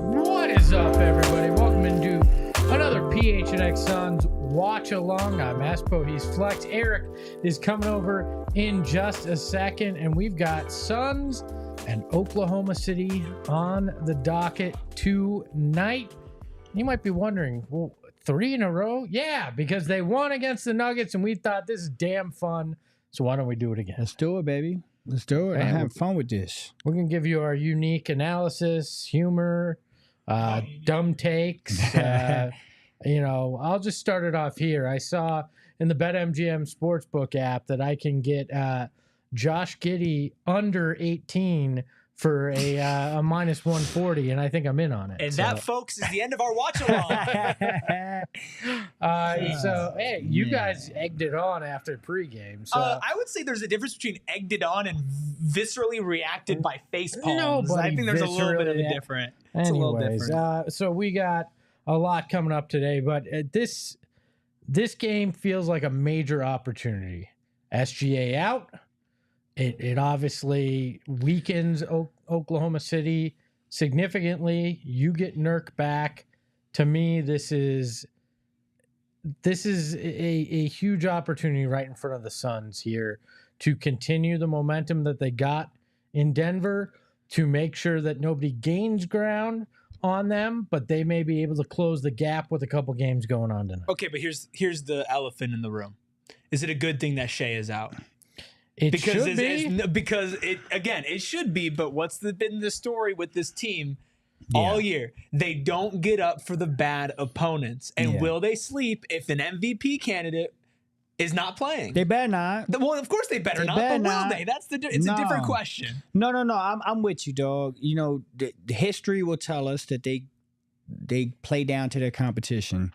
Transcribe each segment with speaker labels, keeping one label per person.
Speaker 1: What is up, everybody? Welcome into another PHNX Suns Watchalong. I'm Aspo, he's Flex. Eric is coming over in just a second, and we've got Suns and Oklahoma City on the docket tonight. You might be wondering, well, 3 in a row? Yeah, because they won against the Nuggets, and we thought this is damn fun. So why don't we do it again?
Speaker 2: Let's do it, baby. Let's do it. I'm having fun with this.
Speaker 1: We're going to give you our unique analysis, humor, dumb takes. I'll just start it off here. I saw in the BetMGM Sportsbook app that I can get Josh Giddey under 18 for a minus 140, and I think I'm in on it.
Speaker 3: And that, folks, is the end of our watch-along.
Speaker 1: Hey, you guys egged it on after pregame. So
Speaker 3: I would say there's a difference between egged it on and viscerally reacted by face palms. I think there's a little bit of a different. It's a little different.
Speaker 1: So we got a lot coming up today, but this game feels like a major opportunity. SGA out. It obviously weakens Oklahoma City significantly. You get Nurk back. To me, this is a huge opportunity right in front of the Suns here to continue the momentum that they got in Denver, to make sure that nobody gains ground on them, but they may be able to close the gap with a couple games going on tonight.
Speaker 3: Okay, but here's the elephant in the room. Is it a good thing that Shea is out?
Speaker 1: It should be.
Speaker 3: Because it should be, but what's been the story with this team all year? They don't get up for the bad opponents. And will they sleep if an MVP candidate is not playing?
Speaker 2: They better not.
Speaker 3: Well, of course they better not, but will they? It's a different question.
Speaker 2: No. I'm with you, dog. You know, the history will tell us that they play down to their competition.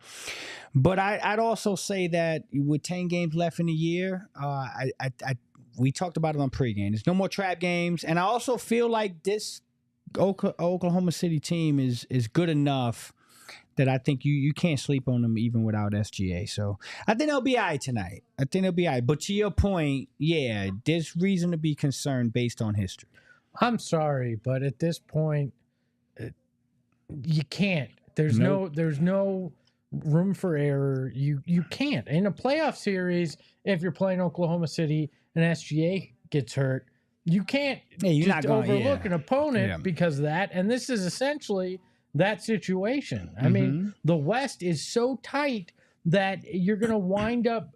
Speaker 2: But I'd also say that with 10 games left in the year, we talked about it on pregame. There's no more trap games. And I also feel like this Oklahoma City team is good enough that I think you can't sleep on them even without SGA. So I think they'll be all right tonight. But to your point, there's reason to be concerned based on history.
Speaker 1: I'm sorry, but at this point, you can't. There's no room for error. You can't. In a playoff series, if you're playing Oklahoma City and SGA gets hurt, you can't overlook an opponent because of that. And this is essentially that situation. I mean, the West is so tight that you're going to wind up,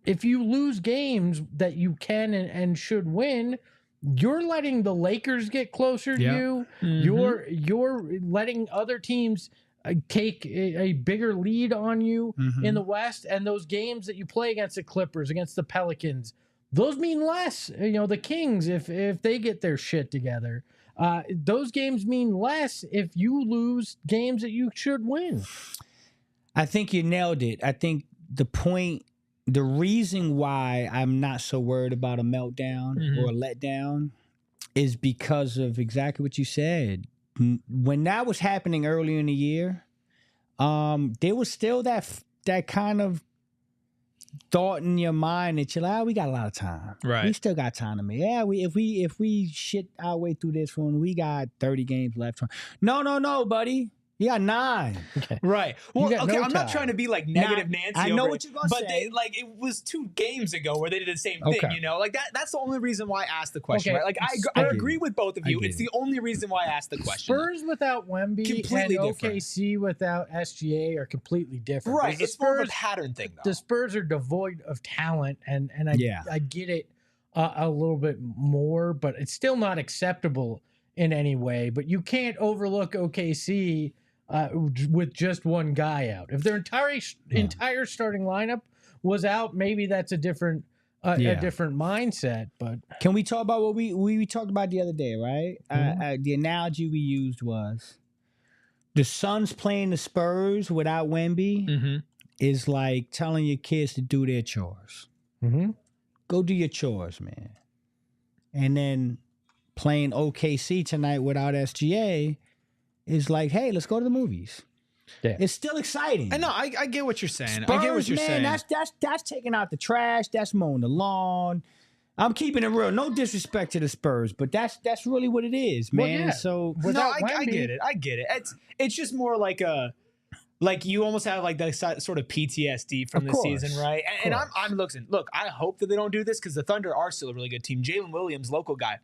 Speaker 1: if you lose games that you can and should win, you're letting the Lakers get closer to you. You're letting other teams take a bigger lead on you in the West, and those games that you play against the Clippers, against the Pelicans, those mean less. The Kings, if they get their shit together, those games mean less if you lose games that you should win.
Speaker 2: I think you nailed it. I think the reason why I'm not so worried about a meltdown or a letdown is because of exactly what you said. When that was happening earlier in the year, there was still that kind of thought in your mind that you're like, we got a lot of time.
Speaker 3: Right.
Speaker 2: We still got time to make. Yeah, if we shit our way through this one, we got 30 games left. No, buddy. You got 9.
Speaker 1: Okay.
Speaker 3: Right. Well,
Speaker 1: no
Speaker 3: I'm not trying to be like negative Nancy.
Speaker 2: I know what you're going to say.
Speaker 3: But it was 2 games ago where they did the same thing, that's the only reason why I asked the question, right? Like, I agree with both of you. It's the only reason why I asked the question.
Speaker 1: Spurs without Wemby
Speaker 3: Completely
Speaker 1: and
Speaker 3: different.
Speaker 1: OKC without SGA are completely different.
Speaker 3: Right. It's more of a pattern thing, though.
Speaker 1: The Spurs are devoid of talent, and I get it a little bit more, but it's still not acceptable in any way. But you can't overlook OKC with just one guy out. If their entire starting lineup was out, maybe that's a different a different mindset. But
Speaker 2: can we talk about what we talked about the other day, right? The analogy we used was the Suns playing the Spurs without Wemby is like telling your kids to do their chores. Go do your chores, man. And then playing OKC tonight without SGA is like, hey, let's go to the movies. Yeah. It's still exciting.
Speaker 3: I know. I get what you're saying.
Speaker 2: Spurs,
Speaker 3: I get what you're saying.
Speaker 2: That's taking out the trash. That's mowing the lawn. I'm keeping it real. No disrespect to the Spurs, but that's really what it is, man. Well, yeah. So
Speaker 3: I get it. I get it. It's just more like you almost have like that sort of PTSD from the season, right? And I'm looking. Look, I hope that they don't do this because the Thunder are still a really good team. Jalen Williams, local guy.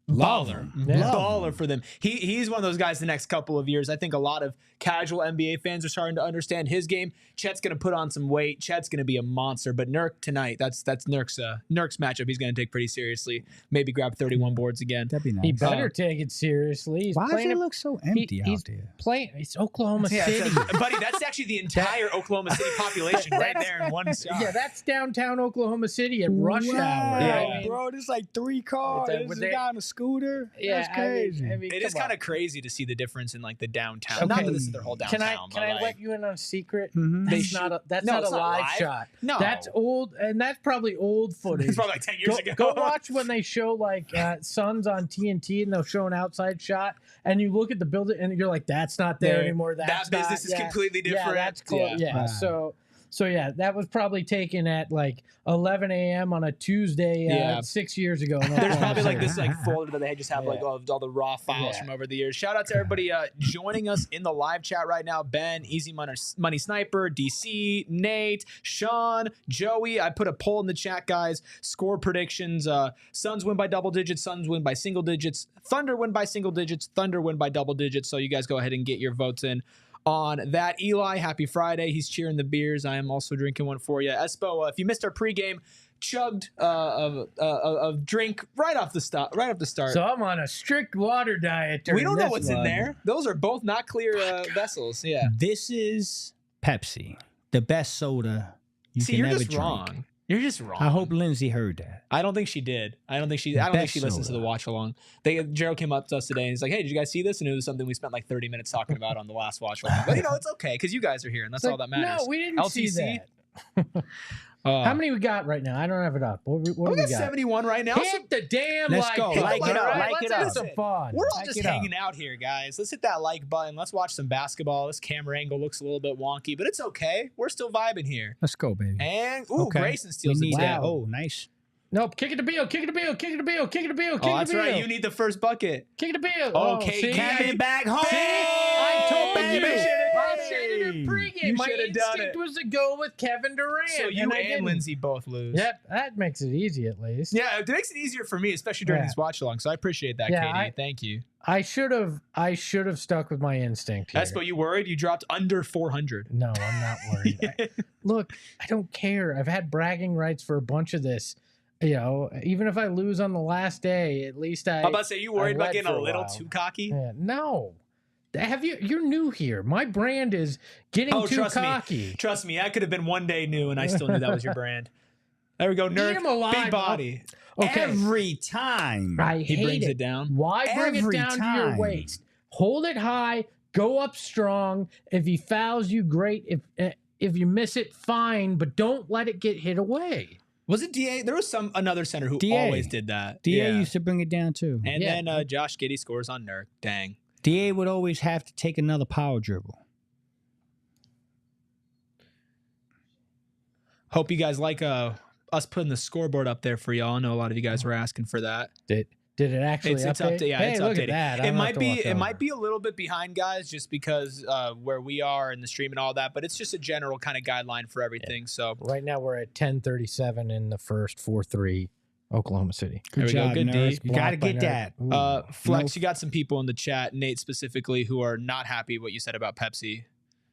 Speaker 3: Baller for them. He's one of those guys the next couple of years. I think a lot of casual NBA fans are starting to understand his game. Chet's going to put on some weight. Chet's going to be a monster. But Nurk tonight, that's Nurk's matchup. He's going to take pretty seriously. Maybe grab 31 boards again.
Speaker 2: That'd be nice.
Speaker 1: He better take it seriously.
Speaker 2: Why does it look so empty out there?
Speaker 1: It's Oklahoma City.
Speaker 3: Buddy, that's actually the entire Oklahoma City population right there in one shot.
Speaker 1: Yeah, that's downtown Oklahoma City at rush hour.
Speaker 2: Yeah, bro, there's like 3 cars. There's a guy on a scooter.
Speaker 1: Yeah,
Speaker 2: that's crazy.
Speaker 1: I mean,
Speaker 3: it is kind of crazy to see the difference in like the downtown. Okay. Not that this is their whole downtown.
Speaker 1: Can I let you in on a secret?
Speaker 3: That's
Speaker 1: not a live shot.
Speaker 3: No,
Speaker 1: that's old, and that's probably old footage.
Speaker 3: It's probably like 10 years ago.
Speaker 1: Go watch when they show like Suns on TNT, and they'll show an outside shot, and you look at the building, and you're like, "That's not there anymore." That
Speaker 3: business is completely different.
Speaker 1: Yeah, that's cool. Yeah. So yeah, that was probably taken at like 11 a.m. on a Tuesday 6 years ago.
Speaker 3: There's probably like this like folder that they just have like all the raw files from over the years. Shout out to everybody joining us in the live chat right now. Ben, Easy Money Sniper, DC, Nate, Sean, Joey. I put a poll in the chat, guys. Score predictions. Suns win by double digits. Suns win by single digits. Thunder win by single digits. Thunder win by double digits. So you guys go ahead and get your votes in on that. Eli, happy Friday. He's cheering the beers. I am also drinking one for you. Espo, if you missed our pregame, chugged a drink right off the start.
Speaker 1: So I'm on a strict water diet.
Speaker 3: We don't know what's in there. Those are both not clear vessels. Yeah.
Speaker 2: This is Pepsi, the best soda you can ever drink.
Speaker 3: Wrong. You're just wrong.
Speaker 2: I hope Lindsay heard that.
Speaker 3: I don't think she did. I don't think she listens to the watch along. Gerald came up to us today and he's like, "Hey, did you guys see this?" And it was something we spent like 30 minutes talking about on the last watch along. But it's okay because you guys are here and that's all that matters.
Speaker 1: No, we didn't see that. How many we got right now? I don't have it up. What do we got?
Speaker 3: 71 right now.
Speaker 1: Hit the damn
Speaker 2: Let's go. Like it up.
Speaker 1: Let's have some fun.
Speaker 3: We're all just hanging out here, guys. Let's hit that like button. Let's watch some basketball. This camera angle looks a little bit wonky, but it's okay. We're still vibing here.
Speaker 2: Let's go, baby.
Speaker 3: And Grayson steals the tip.
Speaker 2: Oh, nice.
Speaker 1: Nope, kick it to Beal, kick it to Beal, kick it to Beal, kick it to Beal, kick it to Beal.
Speaker 3: That's right. You need the first bucket.
Speaker 1: Kick it to Beal.
Speaker 2: Okay, Kevin back home.
Speaker 1: I told you. I said it in pregame.
Speaker 3: You
Speaker 1: My
Speaker 3: should have done
Speaker 1: instinct
Speaker 3: it.
Speaker 1: was to go with Kevin Durant.
Speaker 3: So you and Lindsay both lose.
Speaker 1: Yep, that makes it easy at least.
Speaker 3: Yeah, it makes it easier for me, especially during these watch alongs. So I appreciate that, Katie. Thank you.
Speaker 1: I should have stuck with my instinct here.
Speaker 3: Espo, you worried? You dropped under 400.
Speaker 1: No, I'm not worried. Look, I don't care. I've had bragging rights for a bunch of this. Even if I lose on the last day, at least I'm
Speaker 3: about to say, you worried about getting a little too cocky?
Speaker 1: Yeah, no. You're new here. My brand is getting too cocky.
Speaker 3: Trust me, I could have been one day new and I still knew that was your brand. There we go, nerd. Big body.
Speaker 2: Okay. Every time
Speaker 3: he brings it down.
Speaker 1: Why bring it down to your waist? Hold it high, go up strong. If he fouls you, great. If you miss it, fine, but don't let it get hit away.
Speaker 3: Was it DA? There was another center who always did that.
Speaker 2: DA used to bring it down too.
Speaker 3: And then Josh Giddey scores on Nurk. Dang.
Speaker 2: DA would always have to take another power dribble.
Speaker 3: Hope you guys like us putting the scoreboard up there for y'all. I know a lot of you guys were asking for that.
Speaker 1: Did it actually update?
Speaker 3: It's
Speaker 1: look
Speaker 3: updating.
Speaker 1: At that.
Speaker 3: It might be a little bit behind, guys, just because where we are in the stream and all that. But it's just a general kind of guideline for everything. Yeah. So
Speaker 1: right now we're at 10:37 in the first 4-3 Oklahoma City.
Speaker 2: Good job,
Speaker 3: Good D.
Speaker 2: You got to get that.
Speaker 3: Flex, you got some people in the chat, Nate specifically, who are not happy what you said about Pepsi.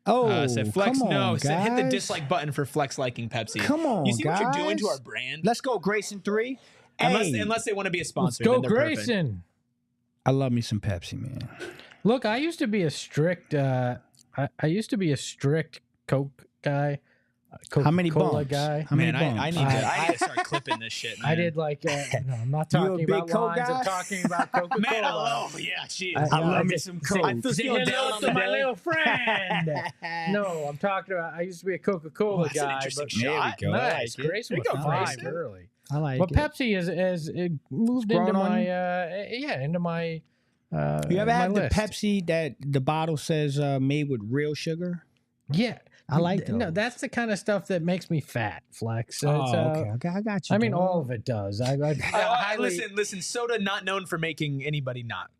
Speaker 2: Said
Speaker 3: Flex,
Speaker 2: come on, guys.
Speaker 3: Hit the dislike button for Flex liking Pepsi.
Speaker 2: Come on,
Speaker 3: you see
Speaker 2: guys.
Speaker 3: what you're doing to our brand?
Speaker 2: Let's go, Grayson 3.
Speaker 3: Unless they want to be a sponsor.
Speaker 1: Let's go, Grayson.
Speaker 3: Perfect.
Speaker 2: I love me some Pepsi, man.
Speaker 1: Look, I used to be a strict. I used to be a strict Coke guy.
Speaker 2: How many
Speaker 1: Coca-Cola
Speaker 2: bumps?
Speaker 1: guy.
Speaker 2: How many
Speaker 3: Man, I
Speaker 2: bumps?
Speaker 3: need to start clipping this shit, man.
Speaker 1: I did like, no, I'm not
Speaker 2: You a
Speaker 1: talking
Speaker 2: big
Speaker 1: about
Speaker 2: Coke
Speaker 1: lines.
Speaker 2: guy?
Speaker 1: I'm talking about Coca-Cola.
Speaker 3: Man, yeah, she is.
Speaker 2: I love me
Speaker 1: just-
Speaker 2: some
Speaker 1: say-
Speaker 2: Coke.
Speaker 3: I feel
Speaker 1: say
Speaker 3: feeling
Speaker 1: hello
Speaker 3: down on
Speaker 1: to
Speaker 3: the
Speaker 1: my
Speaker 3: day.
Speaker 1: little friend. No, I'm talking about, I used to be a Coca-Cola
Speaker 3: That's an
Speaker 1: guy.
Speaker 3: interesting
Speaker 1: But
Speaker 3: shot.
Speaker 2: There we go. I
Speaker 1: Nice.
Speaker 2: like it.
Speaker 1: Grace
Speaker 3: There
Speaker 1: with
Speaker 3: you go,
Speaker 1: 5
Speaker 3: Grayson.
Speaker 1: early.
Speaker 2: I like
Speaker 1: But
Speaker 2: it.
Speaker 1: Pepsi has moved
Speaker 2: Grown
Speaker 1: into
Speaker 2: on
Speaker 1: my,
Speaker 2: you?
Speaker 1: into my
Speaker 2: You ever
Speaker 1: my
Speaker 2: have the
Speaker 1: list.
Speaker 2: Pepsi that the bottle says made with real sugar?
Speaker 1: Yeah.
Speaker 2: I like
Speaker 1: No,
Speaker 2: those.
Speaker 1: that's the kind of stuff that makes me fat, Flex. So
Speaker 2: Oh,
Speaker 1: it's,
Speaker 2: okay. I got you.
Speaker 1: I mean,
Speaker 2: dog.
Speaker 1: all of it does. I highly,
Speaker 3: Listen, soda not known for making anybody not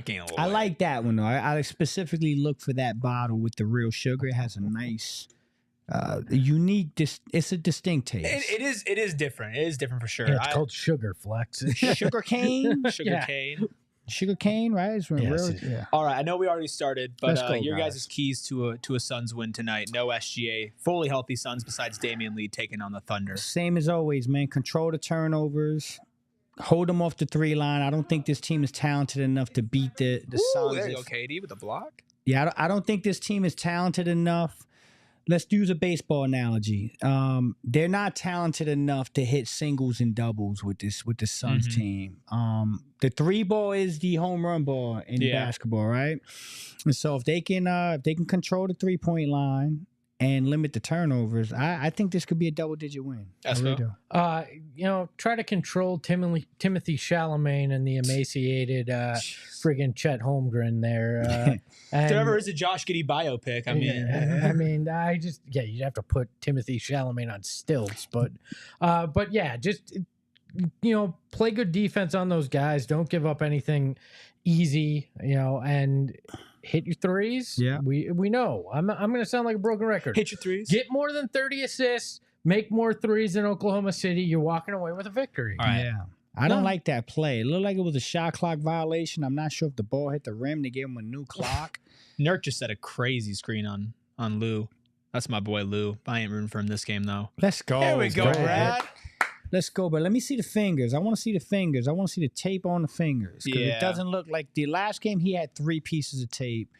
Speaker 3: gain a little
Speaker 2: I
Speaker 3: weight.
Speaker 2: like that one though. I specifically look for that bottle with the real sugar. It has a nice, unique. It's a distinct taste.
Speaker 3: It is different. It is different for sure.
Speaker 1: Yeah, it's called sugar, Flex.
Speaker 2: Sugar cane,
Speaker 3: sugar
Speaker 1: Yeah.
Speaker 3: cane.
Speaker 2: sugar cane, right? It's real.
Speaker 1: Yes.
Speaker 2: Yeah.
Speaker 3: All right, I know we already started, but
Speaker 2: Let's go,
Speaker 3: your
Speaker 2: guys.
Speaker 3: guys' keys to a Suns win tonight. No SGA, fully healthy Suns besides Damian Lee taking on the Thunder.
Speaker 2: Same as always, man. Control the turnovers. Hold them off the 3 line. I don't think this team is talented enough to beat the Suns.
Speaker 3: There you
Speaker 2: if-
Speaker 3: go, KD with the block.
Speaker 2: Yeah, I don't think this team is talented enough. Let's use a baseball analogy. They're not talented enough to hit singles and doubles with the Suns team. The 3 ball is the home run ball in basketball, right? And so if they can control the 3-point line and limit the turnovers, I think this could be a double-digit win.
Speaker 3: That's
Speaker 2: I really
Speaker 3: cool.
Speaker 2: do.
Speaker 1: Try to control Timothy Chalamet and the emaciated friggin' Chet Holmgren there.
Speaker 3: If
Speaker 1: And,
Speaker 3: there ever is a Josh Giddey biopic, I mean,
Speaker 1: you'd have to put Timothy Chalamet on stilts, but yeah, just play good defense on those guys. Don't give up anything easy, and hit your threes.
Speaker 2: Yeah.
Speaker 1: we know. I'm going to sound like a broken record.
Speaker 3: hit your threes.
Speaker 1: Get more than 30 assists. Make more threes in Oklahoma City. You're walking away with a victory.
Speaker 3: All right.
Speaker 2: Yeah. I don't like that play. It looked like it was a shot clock violation. I'm not sure if the ball hit the rim. They gave him a new clock.
Speaker 3: Nurk just set a crazy screen on Lou. That's my boy Lou. I ain't rooting for him this game though.
Speaker 2: Let's go.
Speaker 3: There we go, Brad.
Speaker 2: Let's go, but let me see the fingers. I want to see the fingers. I want to see the tape on the fingers. Because
Speaker 3: Yeah.
Speaker 2: it doesn't look like the last game he had 3 pieces of tape.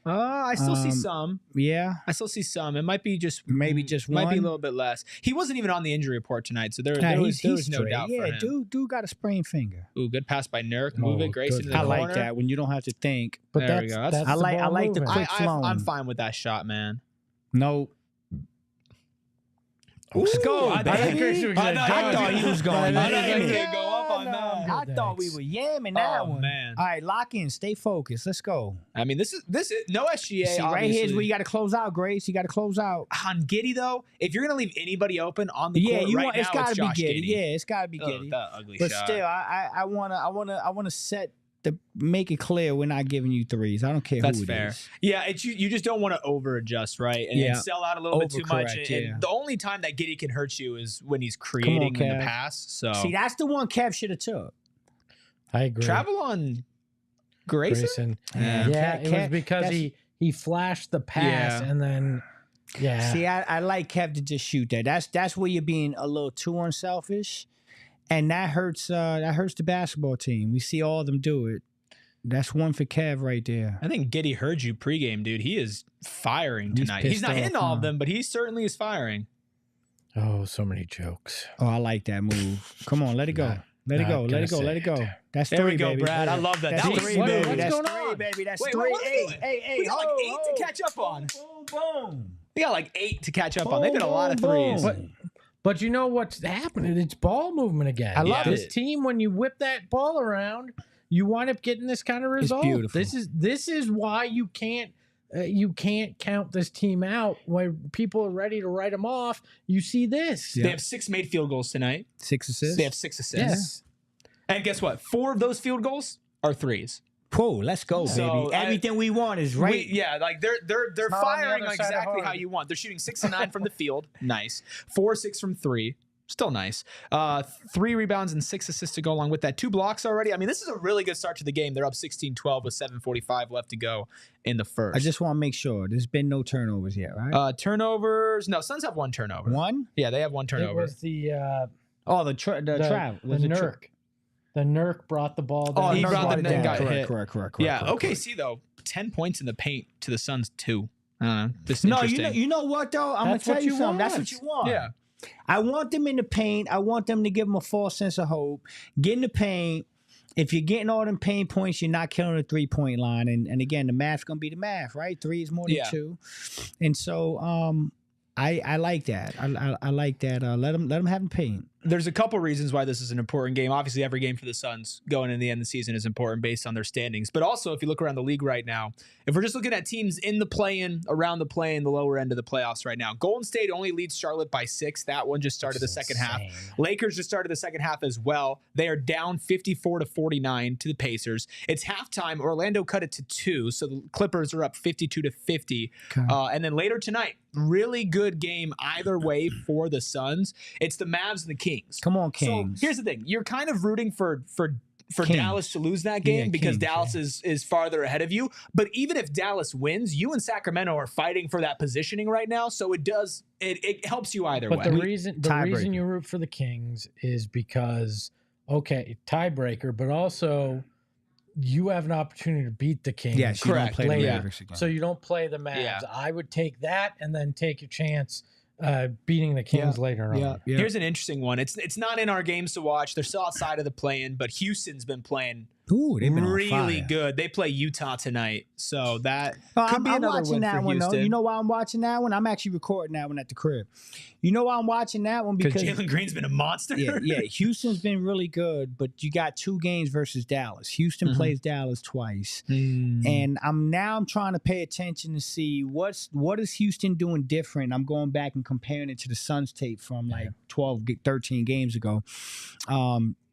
Speaker 3: I still see some.
Speaker 2: Yeah.
Speaker 3: I still see some. It might be just
Speaker 2: Maybe just
Speaker 3: might be a
Speaker 2: one?
Speaker 3: little bit less. He wasn't even on the injury report tonight, so there
Speaker 2: Nah,
Speaker 3: was no
Speaker 2: straight.
Speaker 3: doubt
Speaker 2: Yeah,
Speaker 3: for him.
Speaker 2: dude got a sprained finger.
Speaker 3: Ooh, good pass by Nurk. Move
Speaker 1: Oh,
Speaker 3: it, Grayson
Speaker 1: good.
Speaker 3: to the
Speaker 2: I
Speaker 3: corner.
Speaker 2: like that when you don't have to think.
Speaker 1: But
Speaker 3: There we
Speaker 1: that's,
Speaker 3: go. That's-
Speaker 1: that's
Speaker 2: I
Speaker 1: the
Speaker 2: like- I
Speaker 1: ball
Speaker 2: like the
Speaker 1: moving.
Speaker 2: quick flowing.
Speaker 3: I'm fine with that shot, man.
Speaker 2: No. Let's go,
Speaker 3: I
Speaker 2: baby.
Speaker 3: thought
Speaker 2: I thought he was going.
Speaker 3: I thought he was
Speaker 2: Yeah,
Speaker 3: gonna go up on that.
Speaker 2: I thought we were yamming that
Speaker 3: Oh,
Speaker 2: one.
Speaker 3: man.
Speaker 2: All right, lock in. Stay focused. Let's go.
Speaker 3: I mean, this is no SGA.
Speaker 2: See, right
Speaker 3: obviously.
Speaker 2: here is where you got to close out, Grace. You got to close out.
Speaker 3: On Giddy though, if you're gonna leave anybody open on the
Speaker 2: Yeah,
Speaker 3: court
Speaker 2: you
Speaker 3: right
Speaker 2: want.
Speaker 3: now,
Speaker 2: It's got to be
Speaker 3: Josh
Speaker 2: Giddy.
Speaker 3: Giddey.
Speaker 2: Yeah, it's got to be
Speaker 3: Oh,
Speaker 2: Giddy.
Speaker 3: that ugly
Speaker 2: But
Speaker 3: shot.
Speaker 2: still, I wanna set the make it clear we're not giving you threes. I don't care
Speaker 3: That's
Speaker 2: who it
Speaker 3: fair.
Speaker 2: is.
Speaker 3: Yeah, it's you just don't want to over adjust, right? And
Speaker 2: Yeah.
Speaker 3: sell out a little bit too much.
Speaker 2: Overcorrect,
Speaker 3: And
Speaker 2: yeah.
Speaker 3: the only time that Giddy can hurt you is when he's creating in
Speaker 2: Kev.
Speaker 3: the pass. So
Speaker 2: See, that's the one Kev should have took.
Speaker 1: I agree.
Speaker 3: travel on Grayson.
Speaker 1: Yeah,
Speaker 2: Kev-
Speaker 1: it was because
Speaker 2: that's-
Speaker 1: he flashed the pass
Speaker 3: Yeah.
Speaker 1: and then
Speaker 2: See, I like Kev to just shoot that. That's where you're being a little too unselfish, and that hurts. That hurts the basketball team. We see all of them do it. That's one for Kev right there.
Speaker 3: I think Giddy heard you pregame, dude. He is firing
Speaker 2: He's
Speaker 3: tonight. He's
Speaker 2: pissed
Speaker 3: not hitting
Speaker 2: off,
Speaker 3: all of
Speaker 2: huh?
Speaker 3: them, but he certainly is firing.
Speaker 1: oh, so many jokes.
Speaker 2: Oh, I like that move. Come on, let it go. Let it
Speaker 1: not
Speaker 2: go. Let
Speaker 1: gonna
Speaker 2: it go.
Speaker 1: say
Speaker 2: Let it go.
Speaker 1: it.
Speaker 2: That's
Speaker 3: There
Speaker 2: three,
Speaker 3: we go,
Speaker 2: baby.
Speaker 3: Brad. I love that.
Speaker 2: That's
Speaker 3: That was
Speaker 2: three,
Speaker 3: smooth.
Speaker 2: baby.
Speaker 1: What's
Speaker 2: That's
Speaker 1: going
Speaker 2: three,
Speaker 1: on?
Speaker 2: baby. That's
Speaker 3: Wait,
Speaker 2: three.
Speaker 3: what are we doing?
Speaker 2: Hey,
Speaker 3: We got like
Speaker 2: ho,
Speaker 3: 8 to
Speaker 2: ho.
Speaker 3: catch up on.
Speaker 2: Boom, boom.
Speaker 3: We got like 8 to catch up on. They've been a lot of
Speaker 2: Boom,
Speaker 3: threes.
Speaker 2: boom.
Speaker 1: But you know what's happening? It's ball movement again.
Speaker 2: I love
Speaker 1: this
Speaker 2: it.
Speaker 1: team. When you whip that ball around, you wind up getting this kind of result.
Speaker 2: beautiful.
Speaker 1: This is why you can't count this team out when people are ready to write them off. You see this.
Speaker 3: They have 6 made field goals tonight.
Speaker 2: 6 assists.
Speaker 3: They have 6 assists.
Speaker 1: Yes.
Speaker 3: And guess what? 4 of those field goals are threes.
Speaker 2: Whoa, let's go,
Speaker 3: So,
Speaker 2: baby. Everything we want is right.
Speaker 3: Like they're
Speaker 1: not on the
Speaker 3: firing
Speaker 1: other side of
Speaker 3: exactly how
Speaker 1: hard.
Speaker 3: you want. They're shooting 6 and 9 from the field. Nice. 4 6 from 3. Still nice. 3 rebounds and 6 assists to go along with that. 2 blocks already. I mean, this is a really good start to the game. They're up 16-12 with 7:45 left to go in the first.
Speaker 2: I just want to make sure there's been no turnovers yet, right?
Speaker 3: Turnovers. No, Suns have 1 turnover.
Speaker 2: One?
Speaker 3: Yeah, they have 1
Speaker 1: It
Speaker 3: turnover.
Speaker 1: was the
Speaker 2: Oh, the travel.
Speaker 1: the Nurk. The Nurk brought the ball down.
Speaker 3: Oh, he
Speaker 2: Nurk
Speaker 3: brought
Speaker 2: brought
Speaker 3: the
Speaker 2: it
Speaker 3: net,
Speaker 2: down.
Speaker 3: got
Speaker 2: correct,
Speaker 3: hit.
Speaker 2: correct.
Speaker 3: Yeah,
Speaker 2: correct.
Speaker 3: OKC though, 10 points in the paint to the Suns 2. Just
Speaker 2: No,
Speaker 3: interesting.
Speaker 2: you know what though? I'm
Speaker 1: That's
Speaker 2: gonna
Speaker 1: what
Speaker 2: tell you
Speaker 1: you
Speaker 2: something. That's
Speaker 1: want.
Speaker 2: what you want.
Speaker 3: Yeah.
Speaker 2: I want them in the paint. I want them to give them a false sense of hope. Get in the paint. If you're getting all them pain points, you're not killing the 3-point line. And again, the math's gonna be the math, right? 3 is more than 2. And so I like that. I like that. Let them have the paint.
Speaker 3: There's a couple reasons why this is an important game. Obviously, every game for the Suns going in the end of the season is important based on their standings. But also, if you look around the league right now, if we're just looking at teams in the play-in, around the play-in, the lower end of the playoffs right now, Golden State only leads Charlotte by 6. That one just started the second half. Lakers just started the second half as well. They are down 54-49 to the Pacers. It's halftime. Orlando cut it to 2, so the Clippers are up 52-50.
Speaker 2: Okay.
Speaker 3: And then later tonight, really good game either way for the Suns. It's the Mavs and the Kings.
Speaker 2: Come on, Kings.
Speaker 3: So here's the thing: you're kind of rooting for
Speaker 2: Kings.
Speaker 3: Dallas to lose that game because
Speaker 2: Kings,
Speaker 3: Dallas is farther ahead of you. But even if Dallas wins, you and Sacramento are fighting for that positioning right now. So it helps you either
Speaker 1: But
Speaker 3: way.
Speaker 1: the reason
Speaker 2: Tiebreaker.
Speaker 1: you root for the Kings is because tiebreaker, but also you have an opportunity to beat the Kings.
Speaker 2: Yes, you don't
Speaker 3: Correct.
Speaker 2: play the
Speaker 1: Later.
Speaker 2: Mavericks again.
Speaker 1: So you don't play the Mavs.
Speaker 3: Yeah.
Speaker 1: I would take that and then take your chance beating the Kings later on.
Speaker 3: Here's an interesting one. It's not in our games to watch. They're still outside of the play-in, but Houston's been playing
Speaker 2: Ooh, they've been
Speaker 3: really
Speaker 2: on fire.
Speaker 3: good. They play Utah tonight, so that
Speaker 2: Oh,
Speaker 3: could be
Speaker 2: I'm
Speaker 3: another
Speaker 2: watching
Speaker 3: win
Speaker 2: that
Speaker 3: for
Speaker 2: one,
Speaker 3: Houston.
Speaker 2: though. You know why I'm watching that one? I'm actually recording that one at the crib. You know why I'm watching that one?
Speaker 3: because
Speaker 2: Because
Speaker 3: Jalen Green's been a monster.
Speaker 2: yeah, Houston's been really good, but you got 2 games versus Dallas. Houston plays Dallas twice, and I'm trying to pay attention to see what is Houston doing different. I'm going back and comparing it to the Suns tape from like 12, 13 games ago.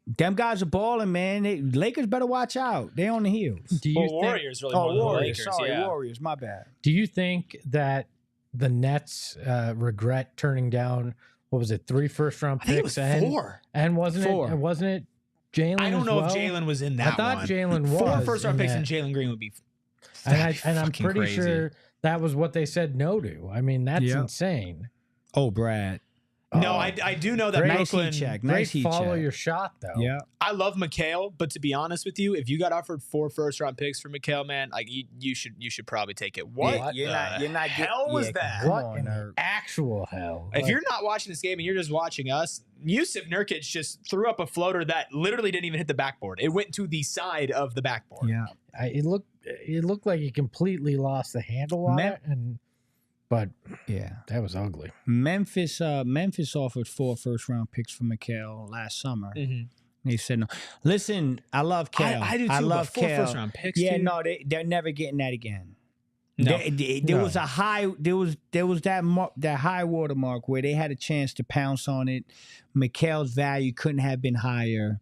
Speaker 2: Them guys are balling, man. Lakers better watch out. They on the heels.
Speaker 1: Do you
Speaker 3: Well,
Speaker 1: think,
Speaker 3: Warriors really more than the
Speaker 2: Warriors.
Speaker 3: Lakers.
Speaker 2: Sorry,
Speaker 3: Yeah.
Speaker 2: Warriors. My bad.
Speaker 1: Do you think that the Nets regret turning down, what was it, 3 first-round
Speaker 3: I think
Speaker 1: picks?
Speaker 3: it was 4.
Speaker 1: And wasn't
Speaker 2: 4.
Speaker 1: it Jalen?
Speaker 3: I don't
Speaker 1: as
Speaker 3: know
Speaker 1: well?
Speaker 3: if Jalen was in that
Speaker 1: I thought
Speaker 3: one.
Speaker 1: Jalen was
Speaker 3: 4 first-round
Speaker 1: in
Speaker 3: picks
Speaker 1: that.
Speaker 3: and Jalen Green would be
Speaker 1: And I'm
Speaker 3: fucking
Speaker 1: pretty
Speaker 3: crazy.
Speaker 1: sure that was what they said no to. I mean, that's
Speaker 2: Yep.
Speaker 1: insane.
Speaker 2: Oh, Brad.
Speaker 3: No,
Speaker 1: Oh,
Speaker 3: I do know that
Speaker 1: Great
Speaker 2: Nice
Speaker 3: Brooklyn.
Speaker 2: heat check.
Speaker 1: Great
Speaker 2: Nice heat
Speaker 1: follow
Speaker 2: check.
Speaker 1: your shot, though.
Speaker 2: Yeah.
Speaker 3: I love McHale, but to be honest with you, if you got offered 4 first-round picks for McHale, man, like you should probably take it. What
Speaker 2: You're not
Speaker 3: hell was that?
Speaker 2: Come
Speaker 1: What
Speaker 2: on,
Speaker 1: in
Speaker 2: nerd.
Speaker 1: actual hell?
Speaker 3: If you're not watching this game and you're just watching us, Yusuf Nurkic just threw up a floater that literally didn't even hit the backboard. It went to the side of the backboard.
Speaker 2: Yeah.
Speaker 1: It looked like he completely lost the handle on it, but
Speaker 2: Yeah.
Speaker 1: that was ugly.
Speaker 2: Memphis offered 4 first-round picks for McHale last summer.
Speaker 3: Mhm.
Speaker 2: They said no. Listen, I love Cal.
Speaker 3: I do too.
Speaker 2: I
Speaker 3: but
Speaker 2: love
Speaker 3: 4
Speaker 2: Cal.
Speaker 3: first-round picks.
Speaker 2: Yeah,
Speaker 3: dude?
Speaker 2: no, they're never getting that again.
Speaker 3: No.
Speaker 2: There
Speaker 1: No.
Speaker 2: was a high. There was that high water mark where they had a chance to pounce on it. McHale's value couldn't have been higher,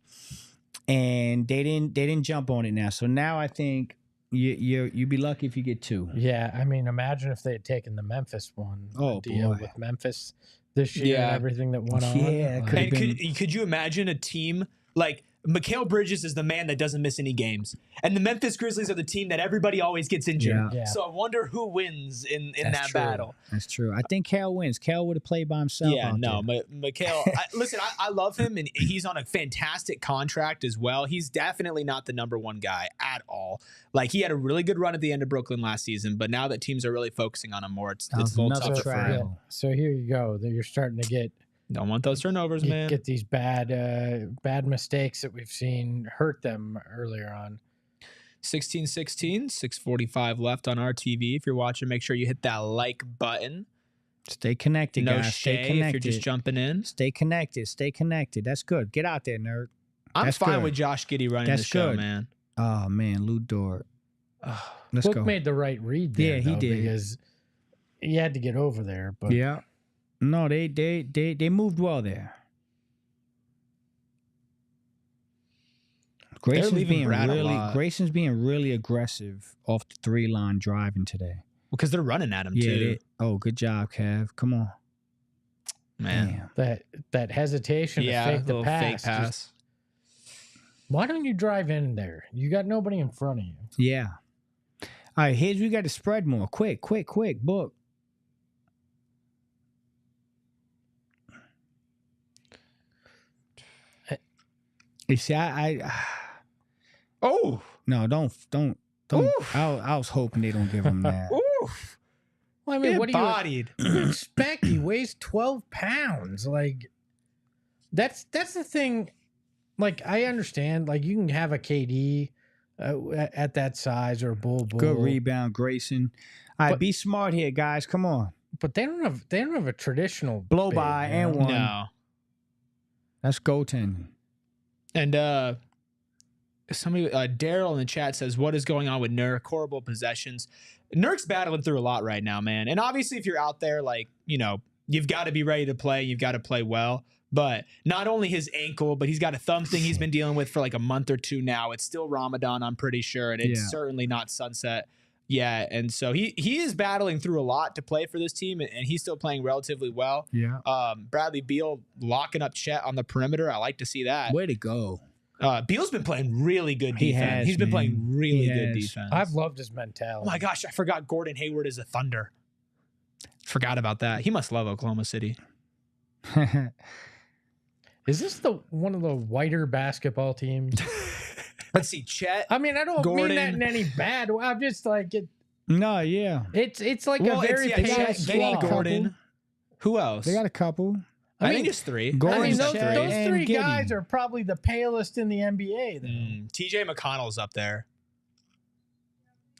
Speaker 2: and they didn't jump on it now. So now I think you'd be lucky if you get 2.
Speaker 1: Yeah, I mean, imagine if they had taken the Memphis one.
Speaker 2: Oh,
Speaker 1: deal
Speaker 2: boy.
Speaker 1: with Memphis this year
Speaker 3: Yeah.
Speaker 1: and everything that went on.
Speaker 2: Yeah, it
Speaker 1: Like,
Speaker 2: could've
Speaker 3: And could you imagine a team like Mikal Bridges is the man that doesn't miss any games, and the Memphis Grizzlies are the team that everybody always gets injured.
Speaker 2: Yeah.
Speaker 1: Yeah.
Speaker 3: So I wonder who wins in
Speaker 2: That's
Speaker 3: that
Speaker 2: true.
Speaker 3: battle.
Speaker 2: That's true. I think Cal wins. Cal would have played by himself.
Speaker 3: Yeah,
Speaker 2: out
Speaker 3: no,
Speaker 2: there.
Speaker 3: Mikal. Listen, I love him, and he's on a fantastic contract as well. He's definitely not the number 1 guy at all. Like he had a really good run at the end of Brooklyn last season, but now that teams are really focusing on him more, it's a
Speaker 2: was
Speaker 3: little
Speaker 2: another
Speaker 3: tougher for him.
Speaker 2: trial.
Speaker 1: So here you go. That you're starting to get
Speaker 3: Don't want those turnovers, man.
Speaker 1: get these bad mistakes that we've seen hurt them earlier on.
Speaker 3: 16-16, 6:45 left on our TV. If you're watching, make sure you hit that like button.
Speaker 2: Stay connected,
Speaker 3: No
Speaker 2: guys. Stay
Speaker 3: shade
Speaker 2: connected.
Speaker 3: if you're just jumping in.
Speaker 2: Stay connected. Stay connected. That's good. Get out there, nerd.
Speaker 3: I'm
Speaker 2: That's
Speaker 3: fine
Speaker 2: good.
Speaker 3: with Josh Giddey running
Speaker 2: That's
Speaker 3: the show,
Speaker 2: good.
Speaker 3: man.
Speaker 2: Oh man, Lou Dort. Let's
Speaker 1: Book
Speaker 2: go.
Speaker 1: made the right read there.
Speaker 2: Yeah, he
Speaker 1: though,
Speaker 2: did.
Speaker 1: because he had to get over there. But
Speaker 2: Yeah. No, they moved well there.
Speaker 3: leaving Brad a lot.
Speaker 2: Grayson's being really aggressive off the 3-line driving today.
Speaker 3: Because they're running at him
Speaker 2: Yeah.
Speaker 3: too,
Speaker 2: Oh, good job, Kev. Come on.
Speaker 3: man.
Speaker 2: Damn.
Speaker 1: that hesitation
Speaker 3: Yeah,
Speaker 1: to fake the
Speaker 3: little
Speaker 1: pass.
Speaker 3: fake
Speaker 1: just-
Speaker 3: pass.
Speaker 1: why don't you drive in there? You got nobody in front of you.
Speaker 2: Yeah. All right, here's we got to spread more. Quick. Book. You see,
Speaker 3: Oh,
Speaker 2: no, don't. I was hoping they don't give him that.
Speaker 3: oof.
Speaker 1: Well, I mean, what do
Speaker 3: bodied.
Speaker 1: you expect? He weighs 12 pounds. Like, that's the thing. Like, I understand. Like, you can have a KD at that size or a Bull.
Speaker 2: Good rebound, Grayson. All right, be smart here, guys. Come on.
Speaker 1: But they don't have a traditional
Speaker 2: blow
Speaker 1: big,
Speaker 2: by
Speaker 1: you know?
Speaker 2: and one.
Speaker 3: No.
Speaker 2: That's goaltending.
Speaker 3: And somebody, Daryl in the chat says, "What is going on with Nurk? Horrible possessions." Nurk's battling through a lot right now, man. And obviously, if you're out there, like, you know, you've got to be ready to play. You've got to play well. But not only his ankle, but he's got a thumb thing he's been dealing with for like a month or two now. It's still Ramadan, I'm pretty sure, and it's certainly not sunset yet. And so he is battling through a lot to play for this team, and he's still playing relatively well.
Speaker 2: Yeah.
Speaker 3: Bradley Beal locking up Chet on the perimeter. I like to see that.
Speaker 2: Way to go.
Speaker 3: Beal's been playing really good defense. He's been playing really good defense.
Speaker 1: I've loved his mentality.
Speaker 3: Oh my gosh, I forgot Gordon Hayward is a Thunder. Forgot about that. He must love Oklahoma City.
Speaker 1: Is this one of the whiter basketball teams?
Speaker 3: Let's see, Chet.
Speaker 1: I mean, I don't
Speaker 3: Gordon.
Speaker 1: mean that in any bad way. I'm just like it.
Speaker 2: No, yeah.
Speaker 1: It's like a very pale
Speaker 3: Chet, Gordon. Who else?
Speaker 2: They got a couple.
Speaker 3: I think it's three.
Speaker 1: I mean, those
Speaker 2: and
Speaker 1: three
Speaker 2: Giddey.
Speaker 1: guys are probably the palest in the NBA.
Speaker 3: TJ McConnell's up there.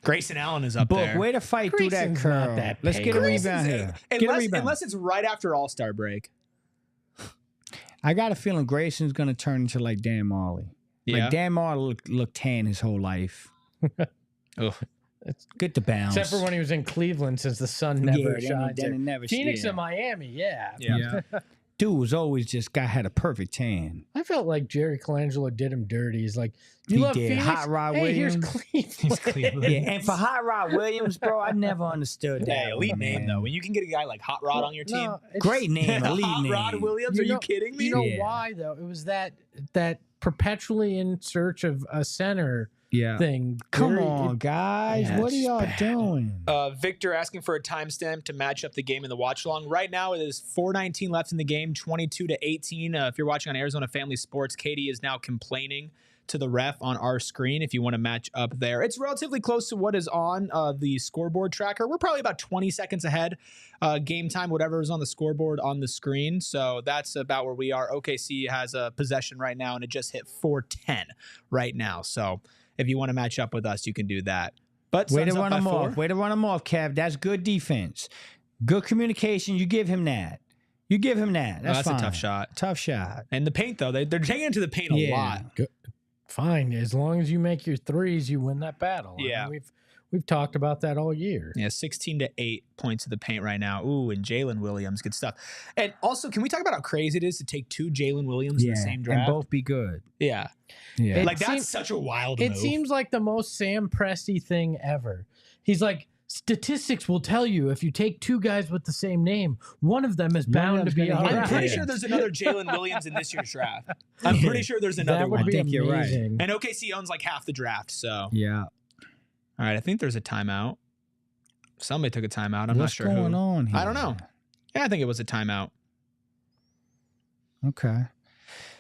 Speaker 3: Grayson Allen is up there.
Speaker 2: Way to fight through that
Speaker 1: Grayson's
Speaker 2: curl.
Speaker 1: not that
Speaker 2: Let's get a
Speaker 1: pale.
Speaker 2: rebound here.
Speaker 3: Unless it's right after All-Star break.
Speaker 2: I got a feeling Grayson's going to turn into like Dan Marley.
Speaker 3: Yeah.
Speaker 2: Like Dan Marley looked tan his whole life. Get the bounce.
Speaker 1: Except for when he was in Cleveland, since the sun never shines.
Speaker 2: then it never
Speaker 1: Phoenix and Miami,
Speaker 2: Yeah. Dude was always just had a perfect tan.
Speaker 1: I felt like Jerry Colangelo did him dirty. He's like, you
Speaker 2: He
Speaker 1: love
Speaker 2: did.
Speaker 1: Phoenix?
Speaker 2: Hot Rod
Speaker 1: hey, here's
Speaker 2: Williams.
Speaker 1: Cleveland.
Speaker 2: Yeah, and for Hot Rod Williams, bro, I never understood that.
Speaker 3: Hey, elite
Speaker 2: one,
Speaker 3: name,
Speaker 2: man.
Speaker 3: though. When you can get a guy like Hot Rod on your team.
Speaker 1: No, it's-
Speaker 2: Great name, elite
Speaker 3: Hot
Speaker 2: name.
Speaker 3: Rod Williams? Are you kidding me?
Speaker 1: You know
Speaker 2: Yeah.
Speaker 1: why, though? It was that perpetually in search of a center thing.
Speaker 2: Come
Speaker 1: Very-
Speaker 2: on, guys.
Speaker 1: Yeah,
Speaker 2: What are
Speaker 1: it's
Speaker 2: y'all
Speaker 1: bad.
Speaker 2: doing?
Speaker 3: Victor asking for a timestamp to match up the game in the watch along. Right now, it is 4:19 left in the game, 22-18. If you're watching on Arizona Family Sports, Katie is now complaining to the ref on our screen if you want to match up there. It's relatively close to what is on the scoreboard tracker. We're probably about 20 seconds ahead game time, whatever is on the scoreboard on the screen. So that's about where we are. OKC has a possession right now, and it just hit 4:10 right now. So if you want to match up with us, you can do that. But
Speaker 2: Way to
Speaker 3: Suns up
Speaker 2: run
Speaker 3: by
Speaker 2: him
Speaker 3: 4.
Speaker 2: off. Way to run him off, Kev. That's good defense. Good communication. You give him that. You give him that. That's
Speaker 3: That's
Speaker 2: fine.
Speaker 3: a tough shot.
Speaker 2: Tough shot.
Speaker 3: And the paint, though, they're taking it to the paint a lot.
Speaker 1: Good. Fine, as long as you make your threes, you win that battle.
Speaker 3: Yeah.
Speaker 1: I mean, we've talked about that all year.
Speaker 3: Yeah, 16-8 points to the paint right now. Ooh, and Jalen Williams, good stuff. And also, can we talk about how crazy it is to take two Jalen Williams in the same draft?
Speaker 2: and both be good.
Speaker 3: Yeah.
Speaker 2: Yeah.
Speaker 1: It
Speaker 3: Like, that's
Speaker 1: seems-
Speaker 3: such a wild
Speaker 1: It
Speaker 3: move.
Speaker 1: seems like the most Sam Presti thing ever. He's like, statistics will tell you if you take two guys with the same name, one of them is bound to be
Speaker 2: gonna
Speaker 1: all
Speaker 2: hit.
Speaker 3: I'm
Speaker 1: right.
Speaker 3: pretty sure there's another Jalen Williams in this year's draft. I'm pretty sure there's another
Speaker 1: That would
Speaker 3: one.
Speaker 1: be
Speaker 2: think you're right.
Speaker 1: amazing.
Speaker 3: And OKC owns like half the draft, so.
Speaker 2: Yeah.
Speaker 3: All right, I think there's a timeout. Somebody took a timeout. I'm not
Speaker 2: What's
Speaker 3: sure
Speaker 2: going
Speaker 3: who.
Speaker 2: on here?
Speaker 3: I don't know. Yeah, I think it was a timeout.
Speaker 2: Okay.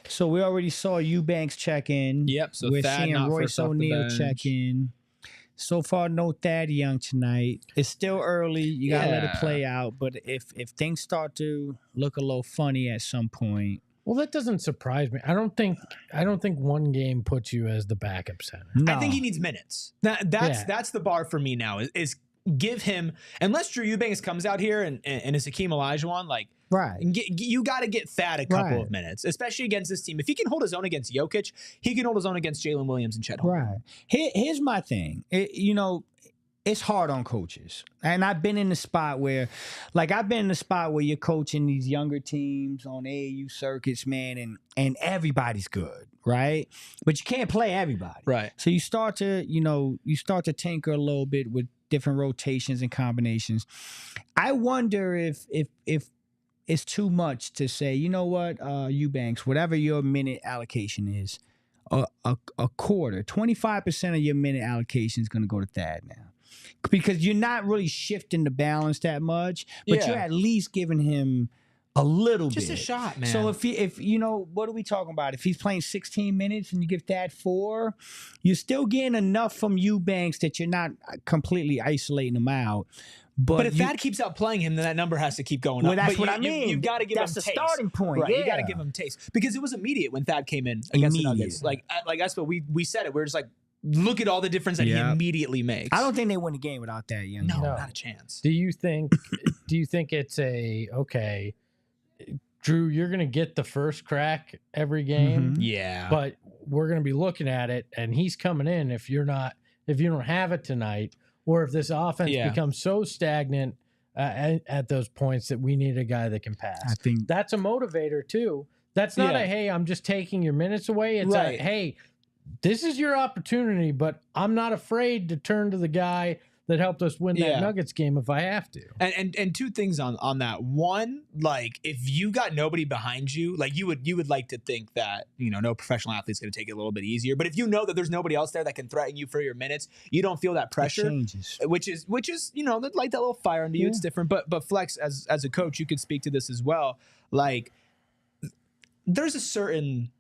Speaker 2: So we already saw Eubanks check in.
Speaker 3: Yep, so
Speaker 2: we're
Speaker 3: Thad
Speaker 2: seeing
Speaker 3: not
Speaker 2: Royce
Speaker 3: first off the
Speaker 2: O'Neal
Speaker 3: bench.
Speaker 2: check in. So far, no Thad Young tonight. It's still early. You gotta let it
Speaker 3: Yeah.
Speaker 2: play out. But if things start to look a little funny at some point,
Speaker 1: Well, that doesn't surprise me. I don't think one game puts you as the backup center.
Speaker 2: no.
Speaker 3: I think he needs minutes. That's the bar for me now. Is give him, unless Drew Eubanks comes out here and is Hakeem Olajuwon, like,
Speaker 2: right.
Speaker 3: you got to get Thad a couple
Speaker 2: Right.
Speaker 3: of minutes, especially against this team. If he can hold his own against Jokic, he can hold his own against Jalen Williams and Chet Holmgren.
Speaker 2: Right. Here's my thing. It's hard on coaches. And I've been in the spot where you're coaching these younger teams on AAU circuits, man, and everybody's good, right? But you can't play everybody.
Speaker 3: Right.
Speaker 2: So you start to tinker a little bit with different rotations and combinations. I wonder if it's too much to say, you know what, Eubanks, whatever your minute allocation is, a quarter, 25% of your minute allocation is going to go to Thad now. Because you're not really shifting the balance that much, but
Speaker 3: Yeah.
Speaker 2: you're at least giving him a little bit.
Speaker 3: Just a shot, man.
Speaker 2: So if you know, what are we talking about? If he's playing 16 minutes and you give Thad 4, you're still getting enough from Eubanks that you're not completely isolating him out.
Speaker 3: But if Thad keeps outplaying him, then that number has to keep going up.
Speaker 2: Well, that's
Speaker 3: but
Speaker 2: what I mean.
Speaker 3: You've got to give him
Speaker 2: that's the
Speaker 3: taste.
Speaker 2: starting point.
Speaker 3: Right,
Speaker 2: Yeah.
Speaker 3: you got to give him taste. Because it was immediate when Thad came in against the Nuggets. Like that's what we said it. We were just like, look at all the difference that he immediately makes.
Speaker 2: I don't think they win the game without that.
Speaker 3: No, not a chance.
Speaker 1: Do you think it's okay, Drew, you're going to get the first crack every game.
Speaker 3: Yeah.
Speaker 1: But we're going to be looking at it, and he's coming in if you don't have it tonight, or if this offense becomes so stagnant at those points that we need a guy that can pass.
Speaker 2: I think
Speaker 1: that's a motivator too. That's not a, hey, I'm just taking your minutes away. It's a, hey, this is your opportunity, but I'm not afraid to turn to the guy that helped us win that Nuggets game if I have to.
Speaker 3: And two things on that. One, like if you got nobody behind you, like you would like to think that, no professional athlete's going to take it a little bit easier. But if you know that there's nobody else there that can threaten you for your minutes, you don't feel that pressure. Which is like that little fire under you. It's different. But Flex, as a coach, you could speak to this as well. Like there's a certain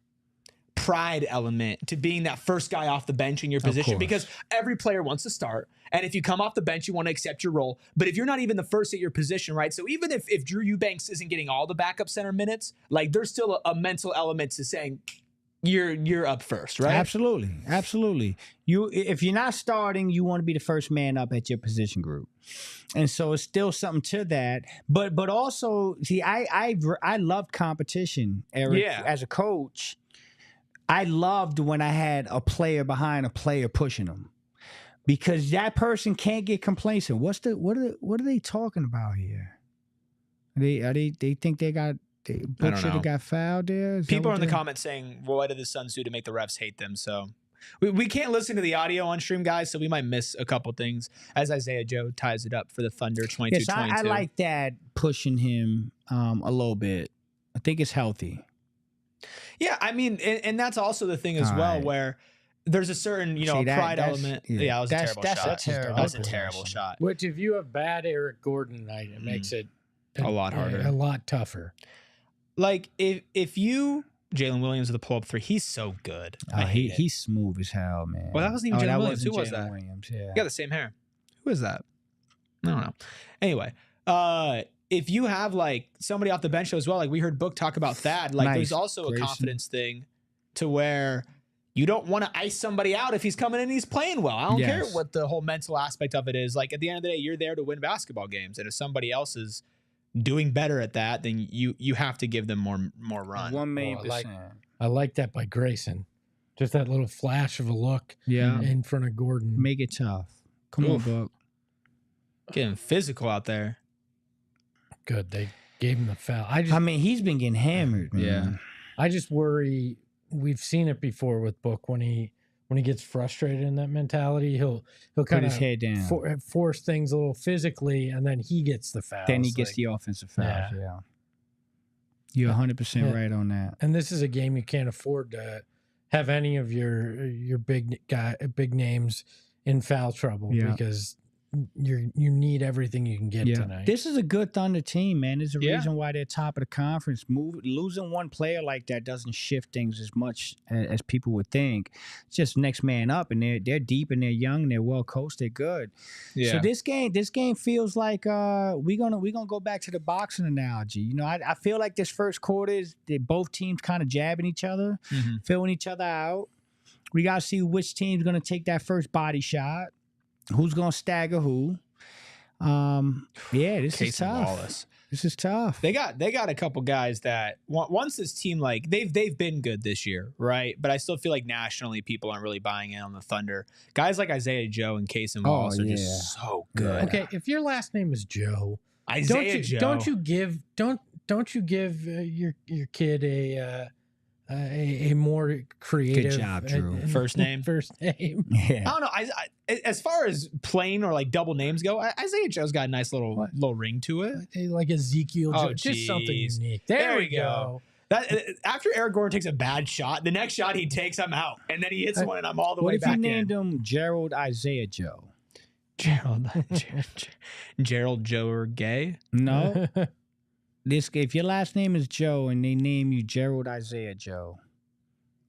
Speaker 3: pride element to being that first guy off the bench in your position, because every player wants to start. And if you come off the bench, you want to accept your role. But if you're not even the first at your position, right? So even if Drew Eubanks isn't getting all the backup center minutes, like there's still a mental element to saying you're up first, right?
Speaker 2: Absolutely. If you're not starting, you want to be the first man up at your position group. And so it's still something to that. But also, see, I loved competition, Eric, as a coach. I loved when I had a player behind a player pushing them, because that person can't get complacent. What are they talking about here? They think Book should have got fouled there.
Speaker 3: People are in the comments saying, well, what did the Suns do to make the refs hate them? So we can't listen to the audio on stream, guys, so we might miss a couple things as Isaiah Joe ties it up for the Thunder 22-22.
Speaker 2: Yes, I like that, pushing him a little bit. I think it's healthy.
Speaker 3: Yeah, I mean, and that's also the thing as well, where there's a certain, pride element. Yeah, that was a terrible shot.
Speaker 1: Which, if you have bad Eric Gordon night, it makes it
Speaker 3: a lot harder,
Speaker 1: a lot tougher.
Speaker 3: Like if you Jalen Williams with the pull up three, he's so good.
Speaker 2: He's smooth as hell, man.
Speaker 3: Well, that wasn't even Jalen Williams. Who was that?
Speaker 2: Williams, yeah.
Speaker 3: You got the same hair. Who is that? I don't know. Anyway, if you have like somebody off the bench as well, like we heard Book talk about Thad, like there's also a confidence thing to where you don't want to ice somebody out if he's coming in and he's playing well. I don't care what the whole mental aspect of it is. Like at the end of the day, you're there to win basketball games. And if somebody else is doing better at that, then you have to give them more run.
Speaker 2: 1,000,000%.
Speaker 1: I like that by Grayson. Just that little flash of a look in front of Gordon.
Speaker 2: Make it tough. Come on, Book.
Speaker 3: Getting physical out there.
Speaker 1: Good. They gave him the foul.
Speaker 2: I mean, he's been getting hammered, man.
Speaker 3: Yeah.
Speaker 1: I just worry. We've seen it before with Book when he gets frustrated in that mentality, he'll kind of
Speaker 2: his head down,
Speaker 1: force things a little physically, and then he gets the foul.
Speaker 2: Then he gets the offensive foul. Yeah. You're 100% right on that.
Speaker 1: And this is a game you can't afford to have any of your big names in foul trouble because you need everything you can get tonight.
Speaker 2: This is a good Thunder team, man. There's a reason why they're top of the conference. Losing one player like that doesn't shift things as much as people would think. It's just next man up, and they're deep and they're young and they're well coached. They're good. Yeah. So this game feels like we're gonna go back to the boxing analogy. I feel like this first quarter is both teams kind of jabbing each other, filling each other out. We gotta see which team's gonna take that first body shot. Who's gonna stagger who? This is tough. Wallace. This is tough.
Speaker 3: They got a couple guys that once this team, like they've been good this year, right? But I still feel like nationally people aren't really buying in on the Thunder. Guys like Isaiah Joe and Case and Wallace are just so good.
Speaker 1: Okay, if your last name is Joe,
Speaker 3: Joe,
Speaker 1: don't you give your kid a more creative
Speaker 2: good job, Drew.
Speaker 3: First name.
Speaker 2: Yeah.
Speaker 3: I don't know. I as far as plain or like double names go, Isaiah Joe's got a nice little ring to it,
Speaker 1: like Ezekiel. Just something unique. There we go.
Speaker 3: That after Eric Gordon takes a bad shot, the next shot he takes, I'm out, and then he hits one, and I'm all the way back in.
Speaker 2: What if you named him Gerald Isaiah Joe?
Speaker 3: Gerald Joe or Gay?
Speaker 2: No. If your last name is Joe and they name you Gerald Isaiah Joe,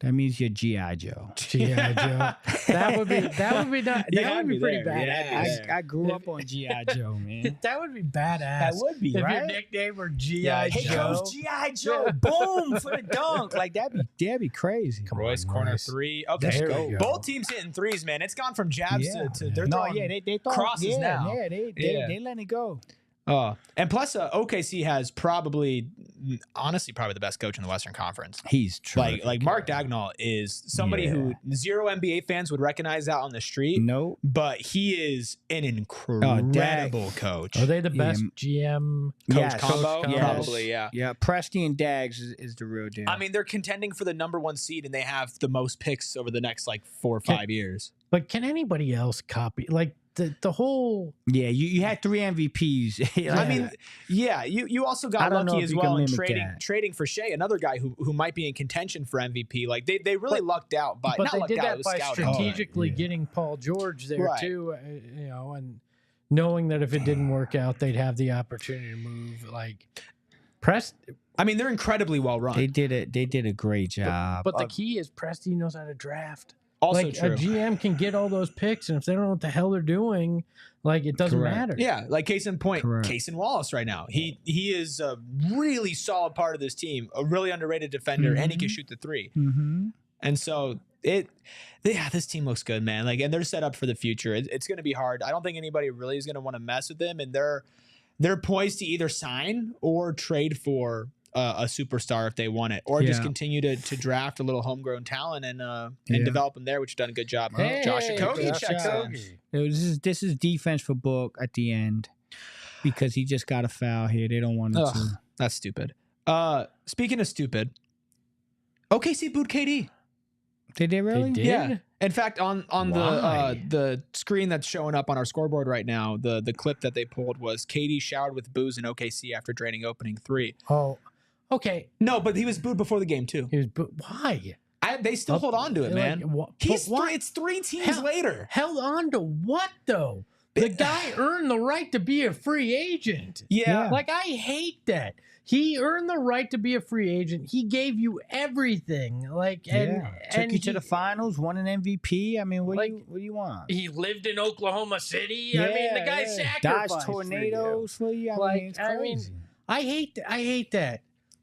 Speaker 2: That means you're G.I. Joe.
Speaker 1: G.I. Joe. That would be pretty bad.
Speaker 3: Yeah.
Speaker 2: I grew up on G.I. Joe, man.
Speaker 1: That would be badass.
Speaker 2: That would be,
Speaker 1: if
Speaker 2: right?
Speaker 1: your nickname were G.I.
Speaker 2: Here
Speaker 1: Joe.
Speaker 2: comes G.I. Joe. Boom for the dunk. Like that'd be crazy.
Speaker 1: Come
Speaker 3: Royce
Speaker 1: on,
Speaker 3: corner
Speaker 1: Royce.
Speaker 3: 3. Okay,
Speaker 1: There we go.
Speaker 3: both teams hitting threes, man. It's gone from jabs to they're throwing
Speaker 2: they thought,
Speaker 3: crosses now.
Speaker 2: Yeah, they letting it go.
Speaker 3: And plus, OKC has probably the best coach in the Western Conference.
Speaker 2: He's
Speaker 3: Like Mark Dagnall is somebody who zero NBA fans would recognize out on the street.
Speaker 2: No,
Speaker 3: but he is an incredible coach.
Speaker 1: Are they the best GM
Speaker 3: coach combo?
Speaker 1: Coach
Speaker 3: Probably, yeah.
Speaker 2: Yeah, Presti and Dags is the real deal.
Speaker 3: I mean, they're contending for the number 1 seed, and they have the most picks over the next 4 or 5 years.
Speaker 1: But can anybody else copy the whole?
Speaker 2: Yeah, you had 3 MVPs.
Speaker 3: I mean, you also got lucky as well in trading for Shea, another guy who might be in contention for MVP. Like they really lucked out, but
Speaker 1: they did that by
Speaker 3: scouting.
Speaker 1: strategically getting Paul George there too. And knowing that if it didn't work out, they'd have the opportunity to move. I
Speaker 3: mean, they're incredibly well run.
Speaker 2: They did a great job.
Speaker 1: But the key is Presti knows how to draft.
Speaker 3: Also true.
Speaker 1: A GM can get all those picks, and if they don't know what the hell they're doing, it doesn't matter.
Speaker 3: Yeah, case in point, Cason Wallace right now. He is a really solid part of this team, a really underrated defender, and he can shoot the 3.
Speaker 2: Mm-hmm.
Speaker 3: And so this team looks good, man. And they're set up for the future. It's going to be hard. I don't think anybody really is going to want to mess with them, and they're poised to either sign or trade for a superstar if they want it, or just continue to draft a little homegrown talent and develop them there, which has done a good job. Josh Okogie checks in.
Speaker 2: This is defense for Book at the end because he just got a foul here. They don't want to.
Speaker 3: That's stupid. Speaking of stupid, OKC booed KD.
Speaker 2: Did they really?
Speaker 1: They did?
Speaker 3: Yeah. In fact, on the screen that's showing up on our scoreboard right now, the clip that they pulled was KD showered with booze in OKC after draining opening 3.
Speaker 1: Oh, okay.
Speaker 3: No, but he was booed before the game too.
Speaker 1: He was why?
Speaker 3: They still hold on to it, man. It's 3 teams later.
Speaker 1: Held on to what though? The guy earned the right to be a free agent.
Speaker 3: Yeah.
Speaker 1: I hate that. He earned the right to be a free agent. He gave you everything.
Speaker 2: Took you to the finals, won an MVP. I mean, what do you want?
Speaker 1: He lived in Oklahoma City. I mean, the guy sacrificed
Speaker 2: dodged tornadoes for you. It's crazy.
Speaker 1: I hate that.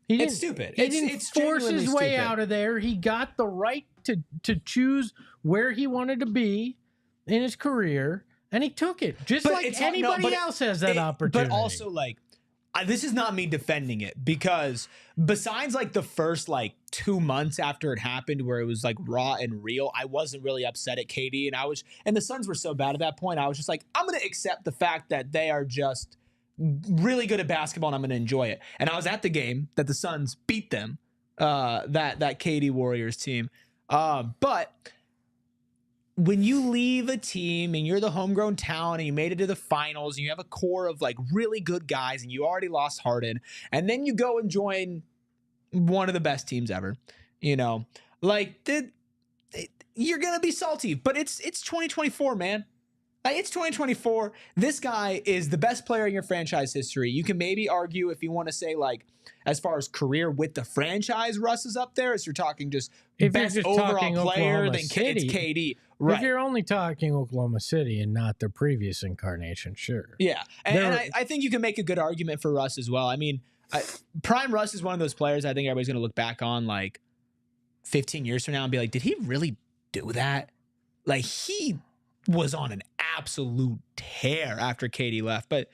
Speaker 3: It's stupid.
Speaker 1: He didn't force his way out of there. He got the right to choose where he wanted to be in his career, and he took it. Just like anybody else has that opportunity.
Speaker 3: But also, this is not me defending it, because besides the first 2 months after it happened where it was raw and real, I wasn't really upset at KD, and the Suns were so bad at that point. I was just I'm going to accept the fact that they are just really good at basketball and I'm going to enjoy it. And I was at the game that the Suns beat them, that KD Warriors team. But when you leave a team and you're the homegrown talent and you made it to the finals and you have a core of really good guys and you already lost Harden, and then you go and join one of the best teams ever, you're going to be salty, but it's 2024, man. It's 2024. This guy is the best player in your franchise history. You can maybe argue, if you want to say as far as career with the franchise, Russ is up there. As you're talking just best overall player, then it's KD. Right.
Speaker 1: If you're only talking Oklahoma City and not their previous incarnation, sure.
Speaker 3: Yeah, and I think you can make a good argument for Russ as well. I mean, prime Russ is one of those players I think everybody's going to look back on 15 years from now and be like, did he really do that? He was on an absolute tear after KD left, but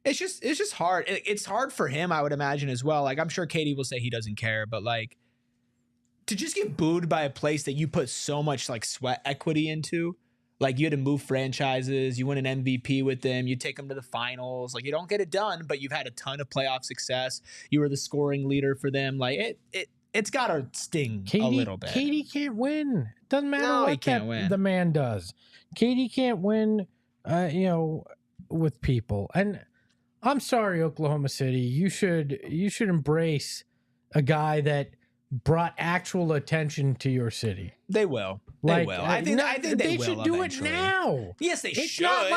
Speaker 3: it's just hard. It's hard for him, I would imagine, as well. I'm sure KD will say he doesn't care, but to just get booed by a place that you put so much sweat equity into, you had to move franchises, you win an MVP with them, you take them to the finals, you don't get it done, but you've had a ton of playoff success. You were the scoring leader for them. It's got to sting a little bit.
Speaker 1: KD can't win. It doesn't matter what the man does. KD can't win, with people. And I'm sorry, Oklahoma City. You should embrace a guy that brought actual attention to your city.
Speaker 3: They will. They will. I think they
Speaker 1: should
Speaker 3: will
Speaker 1: do
Speaker 3: eventually.
Speaker 1: it now.
Speaker 3: Yes, they should.
Speaker 1: It's not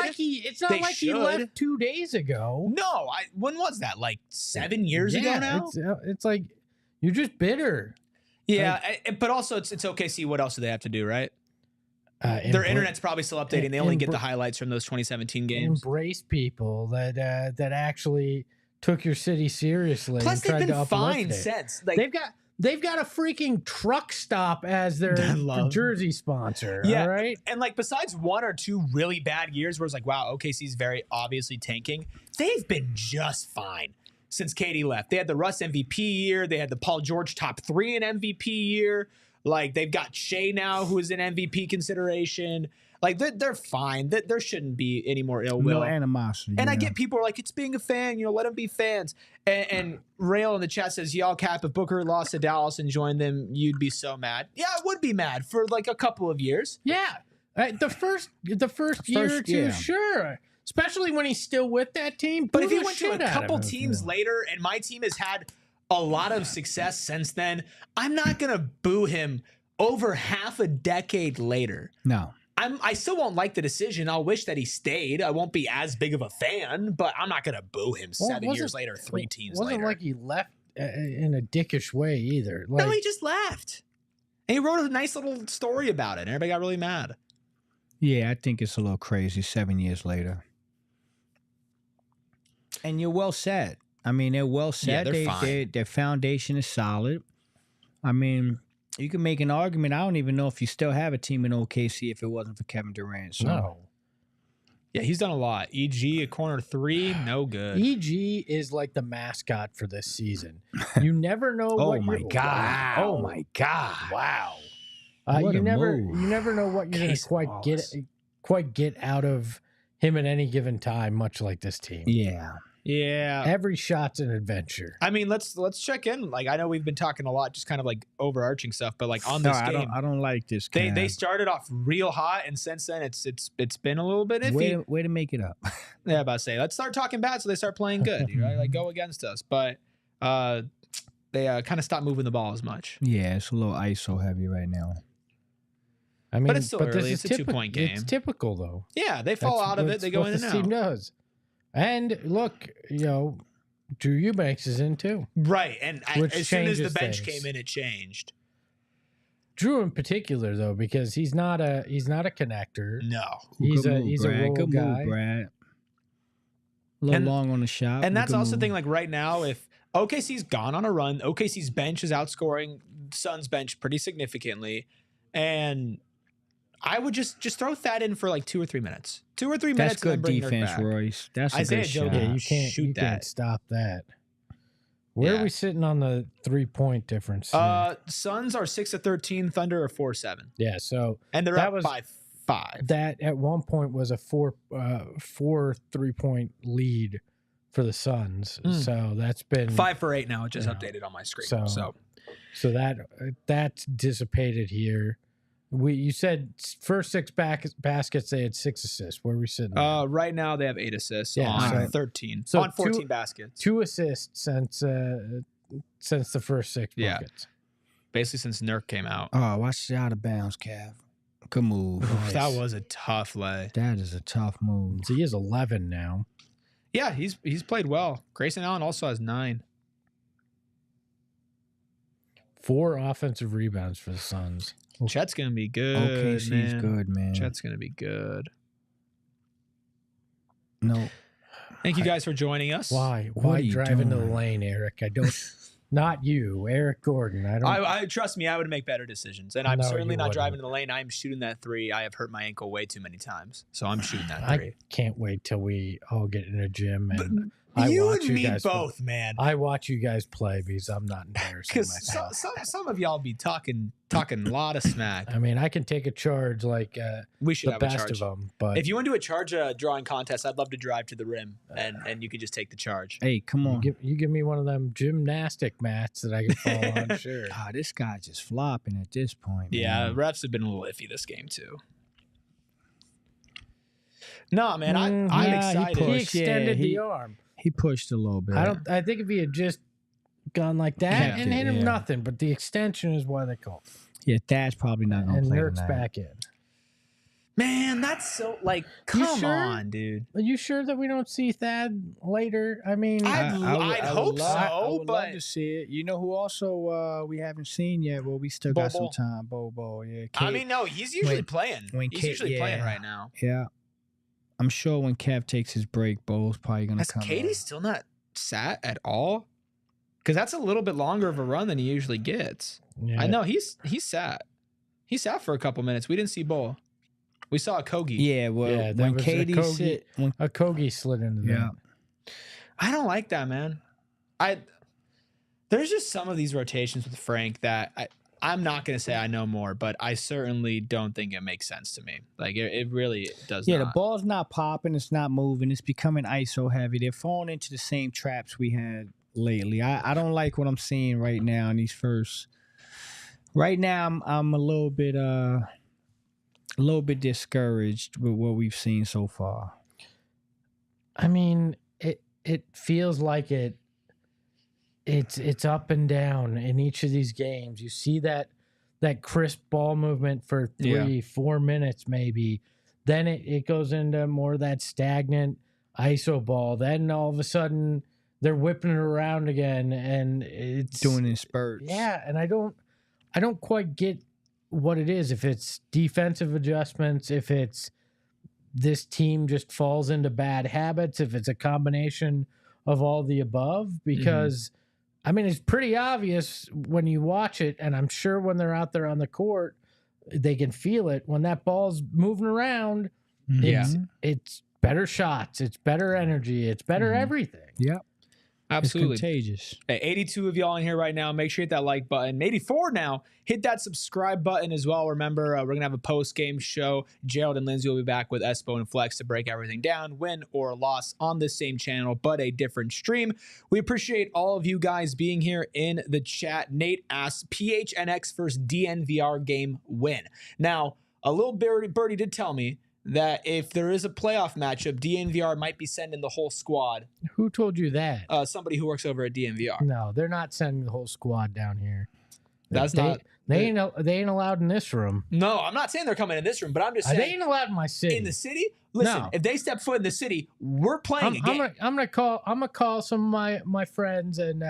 Speaker 1: like he left 2 days ago.
Speaker 3: No, when was that? 7 years ago now?
Speaker 1: It's you're just bitter.
Speaker 3: Yeah, but also it's OKC. What else do they have to do, right? Their internet's probably still updating. They only get the highlights from those 2017 games.
Speaker 1: Embrace people that actually took your city seriously.
Speaker 3: Plus,
Speaker 1: and tried
Speaker 3: they've been
Speaker 1: to
Speaker 3: fine
Speaker 1: uplift it.
Speaker 3: since. Like,
Speaker 1: They've got a freaking truck stop as their jersey sponsor.
Speaker 3: Yeah,
Speaker 1: all right.
Speaker 3: And like, besides 1 or 2 really bad years where it's like, wow, OKC's very obviously tanking, they've been just fine since KD left. They had the Russ MVP year. They had the Paul George top 3 in MVP year. Like, they've got Shea now, who is in MVP consideration. Like, they're fine. There shouldn't be any more ill will.
Speaker 2: No animosity.
Speaker 3: And I get people are like, it's being a fan, let them be fans. And Rail in the chat says, y'all cap, if Booker lost to Dallas and joined them, you'd be so mad. Yeah, I would be mad for like a couple of years.
Speaker 1: Yeah. The first year or two, sure. Especially when he's still with that team.
Speaker 3: But if he went to a couple teams later and my team has had a lot of success since then, I'm not going to boo him over half a decade later.
Speaker 2: No.
Speaker 3: I still won't like the decision. I'll wish that he stayed. I won't be as big of a fan, but I'm not going to boo him 7 years later, 3 teams later.
Speaker 1: It wasn't like he left in a dickish way either. Like,
Speaker 3: no, he just left. And he wrote a nice little story about it, and everybody got really mad.
Speaker 2: Yeah, I think it's a little crazy 7 years later. And you're well set. I mean, they're well set.
Speaker 3: Yeah, they're fine.
Speaker 2: Their foundation is solid. I mean, you can make an argument. I don't even know if you still have a team in OKC if it wasn't for Kevin Durant. So.
Speaker 1: No.
Speaker 3: Yeah, he's done a lot. EG at corner 3, no good.
Speaker 1: EG is like the mascot for this season. You never know what
Speaker 2: Oh my God.
Speaker 1: Wow.
Speaker 2: Oh my God.
Speaker 1: Wow.
Speaker 2: What
Speaker 1: you
Speaker 2: a
Speaker 1: never know what you're going to quite get out of him at any given time, much like this team.
Speaker 2: Yeah.
Speaker 3: Yeah.
Speaker 1: Every shot's an adventure.
Speaker 3: I mean, let's check in. Like, I know we've been talking a lot, just kind of like overarching stuff, but like on this game,
Speaker 2: I don't like this.
Speaker 3: They started off real hot, and since then it's been a little bit iffy.
Speaker 2: Way to make it up.
Speaker 3: Yeah, about to say, let's start talking bad so they start playing good. Like go against us, but they kind of stopped moving the ball as much.
Speaker 2: Yeah, it's a little ISO heavy right now.
Speaker 1: I mean,
Speaker 3: but it's still early. It's a 2-point game.
Speaker 1: It's typical though.
Speaker 3: Yeah, they fall out of it. They go in and out.
Speaker 1: Team does. And look, Drew Eubanks is in too.
Speaker 3: Right, and as soon as the bench
Speaker 1: things.
Speaker 3: came in, it changed.
Speaker 1: Drew in particular, though, because he's not a connector.
Speaker 3: No,
Speaker 1: he's a role
Speaker 2: Good
Speaker 1: guy.
Speaker 2: move, Brad. A little long on the shot.
Speaker 3: And that's also the thing. Like right now, if OKC's gone on a run, OKC's bench is outscoring Suns' bench pretty significantly, and I would just throw that in for like 2 or 3 minutes. 2 or 3 minutes.
Speaker 2: That's good defense,
Speaker 3: back.
Speaker 2: Royce. That's
Speaker 3: Isaiah
Speaker 2: a good
Speaker 3: Joe
Speaker 2: shot.
Speaker 1: Yeah, you can't stop that. Where are we sitting on the 3-point difference?
Speaker 3: Suns are 6 of 13. Thunder are 4-7.
Speaker 1: Yeah, so
Speaker 3: and they're up by 5.
Speaker 1: That at one point was a 4 3-point lead for the Suns. So that's been
Speaker 3: 5 for 8 now. It just updated on my screen.
Speaker 1: So that's dissipated here. You said first 6 baskets, they had 6 assists. Where are we sitting?
Speaker 3: Right now they have 8 assists on 13. So on 14 baskets.
Speaker 1: 2 assists since the first 6 buckets.
Speaker 3: Basically since Nurk came out.
Speaker 2: Oh, watch it out of bounds, Cav. Good move.
Speaker 3: Nice. That was a tough lay.
Speaker 2: That is a tough move.
Speaker 1: So he is 11 now.
Speaker 3: Yeah, he's played well. Grayson Allen also has 9.
Speaker 1: 4 offensive rebounds for the Suns.
Speaker 3: Chet's going to be good.
Speaker 2: OKC's good, man.
Speaker 3: Chet's going to be good.
Speaker 2: No.
Speaker 3: Thank you guys for joining us.
Speaker 1: Why
Speaker 2: you
Speaker 1: drive into the
Speaker 2: doing?
Speaker 1: lane, Eric? I don't. Not you, Eric Gordon. I don't.
Speaker 3: I trust me. I would make better decisions, and I'm
Speaker 1: No,
Speaker 3: certainly
Speaker 1: you
Speaker 3: not
Speaker 1: wouldn't.
Speaker 3: driving to the lane. I'm shooting that 3. I have hurt my ankle way too many times, so I'm shooting that 3.
Speaker 1: I can't wait till we all get in a gym and
Speaker 3: You
Speaker 1: watch
Speaker 3: and me
Speaker 1: guys
Speaker 3: both, man.
Speaker 1: I watch you guys play because I'm not embarrassing
Speaker 3: Because
Speaker 1: myself.
Speaker 3: some of y'all be talking a lot of smack.
Speaker 1: I mean, I can take a charge like
Speaker 3: We should
Speaker 1: the
Speaker 3: have a
Speaker 1: best
Speaker 3: charge.
Speaker 1: of them, but
Speaker 3: If you want to do a charge drawing contest, I'd love to drive to the rim, and you could just take the charge.
Speaker 2: Hey, come on.
Speaker 1: you give me one of them gymnastic mats that I can fall on. Sure.
Speaker 2: Ah, this guy just flopping at this point.
Speaker 3: Yeah,
Speaker 2: man.
Speaker 3: refs have been a little iffy this game too. No, man, I'm
Speaker 2: yeah, he
Speaker 3: excited.
Speaker 1: He
Speaker 2: pushed.
Speaker 1: extended
Speaker 2: Yeah,
Speaker 1: the arm.
Speaker 2: He pushed a little bit.
Speaker 1: I think if he had just gone like that
Speaker 2: Kept
Speaker 1: and
Speaker 2: it,
Speaker 1: hit him,
Speaker 2: yeah.
Speaker 1: nothing. But the extension is why they call.
Speaker 2: Yeah, Thad's probably not going to
Speaker 1: And
Speaker 2: play
Speaker 1: Nurk's
Speaker 2: tonight.
Speaker 1: back in.
Speaker 3: Man, that's so like, come
Speaker 1: sure?
Speaker 3: on, dude.
Speaker 1: Are you sure that we don't see Thad later? I mean,
Speaker 3: I'd hope so,
Speaker 2: I would
Speaker 3: but
Speaker 2: love to see it. You know who also we haven't seen yet? Well, we still got some
Speaker 3: Bobo.
Speaker 2: time. Bobo, yeah.
Speaker 3: I mean, no, he's usually playing. He's usually playing right now.
Speaker 2: Yeah. I'm sure when Kev takes his break, Bo's probably gonna
Speaker 3: Has
Speaker 2: come.
Speaker 3: Katie still not sat at all? Because that's a little bit longer of a run than he usually gets.
Speaker 1: yeah.
Speaker 3: I know he's sat. He sat for a couple minutes. We didn't see Bo. We saw a Kogi.
Speaker 2: Yeah, well,
Speaker 1: Yeah, there
Speaker 2: when
Speaker 1: was a
Speaker 2: Katie
Speaker 1: Kogi-
Speaker 2: sit, when,
Speaker 1: a Kogi slid into
Speaker 2: yeah,
Speaker 1: that.
Speaker 3: I don't like that, man. There's just some of these rotations with Frank that I'm not going to say I know more, but I certainly don't think it makes sense to me. Like, it really does
Speaker 2: yeah,
Speaker 3: not.
Speaker 2: the ball's not popping, it's not moving, it's becoming ISO heavy. They're falling into the same traps we had lately. I don't like what I'm seeing right now in these first. Right now, I'm a little bit discouraged with what we've seen so far.
Speaker 1: I mean, it feels like it's up and down in each of these games. You see that crisp ball movement for 3-4 minutes maybe. Then it goes into more of that stagnant ISO ball. Then all of a sudden they're whipping it around again, and it's
Speaker 2: Doing in spurts.
Speaker 1: Yeah, and I don't quite get what it is. If it's defensive adjustments, if it's this team just falls into bad habits, if it's a combination of all the above, because I mean, it's pretty obvious when you watch it, and I'm sure when they're out there on the court, they can feel it. When that ball's moving around, it's better shots, it's better energy, it's better everything.
Speaker 2: Yep.
Speaker 3: Absolutely.
Speaker 2: It's contagious.
Speaker 3: Hey, 82 of y'all in here right now. Make sure you hit that like button. 84 now. Hit that subscribe button as well. Remember, we're going to have a post-game show. Gerald and Lindsay will be back with Espo and Flex to break everything down, win or loss on the same channel, but a different stream. We appreciate all of you guys being here in the chat. Nate asks, PHNX first DNVR game win. Now, a little birdie did tell me that if there is a playoff matchup, DNVR might be sending the whole squad.
Speaker 1: Who told you that?
Speaker 3: Somebody who works over at DNVR.
Speaker 1: No, they're not sending the whole squad down here.
Speaker 3: That's
Speaker 1: they,
Speaker 3: not.
Speaker 1: They ain't allowed in this room.
Speaker 3: No, I'm not saying they're coming in this room, but I'm just saying
Speaker 1: they ain't allowed in my city.
Speaker 3: In the city. Listen, if they step foot in the city, we're playing a game.
Speaker 1: I'm gonna call some of my friends and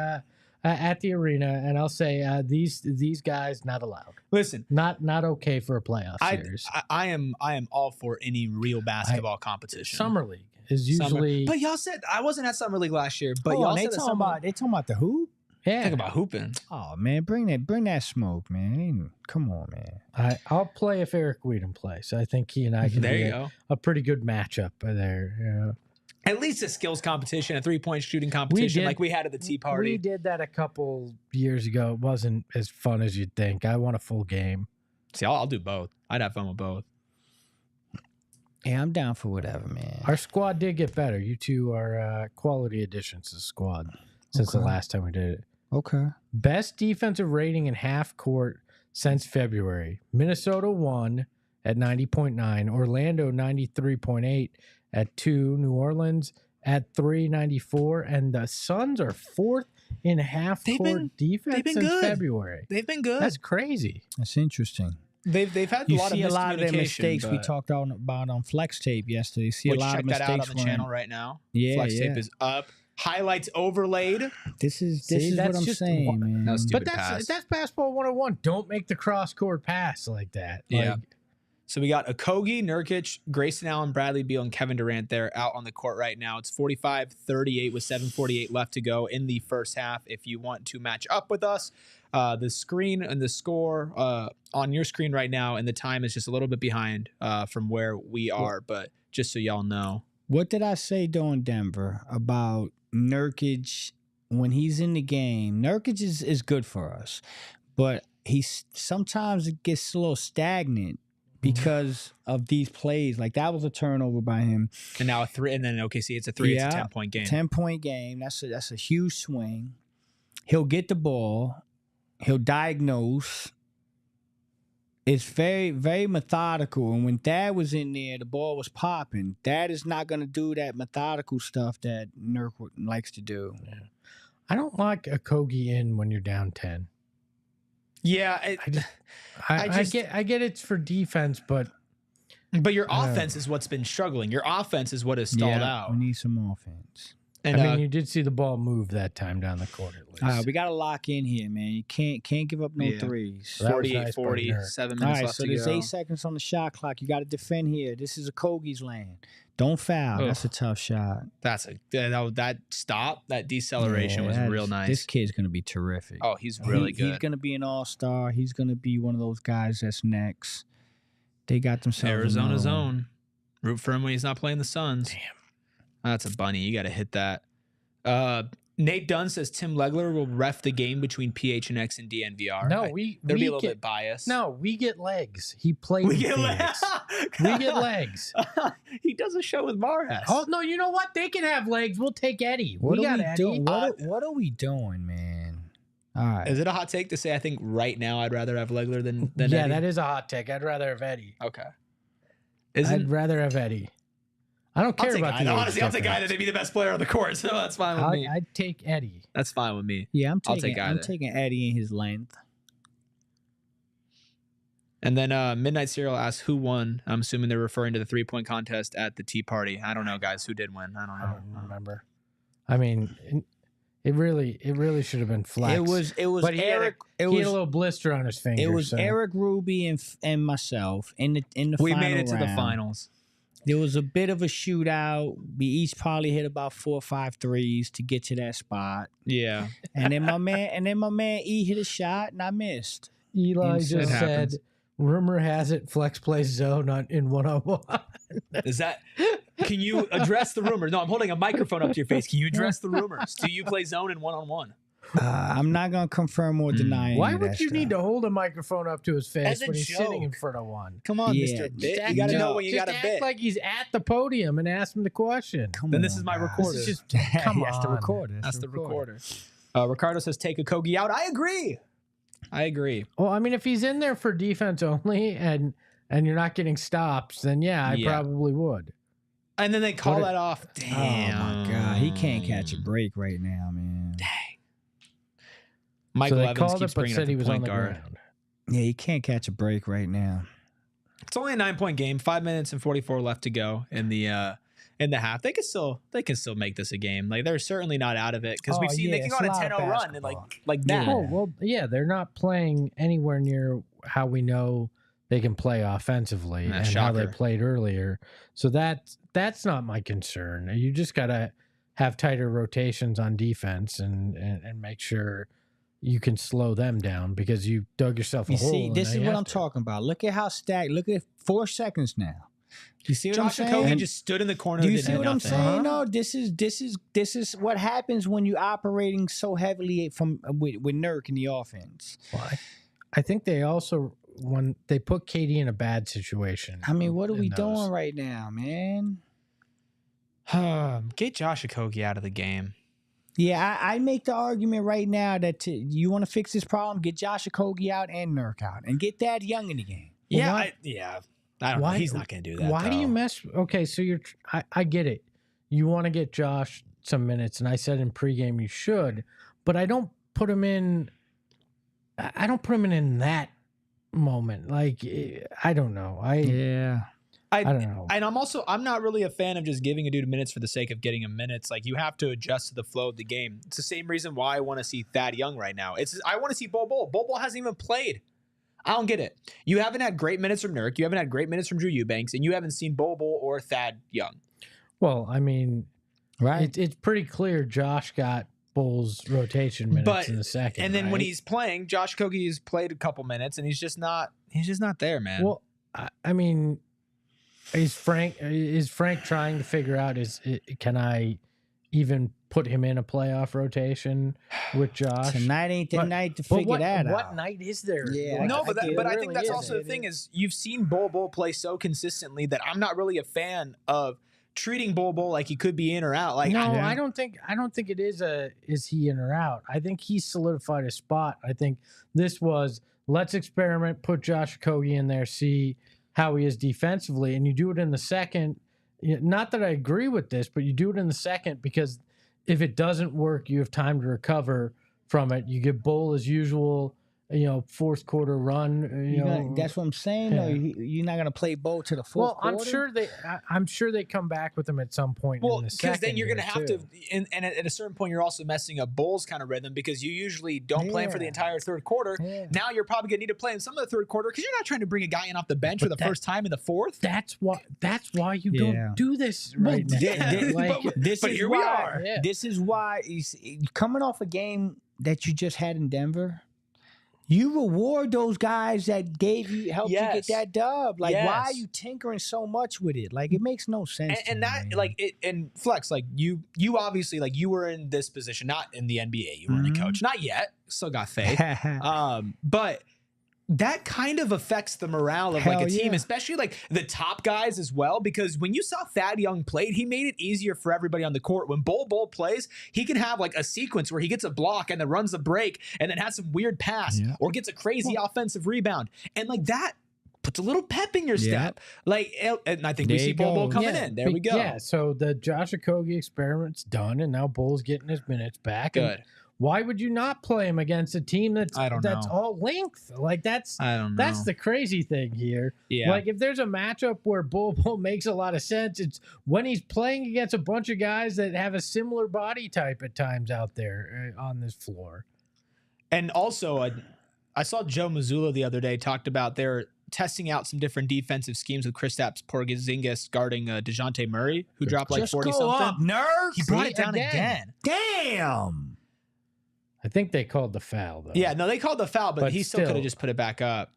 Speaker 1: at the arena, and I'll say these guys not allowed.
Speaker 3: Listen,
Speaker 1: not okay for a playoff series.
Speaker 3: I am all for any real basketball competition.
Speaker 1: Summer League is usually.
Speaker 3: But y'all said I wasn't at Summer League last year. But y'all
Speaker 2: they
Speaker 3: said
Speaker 2: talking about the hoop.
Speaker 1: Yeah,
Speaker 3: think about hooping.
Speaker 2: Oh man, bring that smoke, man. Come on, man.
Speaker 1: I'll play if Eric Weedham plays. I think he and I can be a pretty good matchup there. Yeah.
Speaker 3: At least a skills competition, a 3-point shooting competition like we had at the Tea Party.
Speaker 1: We did that a couple years ago. It wasn't as fun as you'd think. I want a full game.
Speaker 3: See, I'll do both. I'd have fun with both.
Speaker 2: Yeah, I'm down for whatever, man.
Speaker 1: Our squad did get better. You two are quality additions to the squad since the last time we did it.
Speaker 2: Okay.
Speaker 1: Best defensive rating in half court since February. Minnesota 1 at 90.9. Orlando 93.8 at 2. New Orleans at 394. And the Suns are 4th in half court defense since February.
Speaker 3: They've been good.
Speaker 1: That's crazy.
Speaker 2: That's interesting.
Speaker 3: They've had
Speaker 2: you
Speaker 3: a lot
Speaker 2: see
Speaker 3: of
Speaker 2: a lot of their mistakes we
Speaker 3: but...
Speaker 2: talked about on Flex Tape yesterday. You see a lot of mistakes.
Speaker 3: Check that out on the channel right now.
Speaker 2: Yeah,
Speaker 3: Flex Tape is up. Highlights overlaid.
Speaker 2: This is what I'm saying, man.
Speaker 1: But that's basketball 101. Don't make the cross court pass like that.
Speaker 3: Yeah. So we got Okogie, Nurkic, Grayson Allen, Bradley Beal, and Kevin Durant there out on the court right now. It's 45-38 with 7:48 left to go in the first half. If you want to match up with us, the screen and the score on your screen right now, and the time is just a little bit behind from where we are. But just so y'all know.
Speaker 2: What did I say during Denver about Nurkic when he's in the game? Nurkic is good for us, but sometimes it gets a little stagnant because of these plays. Like that was a turnover by him,
Speaker 3: and now and then OKC it's a 3. It's a 10-point game.
Speaker 2: 10-point game. That's a huge swing. He'll get the ball. He'll diagnose. It's very, very methodical. And when Thad was in there, the ball was popping. Thad is not going to do that methodical stuff that Nurk likes to do.
Speaker 1: Yeah. I don't like a Kogi in when you're down 10.
Speaker 3: Yeah.
Speaker 1: I get it's for defense, but
Speaker 3: But your offense is what's been struggling. Your offense is what has stalled out.
Speaker 2: We need some offense.
Speaker 3: And
Speaker 1: I mean, you did see the ball move that time down the court at least.
Speaker 2: We got to lock in here, man. You can't give up no threes.
Speaker 1: That was
Speaker 3: 48,
Speaker 1: nice by
Speaker 3: 40,
Speaker 1: Nurk.
Speaker 3: 7
Speaker 2: All
Speaker 3: minutes
Speaker 2: right,
Speaker 3: left
Speaker 2: so
Speaker 3: to
Speaker 2: there's
Speaker 3: go.
Speaker 2: 8 seconds on the shot clock. You got to defend here. This is a Kogie's land. Don't foul.
Speaker 3: Ugh.
Speaker 2: That's a tough shot.
Speaker 3: That stop, that deceleration was real nice.
Speaker 2: This kid's going to be terrific.
Speaker 3: Oh, he's really good.
Speaker 2: He's going to be an all-star. He's going to be one of those guys that's next. They got themselves
Speaker 3: Arizona's own. Root for him when he's not playing the Suns. Damn. That's a bunny. You got to hit that. Nate Dunn says Tim Legler will ref the game between PHNX and DNVR.
Speaker 1: No,
Speaker 3: They'll be a little bit biased.
Speaker 1: No, we get legs. He played.
Speaker 3: We get legs.
Speaker 1: We get legs.
Speaker 3: He does a show with Marhes.
Speaker 1: Oh no, you know what? They can have legs. We'll take Eddie.
Speaker 2: What
Speaker 1: we
Speaker 2: are
Speaker 1: got
Speaker 2: we
Speaker 1: Eddie.
Speaker 2: doing? What are we doing, man? All right.
Speaker 3: Is it a hot take to say I think right now I'd rather have Legler than
Speaker 1: Yeah,
Speaker 3: Eddie?
Speaker 1: that is a hot take. I'd rather have Eddie.
Speaker 3: Okay.
Speaker 1: I'd rather have Eddie. I don't care about the
Speaker 3: honestly, I'll take Guy to be the best player on the court, so that's fine with me.
Speaker 1: I'd take Eddie.
Speaker 3: That's fine with me.
Speaker 2: Yeah, I'm
Speaker 3: I'll take
Speaker 2: taking Eddie in his length.
Speaker 3: And then Midnight Serial asks who won. I'm assuming they're referring to the 3-point contest at the Tea Party. I don't know, guys, who did win. I don't know.
Speaker 1: I don't remember. I mean, it really should have been Flex.
Speaker 2: It was
Speaker 1: but
Speaker 2: Eric.
Speaker 1: He had a little blister on his finger.
Speaker 2: It was Eric Ruby and myself in the
Speaker 3: We
Speaker 2: final
Speaker 3: made it to the
Speaker 2: round.
Speaker 3: finals.
Speaker 2: There was a bit of a shootout. We each probably hit about 4 or 5 threes to get to that spot.
Speaker 3: Yeah.
Speaker 2: And then my man E hit a shot and I missed.
Speaker 1: Eli
Speaker 2: Insane.
Speaker 1: just
Speaker 3: It
Speaker 1: said,
Speaker 3: happens.
Speaker 1: rumor has it Flex plays zone in 1-on-1.
Speaker 3: Is that? Can you address the rumors? No, I'm holding a microphone up to your face. Can you address the rumors? Do you play zone in 1-on-1?
Speaker 2: I'm not gonna confirm or deny.
Speaker 1: Why
Speaker 2: any of
Speaker 1: would
Speaker 2: that
Speaker 1: you
Speaker 2: stuff.
Speaker 1: need to hold a microphone up to his face
Speaker 3: As a
Speaker 1: when he's sitting in
Speaker 3: joke.
Speaker 1: front of one?
Speaker 3: Come on,
Speaker 2: Yeah,
Speaker 3: Mr. Bit.
Speaker 1: Just
Speaker 3: You got to
Speaker 1: act-
Speaker 3: know when you
Speaker 1: just
Speaker 3: got to
Speaker 1: act
Speaker 3: bit.
Speaker 1: like he's at the podium and ask him the question.
Speaker 2: Come
Speaker 3: Then
Speaker 2: on,
Speaker 3: this is my
Speaker 2: guys.
Speaker 3: recorder.
Speaker 1: This is just come
Speaker 2: That's the
Speaker 1: on.
Speaker 2: recorder.
Speaker 3: That's the recorder. Ricardo says take a Kogi out. I agree.
Speaker 1: Well, I mean, if he's in there for defense only and you're not getting stops, then yeah, I probably would.
Speaker 3: And then they call
Speaker 1: What
Speaker 3: that off. Damn.
Speaker 2: Oh my God, he can't catch a break right now, man.
Speaker 3: Michael
Speaker 1: So they
Speaker 3: Evans
Speaker 1: called
Speaker 3: keeps
Speaker 1: it, but
Speaker 3: bringing
Speaker 1: said
Speaker 3: up
Speaker 1: he
Speaker 3: the
Speaker 1: was on
Speaker 3: point
Speaker 1: the
Speaker 3: guard.
Speaker 1: ground.
Speaker 2: Yeah, he can't catch a break right now.
Speaker 3: It's only a 9-point game. 5 minutes and 44 left to go in the half. They can still make this a game. Like they're certainly not out of it because we've seen they can go on a 10-0 run and like that.
Speaker 1: Oh well, yeah, they're not playing anywhere near how we know they can play offensively and how they
Speaker 3: shocker.
Speaker 1: played earlier. So that's not my concern. You just gotta have tighter rotations on defense and make sure you can slow them down because you dug yourself a
Speaker 2: You
Speaker 1: hole.
Speaker 2: see,
Speaker 1: and
Speaker 2: this
Speaker 1: now
Speaker 2: is
Speaker 1: you
Speaker 2: what
Speaker 1: have
Speaker 2: I'm
Speaker 1: to.
Speaker 2: talking about. Look at how stacked. Look at 4 seconds now. You see what
Speaker 3: Josh
Speaker 2: I'm saying?
Speaker 3: Okogie just stood in the corner.
Speaker 2: Do you
Speaker 3: and
Speaker 2: see
Speaker 3: did
Speaker 2: what I'm
Speaker 3: nothing.
Speaker 2: saying? No, this is what happens when you operating so heavily with Nurk in the offense.
Speaker 1: Well, I think they also when they put KD in a bad situation.
Speaker 2: I mean, what are we
Speaker 1: in those.
Speaker 2: doing right now, man?
Speaker 3: Get Josh Okogie out of the game.
Speaker 2: Yeah, I make the argument right now that you want to fix this problem, get Josh Okogie out and Nurk out, and get Thad Young in the game.
Speaker 3: Yeah,
Speaker 1: why-
Speaker 3: I don't know.
Speaker 1: Why-
Speaker 3: He's not going to do that.
Speaker 1: Why do you mess? Okay, so I get it. You want to get Josh some minutes, and I said in pregame you should, but I don't put him in. I don't put him in that moment. Like I don't know. I don't know.
Speaker 3: And I'm not really a fan of just giving a dude minutes for the sake of getting him minutes. Like you have to adjust to the flow of the game. It's the same reason why I want to see Thad Young right now. I want to see Bol Bol. Bol Bol hasn't even played. I don't get it. You haven't had great minutes from Nurk. You haven't had great minutes from Drew Eubanks, and you haven't seen Bol Bol or Thad Young.
Speaker 1: Well, I mean,
Speaker 2: Right.
Speaker 1: it's pretty clear Josh got Bull's rotation minutes in the second.
Speaker 3: And then when
Speaker 1: right?
Speaker 3: he's playing, Josh Okogie has played a couple minutes, and he's just not there, man.
Speaker 1: Well, I mean, is Frank trying to figure out can I even put him in a playoff rotation with Josh?
Speaker 2: Tonight ain't the night to figure that out.
Speaker 1: What night is there?
Speaker 2: Yeah,
Speaker 1: Like,
Speaker 3: No, but I
Speaker 1: really
Speaker 3: think that's
Speaker 1: is.
Speaker 3: also the thing is you've seen Bol Bol play so consistently that I'm not really a fan of treating Bol Bol like he could be in or out. Like
Speaker 1: No,
Speaker 3: I-
Speaker 1: I don't think it is he in or out. I think he solidified his spot. I think this was let's experiment, put Josh Okogie in there, see how he is defensively, and you do it in the second. Not that I agree with this, but you do it in the second because if it doesn't work, you have time to recover from it. You give Bull as usual fourth quarter run.
Speaker 2: That's what I'm saying.
Speaker 1: Yeah.
Speaker 2: Though you're not gonna play Bo to the fourth quarter.
Speaker 1: I'm sure they come back with him at some point.
Speaker 3: Well,
Speaker 1: in the
Speaker 3: because then you're
Speaker 1: going
Speaker 3: to have to, and at a certain point, you're also messing up Bulls' kind of rhythm because you usually don't play him for the entire third quarter.
Speaker 2: Yeah.
Speaker 3: Now you're probably going to need to play him some of the third quarter because you're not trying to bring a guy in off the bench for the first time in the fourth.
Speaker 1: That's why you don't do this right now.
Speaker 3: Here we are.
Speaker 2: Yeah. This is why he's coming off a game that you just had in Denver. You reward those guys that helped you get that dub. Like, why are you tinkering so much with it? Like, it makes no sense.
Speaker 3: And that, and Flex, you obviously, you were in this position, not in the NBA. You weren't a coach, not yet. Still got faith. But that kind of affects the morale of a team, especially the top guys as well. Because when you saw Thad Young played, he made it easier for everybody on the court. When Bol plays, he can have a sequence where he gets a block and then runs a break and then has some weird pass or gets a crazy offensive rebound. And that puts a little pep in your step. And I think we see Bol coming in. There we go.
Speaker 1: Yeah, so the Josh Okogie experiment's done, and now Bol's getting his minutes back.
Speaker 3: Good.
Speaker 1: Why would you not play him against a team that's all length? That's the crazy thing here.
Speaker 3: Yeah.
Speaker 1: If there's a matchup where Bull makes a lot of sense, it's when he's playing against a bunch of guys that have a similar body type at times out there on this floor.
Speaker 3: And also, I saw Joe Mazzulla the other day talked about they're testing out some different defensive schemes with Kristaps Porzingis guarding DeJounte Murray, who dropped 40-something.
Speaker 2: Nerds.
Speaker 3: He brought it down again.
Speaker 2: Damn.
Speaker 1: I think they called the foul, though.
Speaker 3: Yeah, no, they called the foul, but he still could have just put it back up.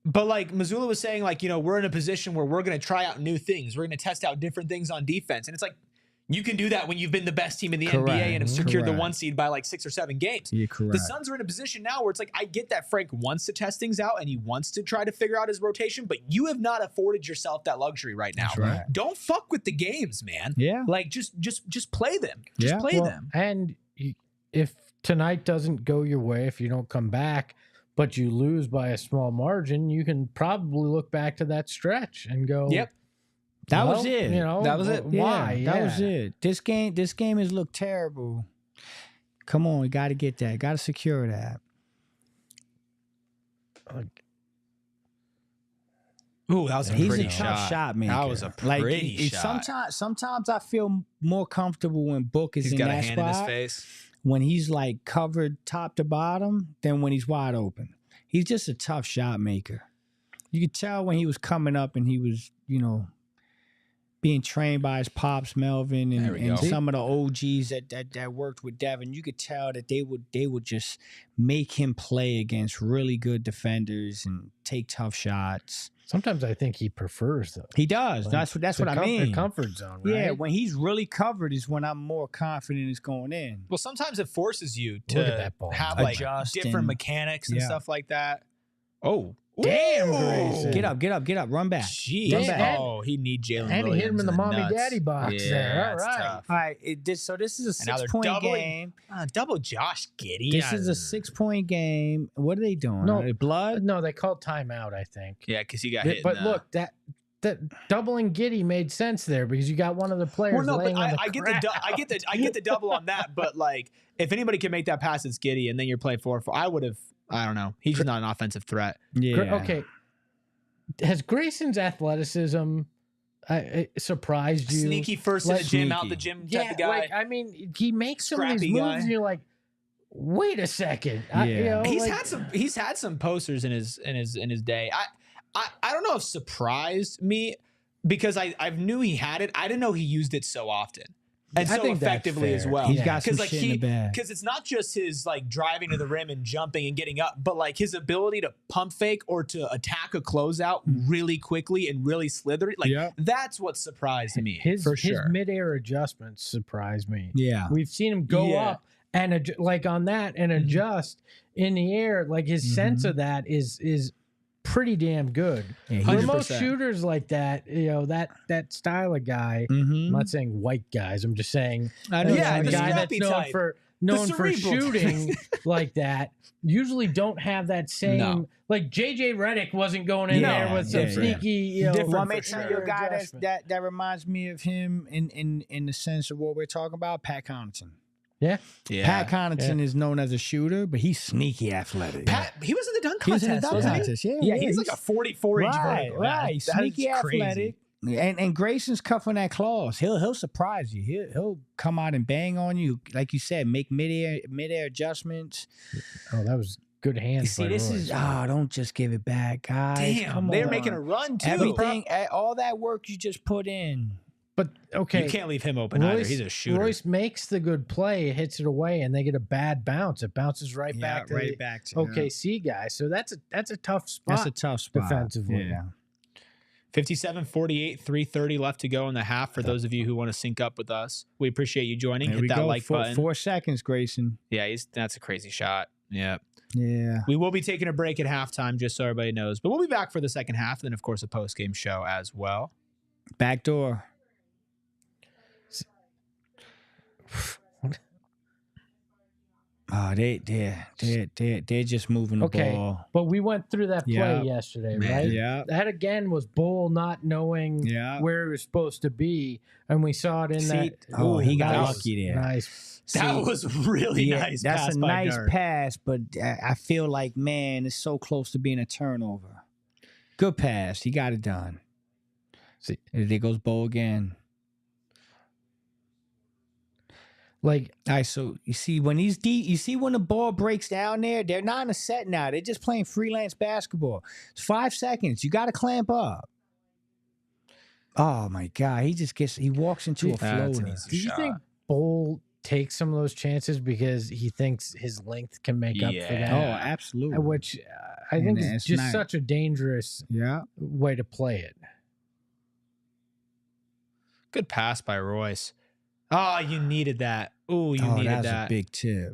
Speaker 3: But Mazzulla was saying, we're in a position where we're going to try out new things. We're going to test out different things on defense. And it's you can do that when you've been the best team in the NBA and have secured the 1 seed by 6 or 7 games.
Speaker 2: Yeah, correct.
Speaker 3: The Suns are in a position now where it's I get that Frank wants to test things out and he wants to try to figure out his rotation, but you have not afforded yourself that luxury right now.
Speaker 2: That's right.
Speaker 3: Don't fuck with the games, man.
Speaker 2: Yeah.
Speaker 3: Just play them. Just play them.
Speaker 1: And if tonight doesn't go your way, if you don't come back, but you lose by a small margin, you can probably look back to that stretch and go,
Speaker 3: yep.
Speaker 2: That was it.
Speaker 3: That was it.
Speaker 1: Why?
Speaker 2: Yeah, that was it. This game has looked terrible. Come on, we got to get that. Got to secure that.
Speaker 3: Ooh, that was a
Speaker 2: He's
Speaker 3: pretty
Speaker 2: a tough shot maker.
Speaker 3: That was a pretty shot.
Speaker 2: Sometimes I feel more comfortable when Book is in that spot. He's got a hand in his face. When he's covered top to bottom than when he's wide open. He's just a tough shot maker. You could tell when he was coming up and he was, being trained by his pops, Melvin, and some of the OGs that worked with Devin. You could tell that they would just make him play against really good defenders and take tough shots.
Speaker 1: Sometimes I think he prefers though.
Speaker 2: He does. That's what I mean.
Speaker 1: The comfort zone, right?
Speaker 2: Yeah, when he's really covered is when I'm more confident it's going in.
Speaker 3: Well, sometimes it forces you to have different mechanics and stuff like that. Oh.
Speaker 1: Damn, Grayson.
Speaker 2: Get up, run back.
Speaker 3: Jeez.
Speaker 2: Run back.
Speaker 3: Oh, he needs Jalen
Speaker 1: And
Speaker 3: Williams.
Speaker 1: he hit him in the mommy-daddy box there. All right.
Speaker 3: Tough.
Speaker 2: All right, so this is a 6-point game.
Speaker 3: Double Josh Giddey.
Speaker 2: This is a 6-point game. What are they doing?
Speaker 1: No,
Speaker 2: blood?
Speaker 1: No, they called timeout, I think.
Speaker 3: Yeah, because he got hit.
Speaker 1: But look, that doubling Giddey made sense there because you got one of the players laying on the
Speaker 3: I get the double on that, but if anybody can make that pass, it's Giddey, and then you're playing 4-4. I don't know. He's just not an offensive threat.
Speaker 2: Yeah.
Speaker 1: Okay. Has Grayson's athleticism surprised you?
Speaker 3: Sneaky first in the gym, out the gym type of guy.
Speaker 1: He makes some of these moves, and you're like, wait a second.
Speaker 3: He's had some posters in his day. I don't know if surprised me because I knew he had it. I didn't know he used it so often. And so effectively as well.
Speaker 2: He's got some shit in the bag.
Speaker 3: Because it's not just his driving to the rim and jumping and getting up, but his ability to pump fake or to attack a closeout really quickly and really slithery. That's what surprised me.
Speaker 1: His midair adjustments surprised me. Yeah. We've seen him go up and on that and adjust in the air. His sense of that is pretty damn good. Yeah, for most shooters like that, that style of guy. I'm not saying white guys. I'm just saying
Speaker 3: a guy that's known for
Speaker 1: shooting like that. Usually don't have that same. JJ Redick wasn't going in there with some sneaky.
Speaker 2: Well, I tell you a guy that reminds me of him in the sense of what we're talking about. Pat Connaughton.
Speaker 1: Yeah.
Speaker 2: Pat Connaughton is known as a shooter, but he's sneaky athletic.
Speaker 3: Pat, he was in the dunk
Speaker 2: He was
Speaker 3: contest,
Speaker 2: in the dunk
Speaker 3: wasn't
Speaker 2: contest,
Speaker 3: he?
Speaker 2: yeah,
Speaker 3: He's like a 44-inch vertical.
Speaker 2: Right.
Speaker 3: That
Speaker 2: Sneaky
Speaker 3: is crazy.
Speaker 2: athletic. And Grayson's cuffing that claws. He'll surprise you. He'll come out and bang on you, like you said, make midair adjustments.
Speaker 1: Oh, that was good hands.
Speaker 2: See, this
Speaker 1: Royce.
Speaker 2: is don't just give it back, guys.
Speaker 3: Damn,
Speaker 2: Come
Speaker 3: they're
Speaker 2: on.
Speaker 3: making a run too.
Speaker 2: Everything, all that work you just put in.
Speaker 1: But okay,
Speaker 3: You can't leave him open either. He's a shooter.
Speaker 1: Royce makes the good play, hits it away, and they get a bad bounce. It bounces right back to the OKC guy. So that's a tough spot.
Speaker 2: That's a tough spot
Speaker 1: defensively.
Speaker 2: Yeah.
Speaker 3: 57-48, 3:30 left to go in the half for those of you who want to sync up with us. We appreciate you joining.
Speaker 2: There
Speaker 3: Hit that like button.
Speaker 2: 4 seconds, Grayson.
Speaker 3: Yeah, that's a crazy shot. Yeah.
Speaker 2: Yeah.
Speaker 3: We will be taking a break at halftime, just so everybody knows. But we'll be back for the second half, and then, of course, a post-game show as well.
Speaker 2: Back door. Oh, they're just moving the ball.
Speaker 1: But we went through that play yesterday, right?
Speaker 2: Yeah.
Speaker 1: That again was Bull not knowing where he was supposed to be, and we saw it in that.
Speaker 2: Oh, he got lucky there.
Speaker 1: Nice.
Speaker 3: That was really nice.
Speaker 2: That's
Speaker 3: pass
Speaker 2: a
Speaker 3: by
Speaker 2: nice
Speaker 3: Durant.
Speaker 2: pass, but I feel like, man, it's so close to being a turnover. Good pass. He got it done.
Speaker 1: See,
Speaker 2: there goes Bo again.
Speaker 1: Like,
Speaker 2: all right, so you see when he's deep, you see when the ball breaks down there, they're not in a set now. They're just playing freelance basketball. It's 5 seconds. You got to clamp up. Oh my God, he walks into a floater.
Speaker 1: Do you think Bull takes some of those chances because he thinks his length can make up for that?
Speaker 2: Oh, absolutely.
Speaker 1: Which I think is just such a dangerous way to play it.
Speaker 3: Good pass by Royce. Oh, you needed that. Oh, you needed that.
Speaker 2: That was a big tip.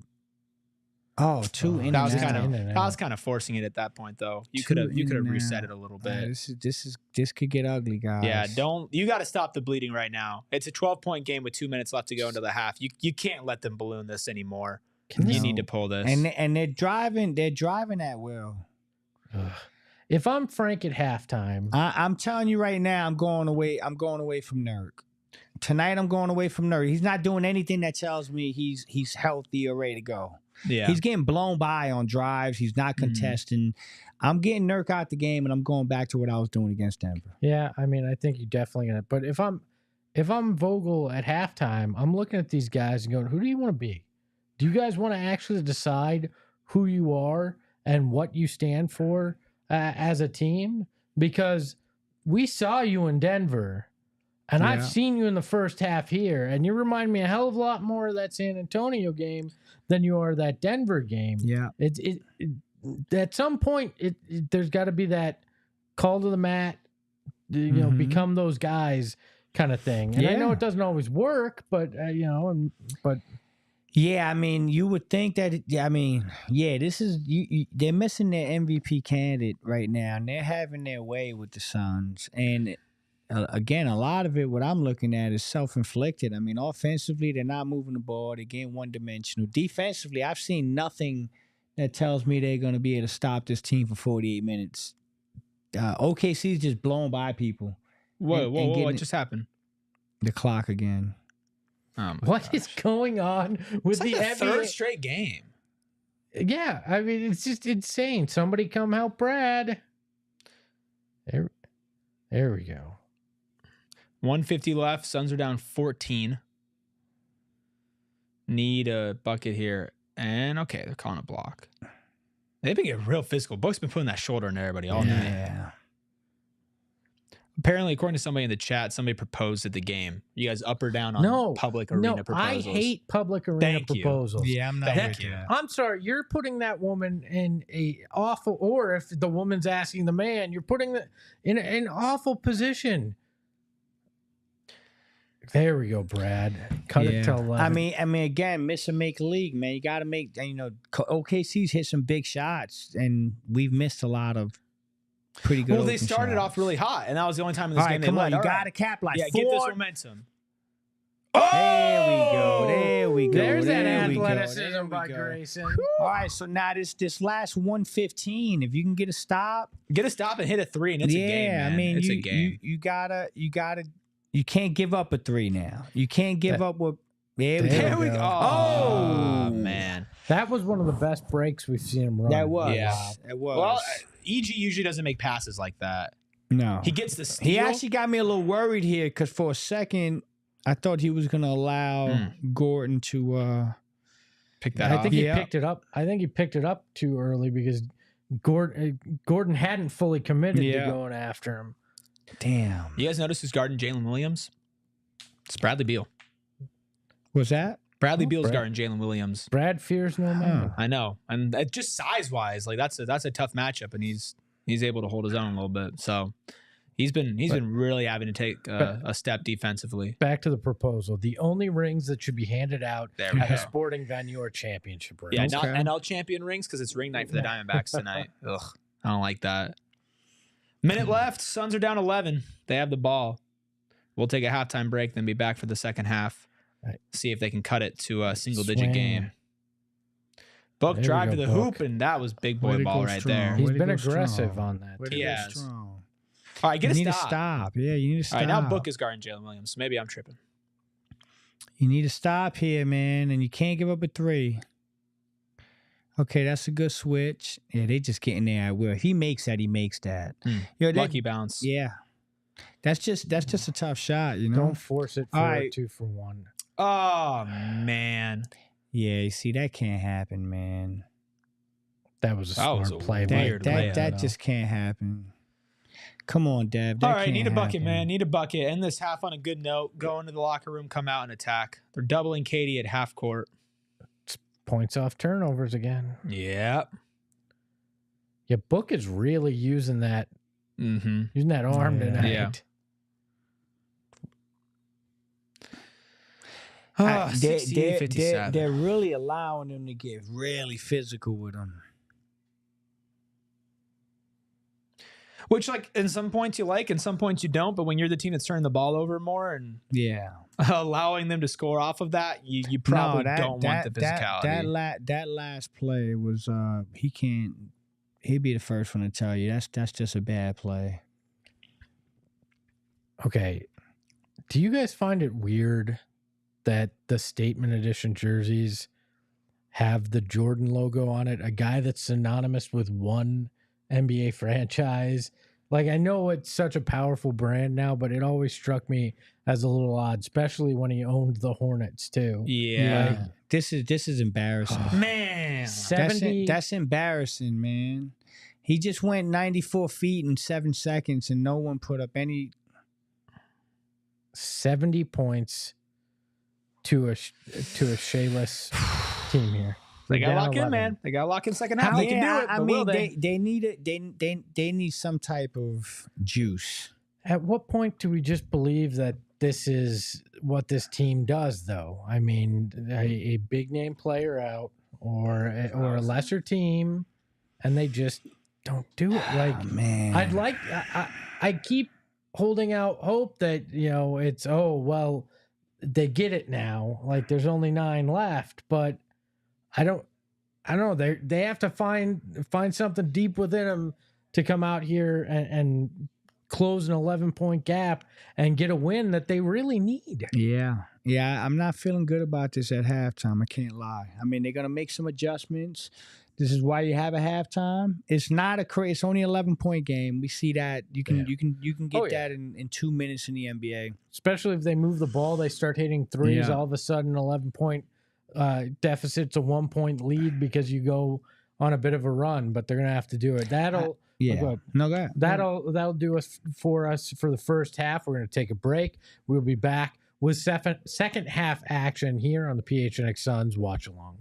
Speaker 2: Oh, two in.
Speaker 3: That was kind of forcing it at that point, though. You could have reset it a little bit.
Speaker 2: This could get ugly, guys.
Speaker 3: Yeah, you got to stop the bleeding right now. It's a 12-point game with 2 minutes left to go into the half. You can't let them balloon this anymore. You need to pull this.
Speaker 2: And they're driving at will.
Speaker 1: If I'm Frank at halftime,
Speaker 2: I'm telling you right now, I'm going away from Nurk. Tonight I'm going away from Nurk. He's not doing anything that tells me he's healthy or ready to go.
Speaker 3: Yeah.
Speaker 2: He's getting blown by on drives. He's not contesting. I'm getting Nurk out the game, and I'm going back to what I was doing against Denver.
Speaker 1: Yeah, I mean, I think you definitely gonna. But if I'm Vogel at halftime, I'm looking at these guys and going, "Who do you want to be? Do you guys want to actually decide who you are and what you stand for as a team? Because we saw you in Denver." And I've seen you in the first half here, and you remind me a hell of a lot more of that San Antonio game than you are that Denver game.
Speaker 2: Yeah,
Speaker 1: it at some point there's got to be that call to the mat, become those guys kind of thing. And I know it doesn't always work, but
Speaker 2: yeah, I mean, you would think that. This is they're missing their MVP candidate right now, and they're having their way with the Suns. And again, a lot of it, what I'm looking at, is self-inflicted. I mean, offensively, they're not moving the ball; they're getting one-dimensional. Defensively, I've seen nothing that tells me they're going to be able to stop this team for 48 minutes. OKC's just blowing by people.
Speaker 3: Whoa! What just happened?
Speaker 2: The clock again.
Speaker 3: Oh
Speaker 1: what is going on with
Speaker 3: the
Speaker 1: NBA?
Speaker 3: Third straight game?
Speaker 1: Yeah, I mean, it's just insane. Somebody come help Brad. There we go.
Speaker 3: 150 left. Suns are down 14. Need a bucket here. And okay, they're calling a block. They've been getting real physical. Book's been putting that shoulder on everybody all night.
Speaker 2: Yeah.
Speaker 3: Apparently, according to somebody in the chat, somebody proposed at the game. You guys up or down on public arena proposals?
Speaker 1: I hate public arena proposals.
Speaker 2: Yeah, I'm not with that.
Speaker 1: I'm sorry, you're putting that woman in a awful, or if the woman's asking the man, you're putting in an awful position. There we go, Brad. Cut it till 11.
Speaker 2: I mean, again, miss and make league, man. You got to make. OKC's hit some big shots, and we've missed a lot of pretty good.
Speaker 3: Well, they started off really hot, and that was the only time in this game they led.
Speaker 2: You got to capitalize.
Speaker 3: Yeah, get this momentum.
Speaker 2: There we go.
Speaker 1: There's that athleticism by Grayson.
Speaker 2: All right, so now this last 115, if you can get a stop
Speaker 3: and hit a three, and it's a game. Man.
Speaker 2: I mean,
Speaker 3: it's a game.
Speaker 2: You gotta. You can't give up a three now. You can't give up what There we go.
Speaker 3: Oh, man.
Speaker 1: That was one of the best breaks we've seen him run.
Speaker 2: That was.
Speaker 3: Yeah.
Speaker 2: It was.
Speaker 3: Well, EG usually doesn't make passes like that.
Speaker 2: No.
Speaker 3: He gets the steal.
Speaker 2: He actually got me a little worried here because for a second, I thought he was going to allow Gordon to
Speaker 3: pick that
Speaker 1: I
Speaker 3: up.
Speaker 1: think he picked it up. I think he picked it up too early because Gordon hadn't fully committed to going after him.
Speaker 2: Damn.
Speaker 3: You guys notice who's guarding Jalen Williams? It's Bradley Beal.
Speaker 2: Was that?
Speaker 3: Bradley Beal's guarding Jalen Williams.
Speaker 1: Brad fears no man.
Speaker 3: I know, and just size wise, like that's a tough matchup, and he's able to hold his own a little bit. So he's been really having to take a step defensively.
Speaker 1: Back to the proposal: the only rings that should be handed out at a sporting venue are championship rings.
Speaker 3: Yeah, not NL champion rings because it's ring night for the Diamondbacks tonight. Ugh, I don't like that. Minute left. Suns are down 11. They have the ball. We'll take a halftime break, then be back for the second half. See if they can cut it to a single-digit game. Book drive to the hoop, and that was big boy ball right there.
Speaker 1: He's been aggressive on that.
Speaker 3: He has. All right, get a stop.
Speaker 2: You need to stop. Yeah, you need to stop.
Speaker 3: All right, now Book is guarding Jalen Williams. So maybe I'm tripping.
Speaker 2: You need to stop here, man, and you can't give up a 3. Okay, that's a good switch. Yeah, they just getting there at will. If he makes that, he makes that.
Speaker 3: Lucky bounce.
Speaker 2: Yeah. That's just a tough shot, you know?
Speaker 1: Don't force it for a 2-for-1.
Speaker 3: Oh, man.
Speaker 2: Yeah, you see, that can't happen, man.
Speaker 1: That was a smart play.
Speaker 2: That just can't happen. Come on, Dev.
Speaker 3: All right, need a bucket, man. Need a bucket. End this half on a good note. Go into the locker room, come out and attack. They're doubling Katie at half court.
Speaker 1: It's points off turnovers again.
Speaker 3: Yep.
Speaker 1: Yeah, Book is really using that arm tonight.
Speaker 3: Yeah.
Speaker 2: They're really allowing them to get really physical with them.
Speaker 3: Which, like, in some points you like, in some points you don't. But when you're the team that's turning the ball over more and allowing them to score off of that, you probably don't want the physicality.
Speaker 2: That last play was he'd be the first one to tell you that's just a bad play.
Speaker 1: Okay, do you guys find it weird that the statement edition jerseys have the Jordan logo on it, a guy that's synonymous with one NBA franchise? Like, I know it's such a powerful brand now, but it always struck me as a little odd, especially when he owned the Hornets too.
Speaker 3: Yeah.
Speaker 2: Like, this is embarrassing.
Speaker 3: Man.
Speaker 1: 70
Speaker 2: that's embarrassing, man. He just went 94 feet in 7 seconds and no one put up any
Speaker 1: 70 points to a shayless team here.
Speaker 3: They got to lock in, man. They got to lock in second half. They can do it.
Speaker 2: I mean, they need some type of juice.
Speaker 1: At what point do we just believe that this is what this team does, though? I mean, a big name player out or a lesser team, and they just don't do it. Like,
Speaker 2: man,
Speaker 1: I keep holding out hope that, you know, it's, they get it now. Like, there's only 9 left, but I don't know. They have to find something deep within them to come out here and close an 11-point gap and get a win that they really need.
Speaker 2: Yeah. I'm not feeling good about this at halftime. I can't lie. I mean, they're gonna make some adjustments. This is why you have a halftime. It's not it's only an 11-point game. We see that you can get that in 2 minutes in the NBA.
Speaker 1: Especially if they move the ball, they start hitting threes. All of a sudden, 11-point deficit's a 1-point lead because you go on a bit of a run. But they're gonna have to do it. That'll do us for the first half. We're gonna take a break. We'll be back with second half action here on the PHNX Suns Watch Along.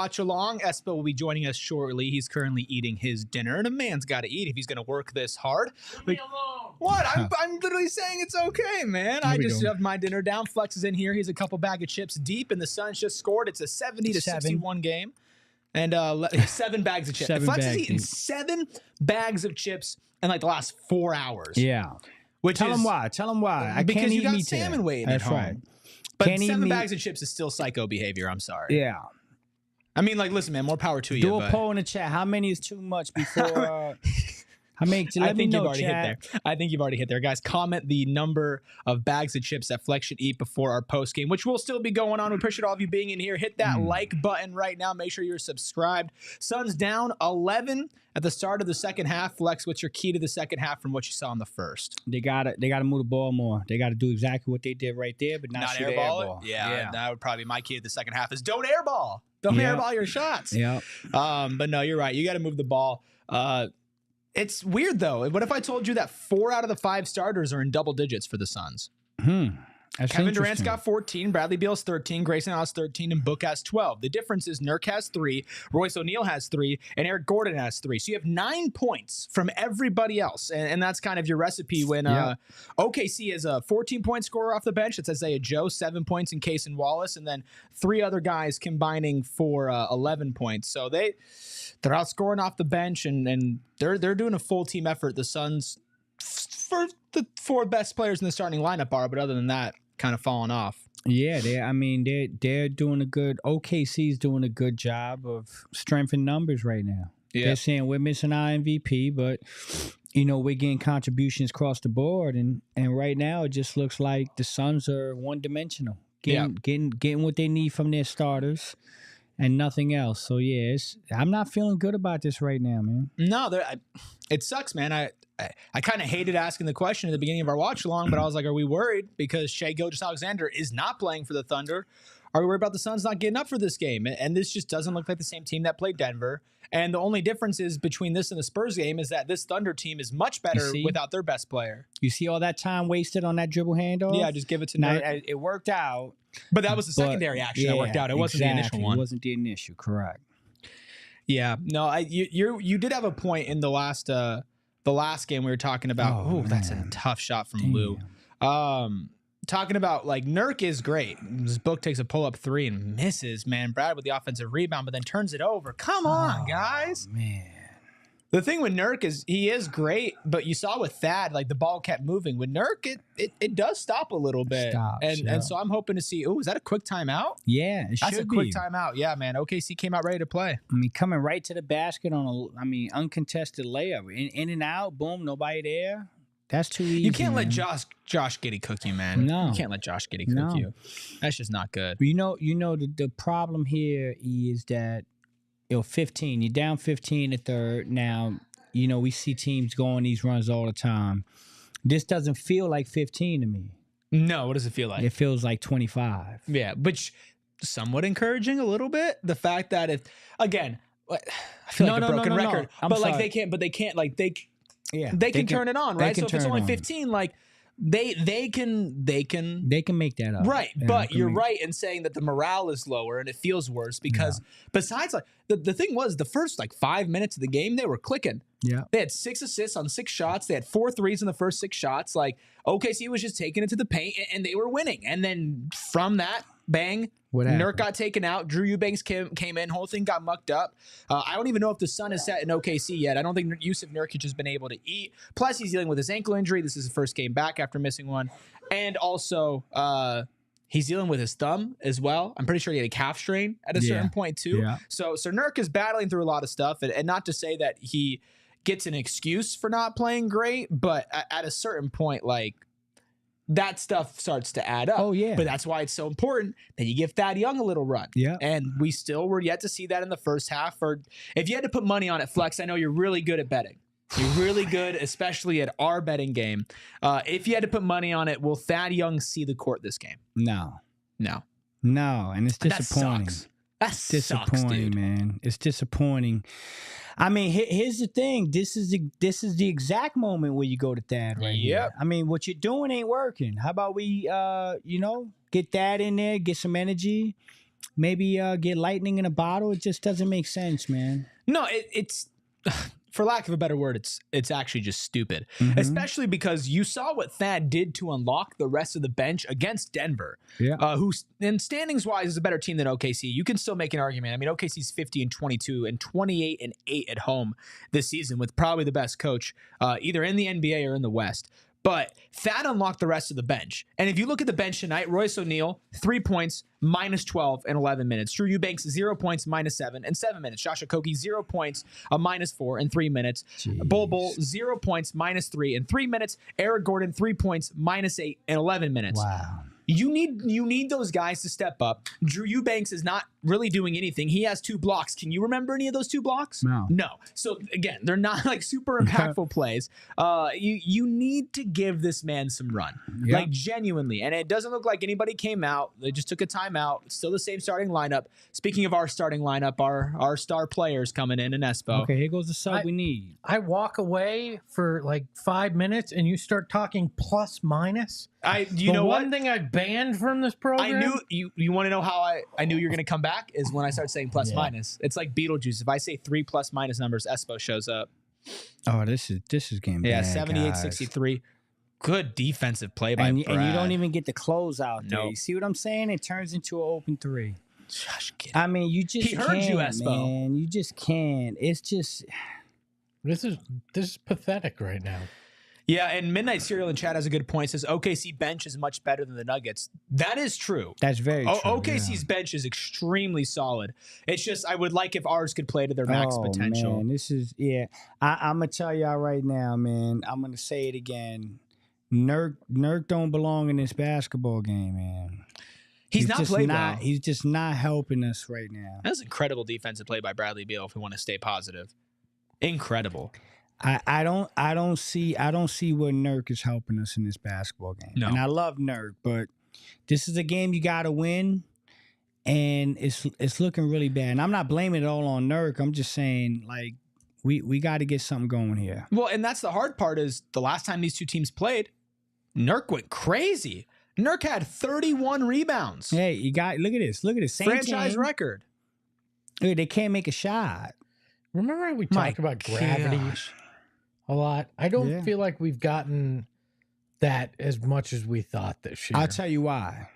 Speaker 3: Watchalong. Espa will be joining us shortly. He's currently eating his dinner, and a man's got to eat if he's going to work this hard. Like, what? I'm literally saying it's okay, man. I just shoved my dinner down. Flex is in here. He's a couple bag of chips deep, and the Suns just scored. It's a 70-61 game. And 7 bags of chips. Flex has eaten 7 bags of chips in like the last 4 hours.
Speaker 2: Yeah. Tell him why. I
Speaker 3: because
Speaker 2: can't
Speaker 3: you
Speaker 2: eat
Speaker 3: got
Speaker 2: meat
Speaker 3: salmon
Speaker 2: today.
Speaker 3: waiting
Speaker 2: That's
Speaker 3: at home.
Speaker 2: right.
Speaker 3: But
Speaker 2: Can't eat
Speaker 3: 7
Speaker 2: meat.
Speaker 3: bags of chips is still psycho behavior. I'm sorry.
Speaker 2: Yeah.
Speaker 3: I mean, like, listen, man, more power to you.
Speaker 2: Do a poll in the chat. How many is too much before... I think you've already hit there. I think you've already hit there. Guys, comment the number of bags of chips that Flex should eat before our post game, which will still be going on. We appreciate all of you being in here. Hit that like button right now. Make sure you're subscribed. Suns down 11 at the start of the second half. Flex, what's your key to the second half from what you saw in the first? They gotta move the ball more. They gotta do exactly what they did right there, but not airball it.
Speaker 3: Yeah, that would probably be my key to the second half is don't airball. Don't airball your shots.
Speaker 2: Yeah.
Speaker 3: But no, you're right. You got to move the ball. It's weird, though. What if I told you that 4 out of the 5 starters are in double digits for the Suns? Kevin Durant's got 14, Bradley Beal's 13, Grayson Allen's 13, and Book has 12. The difference is Nurk has 3, Royce O'Neal has 3, and Eric Gordon has 3. So you have 9 points from everybody else. And that's kind of your recipe when OKC is a 14-point scorer off the bench. It's Isaiah Joe, 7 points in Case and Wallace, and then 3 other guys combining for 11 points. So they're outscoring off the bench, and they're doing a full team effort. The Suns, for the 4 best players in the starting lineup are, but other than that, kind of falling off.
Speaker 2: Yeah, they're doing a good. OKC's doing a good job of strength in numbers right now. Yeah. They're saying we're missing our MVP, but we're getting contributions across the board, and right now it just looks like the Suns are one-dimensional, getting what they need from their starters. And nothing else. So I'm not feeling good about this right now, man.
Speaker 3: No, it sucks, man. I kind of hated asking the question at the beginning of our watch along, but I was like, are we worried because Shai Gilgeous-Alexander is not playing for the Thunder? Are we worried about the Suns not getting up for this game? And this just doesn't look like the same team that played Denver. And the only difference is between this and the Spurs game is that this Thunder team is much better without their best player.
Speaker 2: You see all that time wasted on that dribble handoff?
Speaker 3: Yeah, just give it to Nurk.
Speaker 2: It worked out.
Speaker 3: But that was the secondary action that worked out. It wasn't the initial one.
Speaker 2: It wasn't the initial, correct.
Speaker 3: Yeah. No, you did have a point in the last game we were talking about. Oh, that's a tough shot from Lou. Talking about like Nurk is great. This Book takes a pull-up 3 and misses, man. Brad with the offensive rebound, but then turns it over. Come on, guys. Man. The thing with Nurk is he is great, but you saw with Thad, like the ball kept moving. With Nurk, it does stop a little bit. And so I'm hoping to see, is that a quick timeout?
Speaker 2: Yeah,
Speaker 3: that's a quick timeout. Yeah, man. OKC came out ready to play.
Speaker 2: I mean, coming right to the basket on uncontested layup. In and out, boom, nobody there. That's too easy.
Speaker 3: You can't let Josh Giddey cook you, man.
Speaker 2: No.
Speaker 3: You can't let Josh Giddey cook you. That's just not good.
Speaker 2: The problem here is that 15. You're down 15 at third. Now, we see teams go on these runs all the time. This doesn't feel like 15 to me.
Speaker 3: No, what does it feel like?
Speaker 2: It feels like 25.
Speaker 3: Yeah, which somewhat encouraging a little bit. The fact that I feel like a broken record. But like they can't they can turn it on, right? So if it's only 15, like they can
Speaker 2: make that up.
Speaker 3: Right. But you're right in saying that the morale is lower and it feels worse because besides like the thing was the first 5 minutes of the game, they were clicking.
Speaker 2: Yeah.
Speaker 3: They had 6 assists on 6 shots. They had 4 threes in the first 6 shots. Like OKC was just taking it to the paint and they were winning. And then from that, bang, Nurk got taken out. Drew Eubanks came in. Whole thing got mucked up. I don't even know if the sun is set in OKC yet. I don't think Yusuf Nurkic has been able to eat. Plus, he's dealing with his ankle injury. This is his first game back after missing one. And also, he's dealing with his thumb as well. I'm pretty sure he had a calf strain at a certain point too.
Speaker 2: Yeah.
Speaker 3: So Nurk is battling through a lot of stuff. And not to say that he gets an excuse for not playing great, but at a certain point, that stuff starts to add up.
Speaker 2: Oh, yeah.
Speaker 3: But that's why it's so important that you give Thad Young a little run.
Speaker 2: Yeah.
Speaker 3: And we still were yet to see that in the first half. Or if you had to put money on it, Flex, I know you're really good at betting. You're really good, especially at our betting game. If you had to put money on it, will Thad Young see the court this game?
Speaker 2: No. And it's disappointing.
Speaker 3: That sucks, dude.
Speaker 2: Man. It's disappointing. I mean, here's the thing. This is the exact moment where you go to Thad right here. I mean, what you're doing ain't working. How about we, get Thad in there, get some energy, maybe get lightning in a bottle. It just doesn't make sense, man.
Speaker 3: No, it's for lack of a better word, it's actually just stupid. Especially because you saw what Thad did to unlock the rest of the bench against Denver.
Speaker 2: Yeah.
Speaker 3: Who, and standings wise, is a better team than OKC. You can still make an argument. I mean, OKC's 50-22 and 28-8 at home this season with probably the best coach, either in the NBA or in the West. But Thad unlocked the rest of the bench. And if you look at the bench tonight, Royce O'Neal, 3 points, -12 in 11 minutes. Drew Eubanks, 0 points, -7 in 7 minutes. Josh Okogie, 0 points, -4 in 3 minutes. Bol Bol, 0 points, -3 in 3 minutes. Eric Gordon, 3 points, -8 in 11 minutes.
Speaker 2: Wow.
Speaker 3: You need those guys to step up. Drew Eubanks is not really doing anything. He has 2 blocks. Can you remember any of those 2 blocks?
Speaker 2: No.
Speaker 3: So again, they're not like super impactful plays. You need to give this man some run, like genuinely. And it doesn't look like anybody came out. They just took a timeout. It's still the same starting lineup. Speaking of our starting lineup, our star players coming in Espo.
Speaker 2: Okay, here goes the sub we need.
Speaker 1: I walk away for like 5 minutes and you start talking plus minus.
Speaker 3: One
Speaker 1: thing I banned from this program.
Speaker 3: I knew you want to know how I knew you're going to come back is when I start saying plus minus. It's like Beetlejuice. If I say 3 plus minus numbers, Espo shows up.
Speaker 2: Oh, this is game.
Speaker 3: Yeah, 78-63. Good defensive play by Brad.
Speaker 2: And you don't even get the close out there.
Speaker 3: Nope.
Speaker 2: You see what I'm saying? It turns into an open 3.
Speaker 3: Josh,
Speaker 2: I mean, you just
Speaker 3: he heard you, Espo.
Speaker 2: Man. You just can't. It's just
Speaker 1: this is pathetic right now.
Speaker 3: Yeah, and Midnight Cereal in chat has a good point. Says OKC bench is much better than the Nuggets. That is true.
Speaker 2: That's very true.
Speaker 3: OKC's bench is extremely solid. It's just I would like if ours could play to their max potential.
Speaker 2: Man, this is I'm gonna tell y'all right now, man. I'm gonna say it again. Nurk don't belong in this basketball game, man.
Speaker 3: He's not played well.
Speaker 2: He's just not helping us right now.
Speaker 3: That was incredible defensive play by Bradley Beal. If we want to stay positive, incredible.
Speaker 2: I don't see where Nurk is helping us in this basketball game.
Speaker 3: No.
Speaker 2: And I love Nurk, but this is a game you got to win, and it's looking really bad. And I'm not blaming it all on Nurk. I'm just saying, like, we got to get something going here.
Speaker 3: Well, and that's the hard part is the last time these two teams played, Nurk went crazy. Nurk had 31 rebounds.
Speaker 2: Hey, look at this. Same
Speaker 3: franchise
Speaker 2: team.
Speaker 3: record.
Speaker 2: Look, they can't make a shot.
Speaker 1: Remember how we talked about gravity a lot? I don't feel like we've gotten that as much as we thought this year.
Speaker 2: I'll tell you why.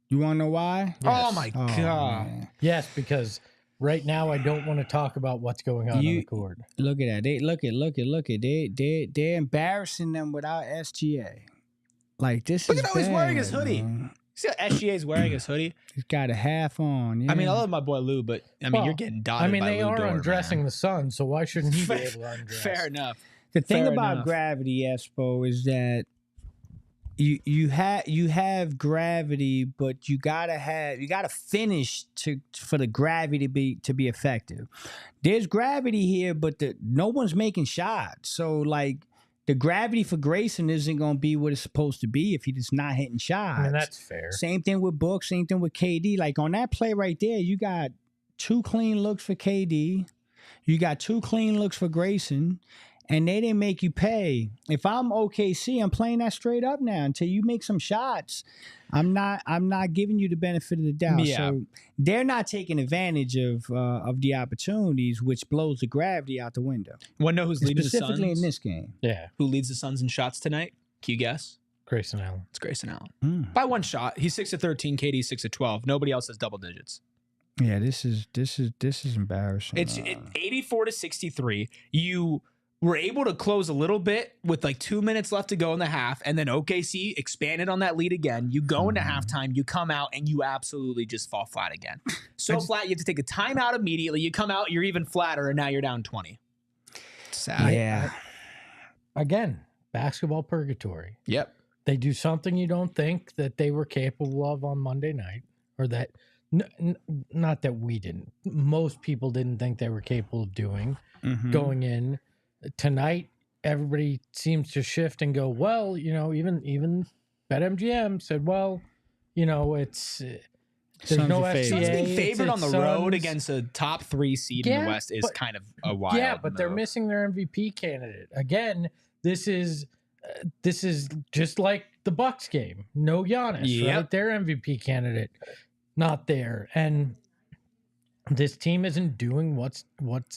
Speaker 2: You want to know why?
Speaker 3: Yes. Oh, my God.
Speaker 2: Man.
Speaker 1: Yes, because right now I don't want to talk about what's going on the court.
Speaker 2: Look at that. They look at. They're embarrassing them without SGA. Like this.
Speaker 3: Look
Speaker 2: is
Speaker 3: at how he's wearing his hoodie.
Speaker 2: Man.
Speaker 3: See how SGA's wearing his hoodie?
Speaker 2: He's got a half on. Yeah.
Speaker 3: I mean, I love my boy Lou, but I mean, you're getting dotted by Lou
Speaker 1: they are
Speaker 3: Dort,
Speaker 1: undressing
Speaker 3: man.
Speaker 1: the sun, so why shouldn't he be able to undress?
Speaker 3: Fair enough.
Speaker 2: The thing
Speaker 3: Fair
Speaker 2: about
Speaker 3: enough.
Speaker 2: gravity, Espo, is that you have gravity, but you gotta finish for the gravity to be effective. There's gravity here, but no one's making shots. So like the gravity for Grayson isn't gonna be what it's supposed to be if he's not hitting shots.
Speaker 1: I mean, that's fair.
Speaker 2: Same thing with Book, same thing with KD. Like on that play right there, you got 2 clean looks for KD, you got 2 clean looks for Grayson. And they didn't make you pay. If I'm OKC, I'm playing that straight up now until you make some shots. I'm not giving you the benefit of the doubt.
Speaker 3: Yeah.
Speaker 2: So they're not taking advantage of the opportunities, which blows the gravity out the window.
Speaker 3: Want to know who's leading the Suns?
Speaker 2: Specifically in this game.
Speaker 1: Yeah.
Speaker 3: Who leads the Suns in shots tonight? Can you guess?
Speaker 1: Grayson Allen.
Speaker 3: It's Grayson Allen. By 1 shot. He's 6 of 13. KD's 6 of 12. Nobody else has double digits.
Speaker 2: Yeah, this is embarrassing.
Speaker 3: It's 84-63. You were able to close a little bit with like 2 minutes left to go in the half, and then OKC expanded on that lead again. You go into halftime, you come out, and you absolutely just fall flat again. So flat, you have to take a timeout immediately. You come out, you're even flatter, and now you're down 20. Sad.
Speaker 2: Yeah.
Speaker 1: Again, basketball purgatory.
Speaker 3: Yep.
Speaker 1: They do something you don't think that they were capable of on Monday night, or that not that we didn't. Most people didn't think they were capable of doing going in. Tonight, everybody seems to shift and go, well, even BetMGM said, well, it's there's no FCA.
Speaker 3: Suns being favored on the road
Speaker 1: Suns.
Speaker 3: against a top 3 seed in the West is kind of a wild
Speaker 1: but they're
Speaker 3: move.
Speaker 1: missing their MVP candidate. Again, this is just like the Bucks game. No Giannis, right? Their MVP candidate. not there, and this team isn't doing what's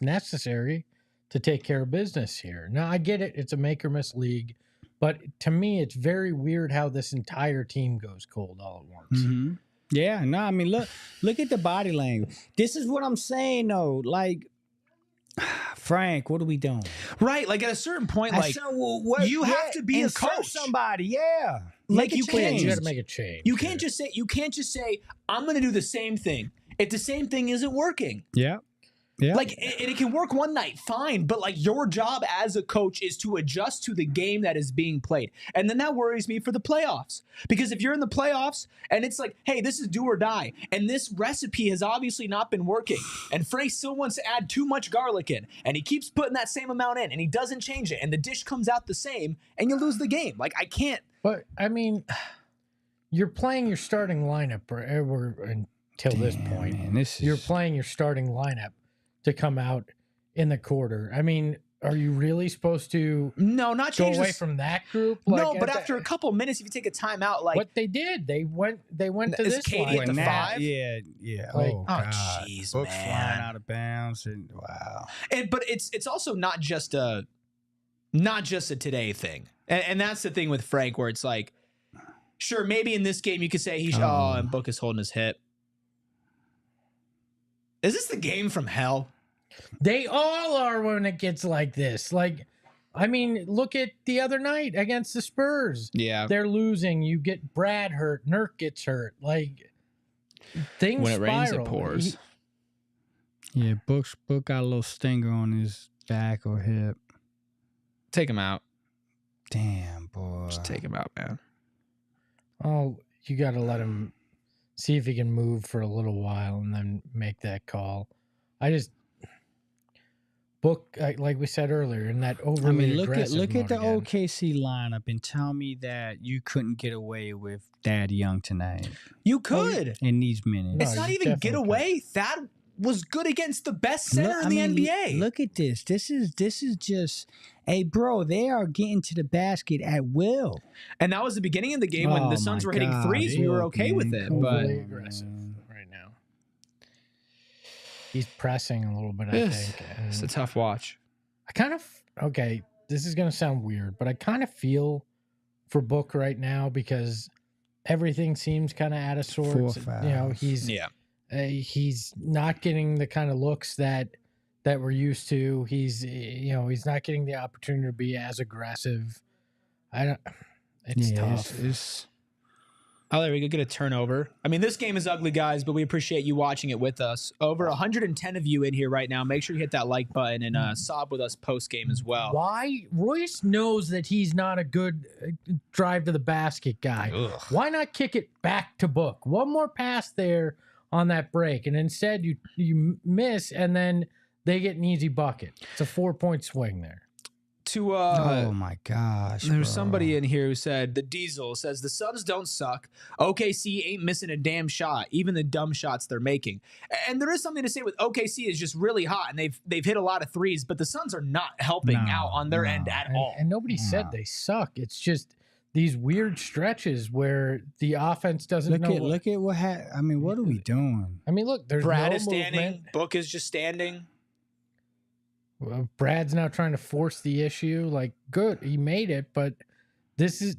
Speaker 1: necessary to take care of business here. Now, I get it; it's a make or miss league, but to me, it's very weird how this entire team goes cold all at once.
Speaker 2: Mm-hmm. Yeah, no, I mean, look at the body language. This is what I'm saying, though. Like, Frank, what are we doing?
Speaker 3: Right, like at a certain point, like you have to be a coach.
Speaker 2: Somebody, yeah.
Speaker 3: Like you can't.
Speaker 1: You got to make a change.
Speaker 3: You can't just say. You can't just say, "I'm going to do the same thing." If the same thing isn't working,
Speaker 2: Yeah. Yeah.
Speaker 3: like it can work one night, fine. But like your job as a coach is to adjust to the game that is being played, and then that worries me for the playoffs. Because if you're in the playoffs and it's like, hey, this is do or die, and this recipe has obviously not been working, and Frey still wants to add too much garlic in, and he keeps putting that same amount in, and he doesn't change it, and the dish comes out the same, and you lose the game. Like I can't.
Speaker 1: But I mean, you're playing your starting lineup until this point.
Speaker 2: Man,
Speaker 1: you're playing your starting lineup to come out in the quarter. I mean, are you really supposed to
Speaker 3: not change
Speaker 1: go away from that group? Like,
Speaker 3: no, but after a couple minutes, if you take a timeout, like
Speaker 1: what they did, they went to
Speaker 3: is
Speaker 1: this
Speaker 3: Katie
Speaker 1: line.
Speaker 3: at the 5?
Speaker 2: Yeah.
Speaker 1: Like,
Speaker 3: jeez,
Speaker 2: Books
Speaker 3: man.
Speaker 2: flying out of bounds, and wow.
Speaker 3: But it's also not just a today thing, and that's the thing with Frank, where it's like, sure, maybe in this game you could say and Book is holding his hip. Is this the game from hell?
Speaker 1: They all are when it gets like this. Like, I mean, look at the other night against the Spurs.
Speaker 3: Yeah,
Speaker 1: They're losing. You get Brad hurt. Nurk gets hurt. Like, things
Speaker 3: when it rains, it
Speaker 1: spiral.
Speaker 3: pours.
Speaker 2: Yeah, Book got a little stinger on his back or hip.
Speaker 3: Take him out.
Speaker 2: Damn, boy.
Speaker 3: Just take him out, man.
Speaker 1: Oh, you got to let him see if he can move for a little while and then make that call. Book, like we said earlier, in that overly aggressive
Speaker 2: look at the
Speaker 1: mode again.
Speaker 2: OKC lineup and tell me that you couldn't get away with Thad Young tonight
Speaker 3: You could.
Speaker 2: in these minutes.
Speaker 3: It's
Speaker 1: No,
Speaker 3: not
Speaker 1: you
Speaker 3: even get
Speaker 1: definitely
Speaker 3: away. Thad was good against the best center in the NBA.
Speaker 2: Look at this. This is just, hey, bro, they are getting to the basket at will.
Speaker 3: And that was the beginning of the game when
Speaker 2: Oh,
Speaker 3: the Suns
Speaker 2: my
Speaker 3: were hitting
Speaker 2: God,
Speaker 3: threes. We were okay with it,
Speaker 2: come
Speaker 3: but
Speaker 1: Overly
Speaker 2: on,
Speaker 1: aggressive
Speaker 2: man.
Speaker 1: right now. He's pressing a little bit, I think. And
Speaker 3: it's a tough watch.
Speaker 1: I kind of, okay, this is going to sound weird, but I kind of feel for Book right now because everything seems kind of out of sorts.
Speaker 2: 4
Speaker 1: You know,
Speaker 2: fouls.
Speaker 1: he's not getting the kind of looks that we're used to. He's not getting the opportunity to be as aggressive. It's tough.
Speaker 3: Oh, there we go. Get a turnover. I mean, this game is ugly, guys, but we appreciate you watching it with us. Over 110 of you in here right now. Make sure you hit that like button and sob with us post game as well.
Speaker 1: Why? Royce knows that he's not a good drive to the basket guy.
Speaker 3: Ugh.
Speaker 1: Why not kick it back to Book? One more pass there on that break, and instead you miss, and then they get an easy bucket. It's a 4-point swing there.
Speaker 2: Oh my gosh.
Speaker 3: There's
Speaker 2: bro.
Speaker 3: somebody in here who said, the Diesel says, the Suns don't suck. OKC ain't missing a damn shot, even the dumb shots they're making. And there is something to say with OKC is just really hot, and they've hit a lot of threes, but the Suns are not helping out on their end at all.
Speaker 1: And nobody said they suck. It's just these weird stretches where the offense doesn't know.
Speaker 2: Look at what I mean, what are we doing?
Speaker 1: I mean, look, there's
Speaker 3: Brad
Speaker 1: no
Speaker 3: is standing.
Speaker 1: movement.
Speaker 3: Book is just standing.
Speaker 1: Brad's now trying to force the issue. Like, good, he made it, but this is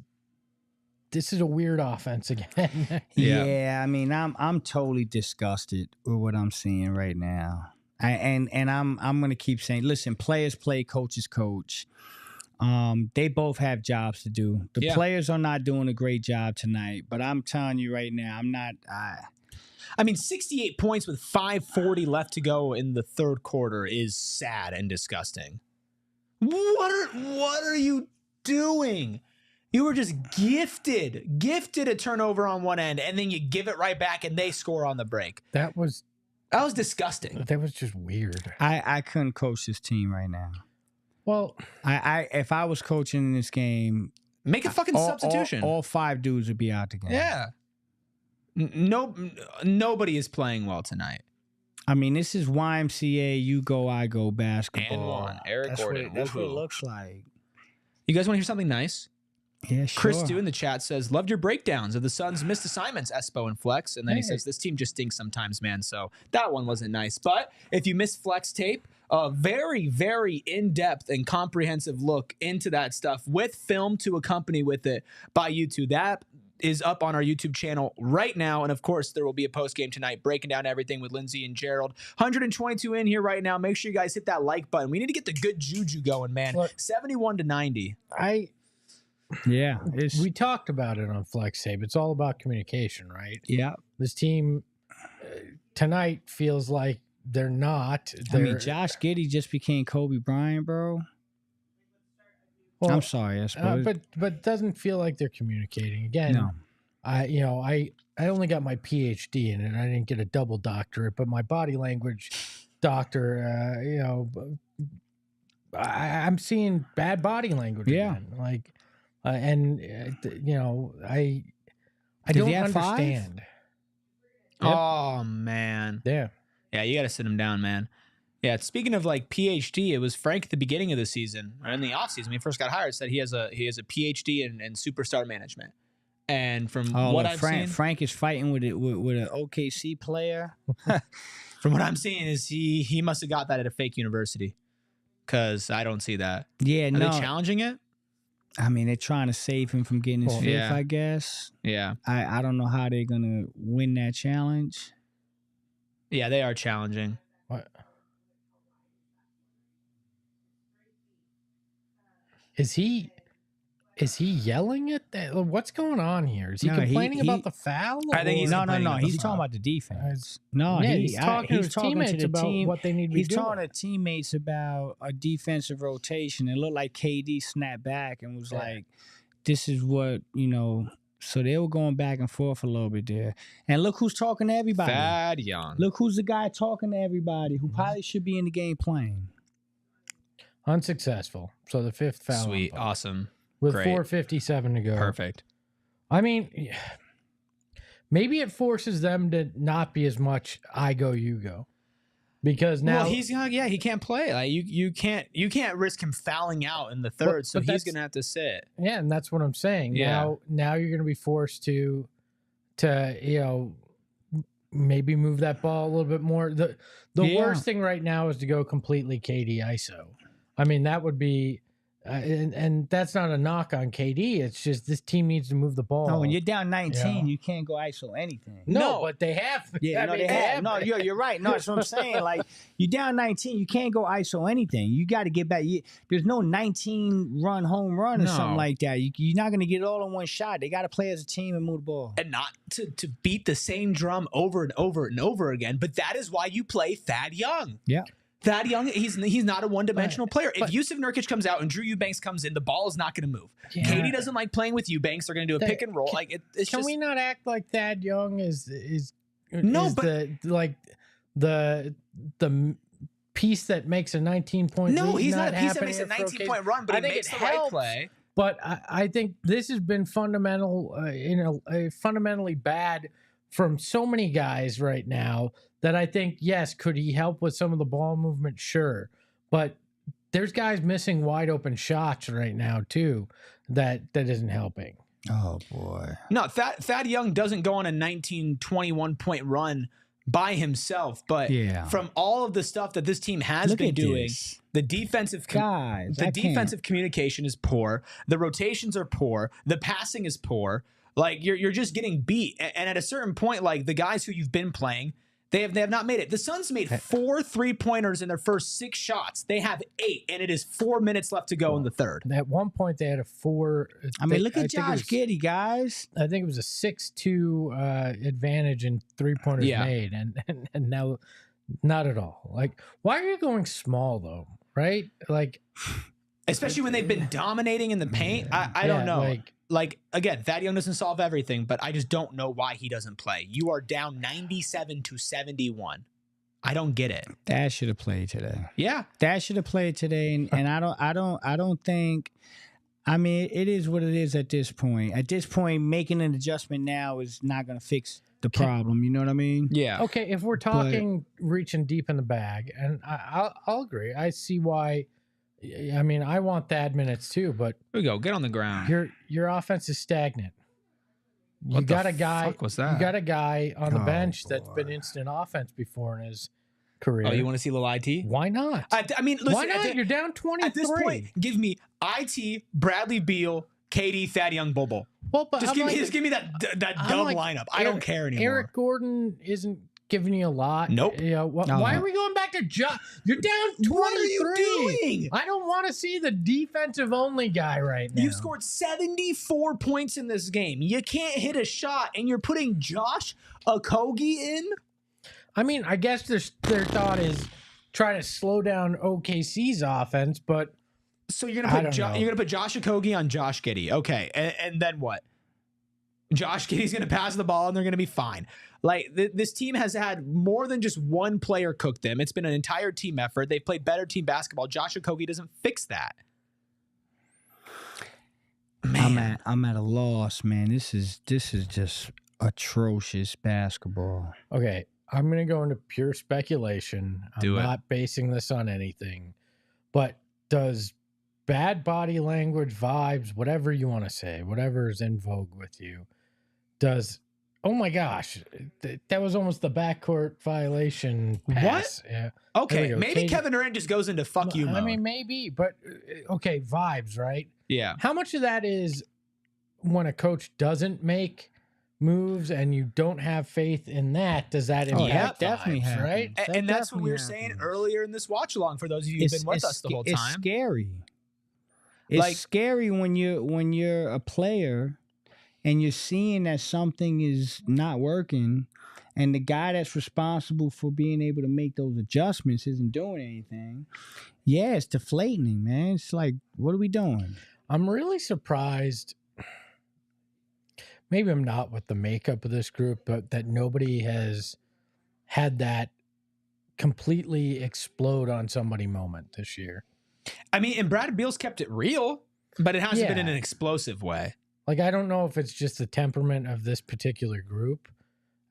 Speaker 1: a weird offense again.
Speaker 2: Yeah, I mean, I'm totally disgusted with what I'm seeing right now. I'm gonna keep saying, listen, players play, coaches coach. They both have jobs to do. The players are not doing a great job tonight, but I'm telling you right now, I'm not.
Speaker 3: I mean, 68 points with 5:40 left to go in the third quarter is sad and disgusting. What are you doing? You were just gifted a turnover on one end, and then you give it right back, and they score on the break.
Speaker 1: That was
Speaker 3: disgusting.
Speaker 1: That was just weird.
Speaker 2: I couldn't coach this team right now.
Speaker 1: Well,
Speaker 2: if I was coaching in this game,
Speaker 3: make a fucking substitution.
Speaker 2: All 5 dudes would be out the game.
Speaker 3: Yeah. Nobody is playing well tonight.
Speaker 2: I mean, this is YMCA, you go, I go basketball.
Speaker 3: And one. Eric Gordon.
Speaker 2: That's what it looks like.
Speaker 3: You guys want to hear something nice?
Speaker 2: Yeah, sure.
Speaker 3: Chris Stu in the chat says, loved your breakdowns of the Suns' missed assignments, Espo and Flex. And then he says, this team just stinks sometimes, man. So that one wasn't nice. But if you missed Flex tape, a very, very in-depth and comprehensive look into that stuff with film to accompany with it by YouTube. That is up on our YouTube channel right now. And of course, there will be a post game tonight breaking down everything with Lindsay and Gerald. 122 in here right now. Make sure you guys hit that like button. We need to get the good juju going, man. Look, 71-90.
Speaker 1: We talked about it on Flex Tape. It's all about communication, right?
Speaker 2: Yeah.
Speaker 1: This team tonight feels like they're not.
Speaker 2: Josh Giddey just became Kobe Bryant, bro. Well, I'm sorry,
Speaker 1: but doesn't feel like they're communicating. Again,
Speaker 2: no.
Speaker 1: I only got my PhD in it. I didn't get a double doctorate, but my body language doctor, I'm seeing bad body language.
Speaker 2: Yeah.
Speaker 1: Again. Like, I don't understand.
Speaker 3: Yep. Oh man.
Speaker 1: Yeah.
Speaker 3: Yeah, you got to sit him down, man. Yeah, speaking of like PhD, it was Frank at the beginning of the season, or in the offseason, when he first got hired, said he has a PhD in superstar management. And from what I've seen,
Speaker 2: Frank is fighting with an OKC player.
Speaker 3: From what I'm seeing is he must have got that at a fake university, because I don't see that.
Speaker 2: Yeah,
Speaker 3: Are they challenging it?
Speaker 2: I mean, they're trying to save him from getting his fifth, I guess.
Speaker 3: Yeah.
Speaker 2: I don't know how they're going to win that challenge.
Speaker 3: Yeah, they are challenging.
Speaker 1: What? Is he yelling at that? What's going on here? Is he complaining about the foul?
Speaker 3: I think he's
Speaker 2: no. He's talking about the defense.
Speaker 1: He's talking to his teammates about what they need to be doing.
Speaker 2: He's talking to teammates about a defensive rotation. It looked like KD snapped back and was like, "This is what So they were going back and forth a little bit there. And look who's talking to everybody.
Speaker 3: Thad Young.
Speaker 2: Look who's the guy talking to everybody who probably should be in the game playing.
Speaker 1: Unsuccessful. So the fifth foul.
Speaker 3: Sweet. Awesome.
Speaker 1: With
Speaker 3: Great.
Speaker 1: 4:57 to go.
Speaker 3: Perfect.
Speaker 1: I mean, maybe it forces them to not be as much I go, you go. Because now
Speaker 3: he's he can't play. Like you can't risk him fouling out in the third, so he's gonna have to sit.
Speaker 1: Yeah, and that's what I'm saying.
Speaker 3: Yeah.
Speaker 1: Now you're gonna be forced to maybe move that ball a little bit more. The worst thing right now is to go completely KD ISO. I mean, that would be and that's not a knock on KD. It's just this team needs to move the ball.
Speaker 2: No, when you're down 19, you can't go ISO anything.
Speaker 1: No, but they have.
Speaker 2: Yeah, they have. No, you're right. No, that's what I'm saying. Like, you're down 19, you can't go ISO anything. You got to get back. There's no 19-run home run or something like that. You're not going to get it all in one shot. They got to play as a team and move the ball.
Speaker 3: And not to beat the same drum over and over and over again. But that is why you play Thad Young.
Speaker 2: Yeah.
Speaker 3: Thad Young, he's not a one-dimensional player. If Yusuf Nurkic comes out and Drew Eubanks comes in, the ball is not going to move. Yeah. Katie doesn't like playing with Eubanks. They're going to do a pick and roll. Can
Speaker 1: we not act like Thad Young is
Speaker 3: but
Speaker 1: the piece that makes a 19-point
Speaker 3: No,
Speaker 1: lead
Speaker 3: he's not a piece that
Speaker 1: happening
Speaker 3: makes a
Speaker 1: for
Speaker 3: 19-point run, but
Speaker 1: I
Speaker 3: he
Speaker 1: think
Speaker 3: makes
Speaker 1: it
Speaker 3: the right
Speaker 1: helps.
Speaker 3: play.
Speaker 1: But I think this has been fundamental, fundamentally bad from so many guys right now that I think, yes, could he help with some of the ball movement? Sure. But there's guys missing wide open shots right now, too, that isn't helping.
Speaker 2: Oh, boy.
Speaker 3: No, Thad Young doesn't go on a 21-point run by himself, but from all of the stuff that this team has been doing, the defensive defensive communication is poor, the rotations are poor, the passing is poor. Like you're just getting beat, and at a certain point, like the guys who you've been playing, they have not made it. The Suns made 4 3-pointers in their first 6 shots. They have 8, and it is 4 minutes left to go in the third.
Speaker 1: At one point, they had a 4.
Speaker 2: Look at Josh Giddey, guys.
Speaker 1: I think it was a 6-2 advantage in 3-pointers made, and now not at all. Like, why are you going small though? Right? Like,
Speaker 3: especially when they've been dominating in the paint. I don't know. Like, again, Thad Young doesn't solve everything, but I just don't know why he doesn't play. You are down 97-71. I don't get it.
Speaker 2: Thad should have played today.
Speaker 3: Yeah.
Speaker 2: Thad should have played today, and I don't think. I mean, it is what it is at this point. At this point, making an adjustment now is not going to fix the problem. You know what I mean?
Speaker 3: Yeah.
Speaker 1: Okay, if we're talking reaching deep in the bag, and I'll agree. I see why I mean, I want Thad minutes too, but
Speaker 3: Here we go. Get on the ground.
Speaker 1: your offense is stagnant.
Speaker 3: What the fuck was that?
Speaker 1: You got a guy on the bench that's
Speaker 2: boy.
Speaker 1: been instant offense before in his career.
Speaker 3: Oh, you want to see little IT?
Speaker 1: Why not?
Speaker 3: I mean, listen,
Speaker 1: Why not? You're down 23.
Speaker 3: At this point, give me IT, Bradley Beal, KD, Thad Young, Bobo.
Speaker 1: Well, but
Speaker 3: Just give me that dumb lineup. I don't care anymore.
Speaker 1: Eric Gordon isn't giving you a lot.
Speaker 3: Nope.
Speaker 1: You know, why are we going back to Josh? You're down 23.
Speaker 3: What are you doing?
Speaker 1: I don't want to see the defensive only guy right now.
Speaker 3: You scored 74 points in this game. You can't hit a shot, and you're putting Josh Okogie in?
Speaker 1: I mean, I guess their thought is try to slow down OKC's offense, but
Speaker 3: so you're gonna put Josh Okogie on Josh Giddey. Okay, and then what? Josh Giddey's gonna pass the ball, and they're gonna be fine. Like this team has had more than just one player cook them. It's been an entire team effort. They've played better team basketball. Josh Okogie doesn't fix that. Man.
Speaker 2: I'm at a loss, man. This is just atrocious basketball.
Speaker 1: okay. I'm going to go into pure speculation. I'm not basing this on anything. But does bad body language, vibes, whatever you want to say, whatever is in vogue with you, oh my gosh, that was almost the backcourt violation pass.
Speaker 3: What?
Speaker 1: Yeah.
Speaker 3: Okay, maybe Kevin Durant just goes into fuck you mode.
Speaker 1: I mean, maybe, but okay, vibes, right?
Speaker 3: Yeah.
Speaker 1: How much of that is when a coach doesn't make moves and you don't have faith in that? Does that impact
Speaker 2: definitely
Speaker 1: vibes, right?
Speaker 3: And that's what we were saying earlier in this watch along for those of you who've been with us the whole time.
Speaker 2: It's scary. It's scary when you're a player and you're seeing that something is not working and the guy that's responsible for being able to make those adjustments isn't doing anything. Yeah, it's deflating, man. It's like, what are we doing?
Speaker 1: I'm really surprised. Maybe I'm not with the makeup of this group, but that nobody has had that completely explode on somebody moment this year.
Speaker 3: I mean, and Brad Beal's kept it real, but it hasn't been in an explosive way.
Speaker 1: Like, I don't know if it's just the temperament of this particular group,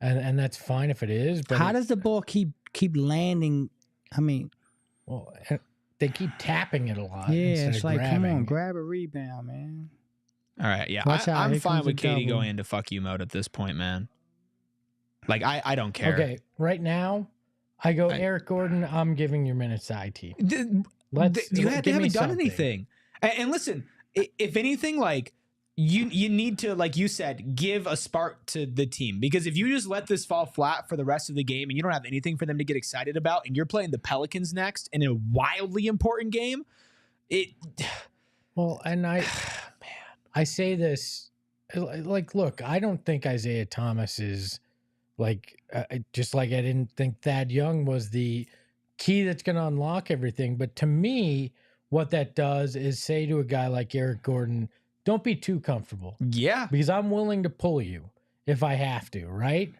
Speaker 1: and that's fine if it is. But
Speaker 2: how does the ball keep landing? I mean,
Speaker 1: well, they keep tapping it a lot.
Speaker 2: Yeah, it's like,
Speaker 1: grabbing.
Speaker 2: come on, grab a rebound, man.
Speaker 3: All right, yeah,
Speaker 2: Watch out,
Speaker 3: I'm
Speaker 2: here
Speaker 3: fine
Speaker 2: comes
Speaker 3: with
Speaker 2: a
Speaker 3: Katie
Speaker 2: double.
Speaker 3: going into fuck you mode at this point, man. Like, I don't care.
Speaker 1: Okay, right now, I go Eric Gordon. I'm giving your minutes to IT.
Speaker 3: You haven't done anything. And listen, if anything, like you need to, like you said, give a spark to the team, because if you just let this fall flat for the rest of the game and you don't have anything for them to get excited about, and you're playing the Pelicans next in a wildly important game,
Speaker 1: Well, and I say this, like, look, I don't think Isaiah Thomas is like, just like I didn't think Thad Young was the key that's going to unlock everything. But to me, what that does is say to a guy like Eric Gordon, don't be too comfortable.
Speaker 3: yeah,
Speaker 1: Because I'm willing to pull you if I have to, right?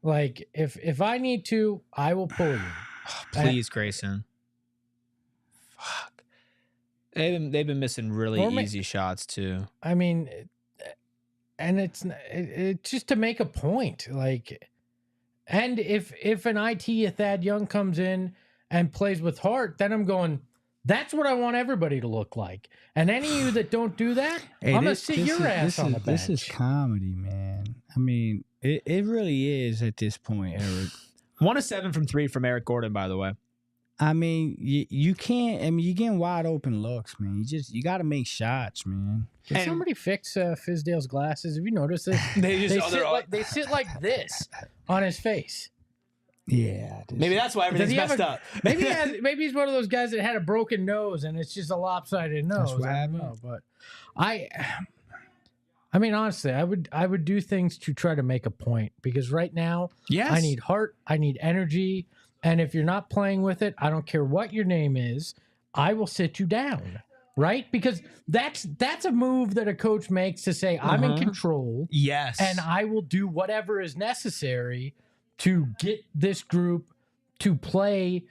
Speaker 1: Like, if I need to, I will pull you.
Speaker 3: please, Grayson. Fuck. They've been missing really easy shots too.
Speaker 1: I mean, and it's just to make a point, like, and if an IT Thad Young comes in and plays with heart, then I'm going, that's what I want everybody to look like. And any of you that don't do that, I'm gonna sit your ass on the bench.
Speaker 2: This is comedy, man. I mean, it really is at this point, Eric.
Speaker 3: 1 of 7 from 3 from Eric Gordon, by the way.
Speaker 2: I mean, you can't. I mean, you're getting wide open looks, man. You got to make shots, man.
Speaker 1: Can somebody fix Fizdale's glasses? Have you noticed this? they sit like this on his face.
Speaker 2: Yeah,
Speaker 3: maybe that's why everything's messed up.
Speaker 1: Maybe he's one of those guys that had a broken nose and it's just a lopsided nose.
Speaker 2: That's what
Speaker 1: I don't know, but I mean, honestly, I would do things to try to make a point, because right now,
Speaker 3: yes,
Speaker 1: I need heart, I need energy. And if you're not playing with it, I don't care what your name is, I will sit you down, right? Because that's a move that a coach makes to say, I'm in control.
Speaker 3: Yes.
Speaker 1: And I will do whatever is necessary to get this group to play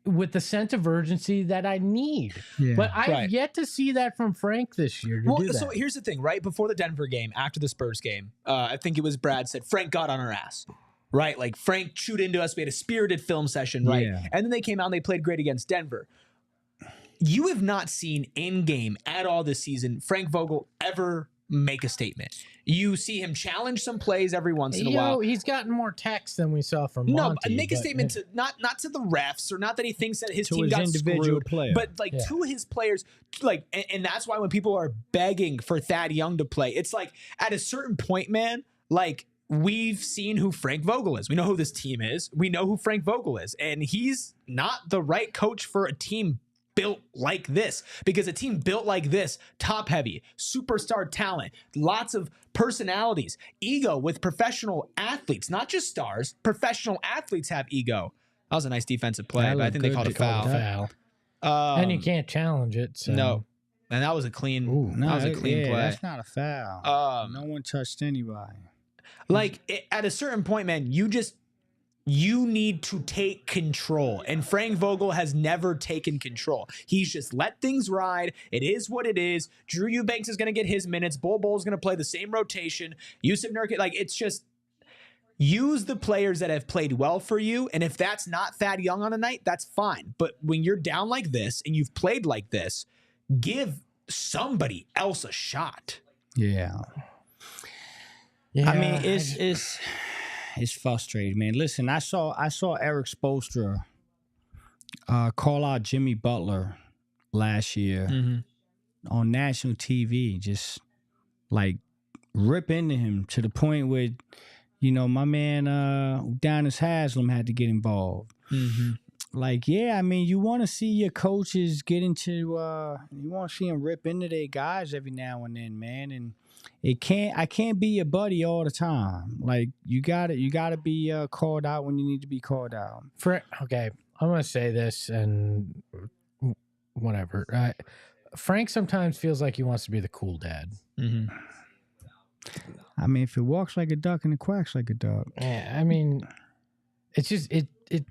Speaker 1: with the sense of urgency that I need.
Speaker 2: Yeah.
Speaker 1: But I've yet to see that from Frank this year.
Speaker 3: So here's the thing, right? Before the Denver game, after the Spurs game, I think it was Brad said, Frank got on our ass. Right, like Frank chewed into us. We had a spirited film session, right? Yeah. And then they came out and they played great against Denver. you have not seen in game at all this season Frank Vogel ever make a statement. You see him challenge some plays every once in a while.
Speaker 1: He's gotten more text than we saw from Monty.
Speaker 3: No, make a statement to not to the refs, or not that he thinks that his team got
Speaker 2: individual
Speaker 3: screwed,
Speaker 2: player.
Speaker 3: but like to his players. Like, and that's why when people are begging for Thad Young to play, it's like at a certain point, man, like we've seen who Frank Vogel is. We know who this team is. We know who Frank Vogel is, and he's not the right coach for a team built like this, because a team built like this, top heavy, superstar talent, lots of personalities, ego with professional athletes, not just stars. Professional athletes have ego. That was a nice defensive play, but I think they called a foul.
Speaker 1: And you can't challenge it. So.
Speaker 3: No, and that was a clean. That was a clean play.
Speaker 2: That's not a foul. No one touched anybody.
Speaker 3: Like at a certain point, man, you need to take control. And Frank Vogel has never taken control. He's just let things ride. It is what it is. Drew Eubanks is going to get his minutes. Bull's going to play the same rotation. Yusuf Nurkic, like it's just use the players that have played well for you. And if that's not Thad Young on a night, that's fine. But when you're down like this and you've played like this, give somebody else a shot.
Speaker 2: Yeah. I mean, it's frustrating, man. Listen, I saw Eric Spoelstra call out Jimmy Butler last year on national TV, just like rip into him to the point where, you know, my man Udonis Haslem had to get involved. Like, yeah, I mean, you want to see your coaches get into, you want to see them rip into their guys every now and then, man, and I can't be your buddy all the time. Like you gotta be called out when you need to be called out.
Speaker 1: Okay, I'm gonna say this and whatever. Frank sometimes feels like he wants to be the cool dad.
Speaker 2: I mean, if it walks like a duck and it quacks like a duck.
Speaker 1: Yeah, I mean, it's just it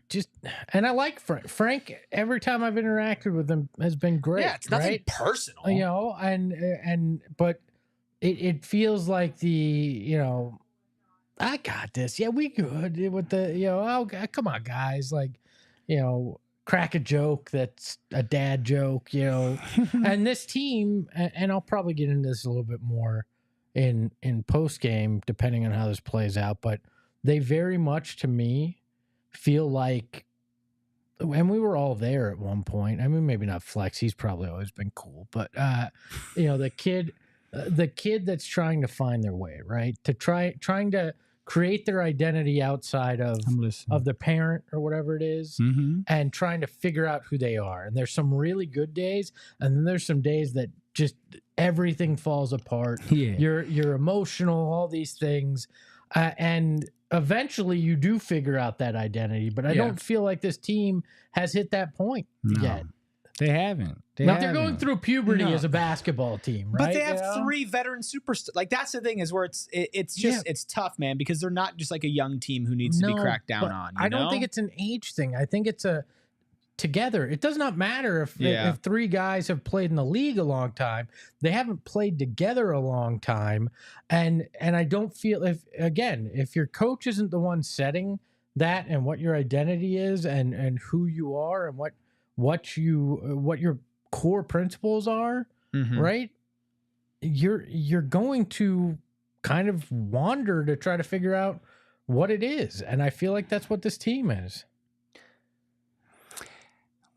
Speaker 1: just, and I like Frank. Frank, every time I've interacted with him, has been great.
Speaker 3: Yeah, it's nothing personal,
Speaker 1: you know, but. It feels like I got this. Yeah, we good with the, oh, come on, guys. Like, crack a joke that's a dad joke, And this team, and I'll probably get into this a little bit more in post game, depending on how this plays out, but they very much, to me, feel like, and we were all there at one point. I mean, maybe not Flex. He's probably always been cool, but, the kid that's trying to find their way, right? To trying to create their identity outside of the parent or whatever it is, and trying to figure out who they are. And there's some really good days, and then there's some days that just everything falls apart.
Speaker 2: Yeah.
Speaker 1: You're emotional, all these things, and eventually you do figure out that identity. But I don't feel like this team has hit that point yet.
Speaker 2: They haven't.
Speaker 1: They're going through puberty as a basketball team, right?
Speaker 3: But they have 3 veteran superstars. Like that's the thing, is where it's tough, man, because they're not just like a young team who needs to be cracked down on.
Speaker 1: I don't think it's an age thing. I think it's a together. It does not matter if 3 guys have played in the league a long time. They haven't played together a long time, and I don't feel if your coach isn't the one setting that and what your identity is and who you are and what your core principles are, right? You're going to kind of wander to try to figure out what it is. And I feel like that's what this team is.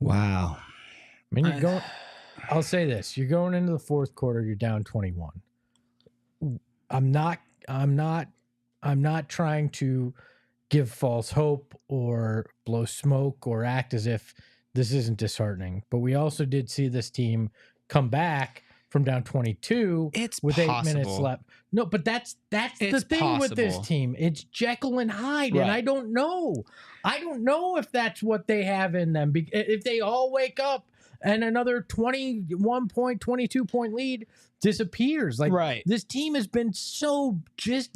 Speaker 2: Wow.
Speaker 1: I mean, I'll say this. You're going into the fourth quarter, you're down 21. I'm not trying to give false hope or blow smoke or act as if this isn't disheartening, but we also did see this team come back from down 22 with 8 minutes left. No, but that's the thing with this team. It's Jekyll and Hyde, and I don't know. I don't know if that's what they have in them. If they all wake up and another 21 point, 22 point lead disappears. Like this team has been so just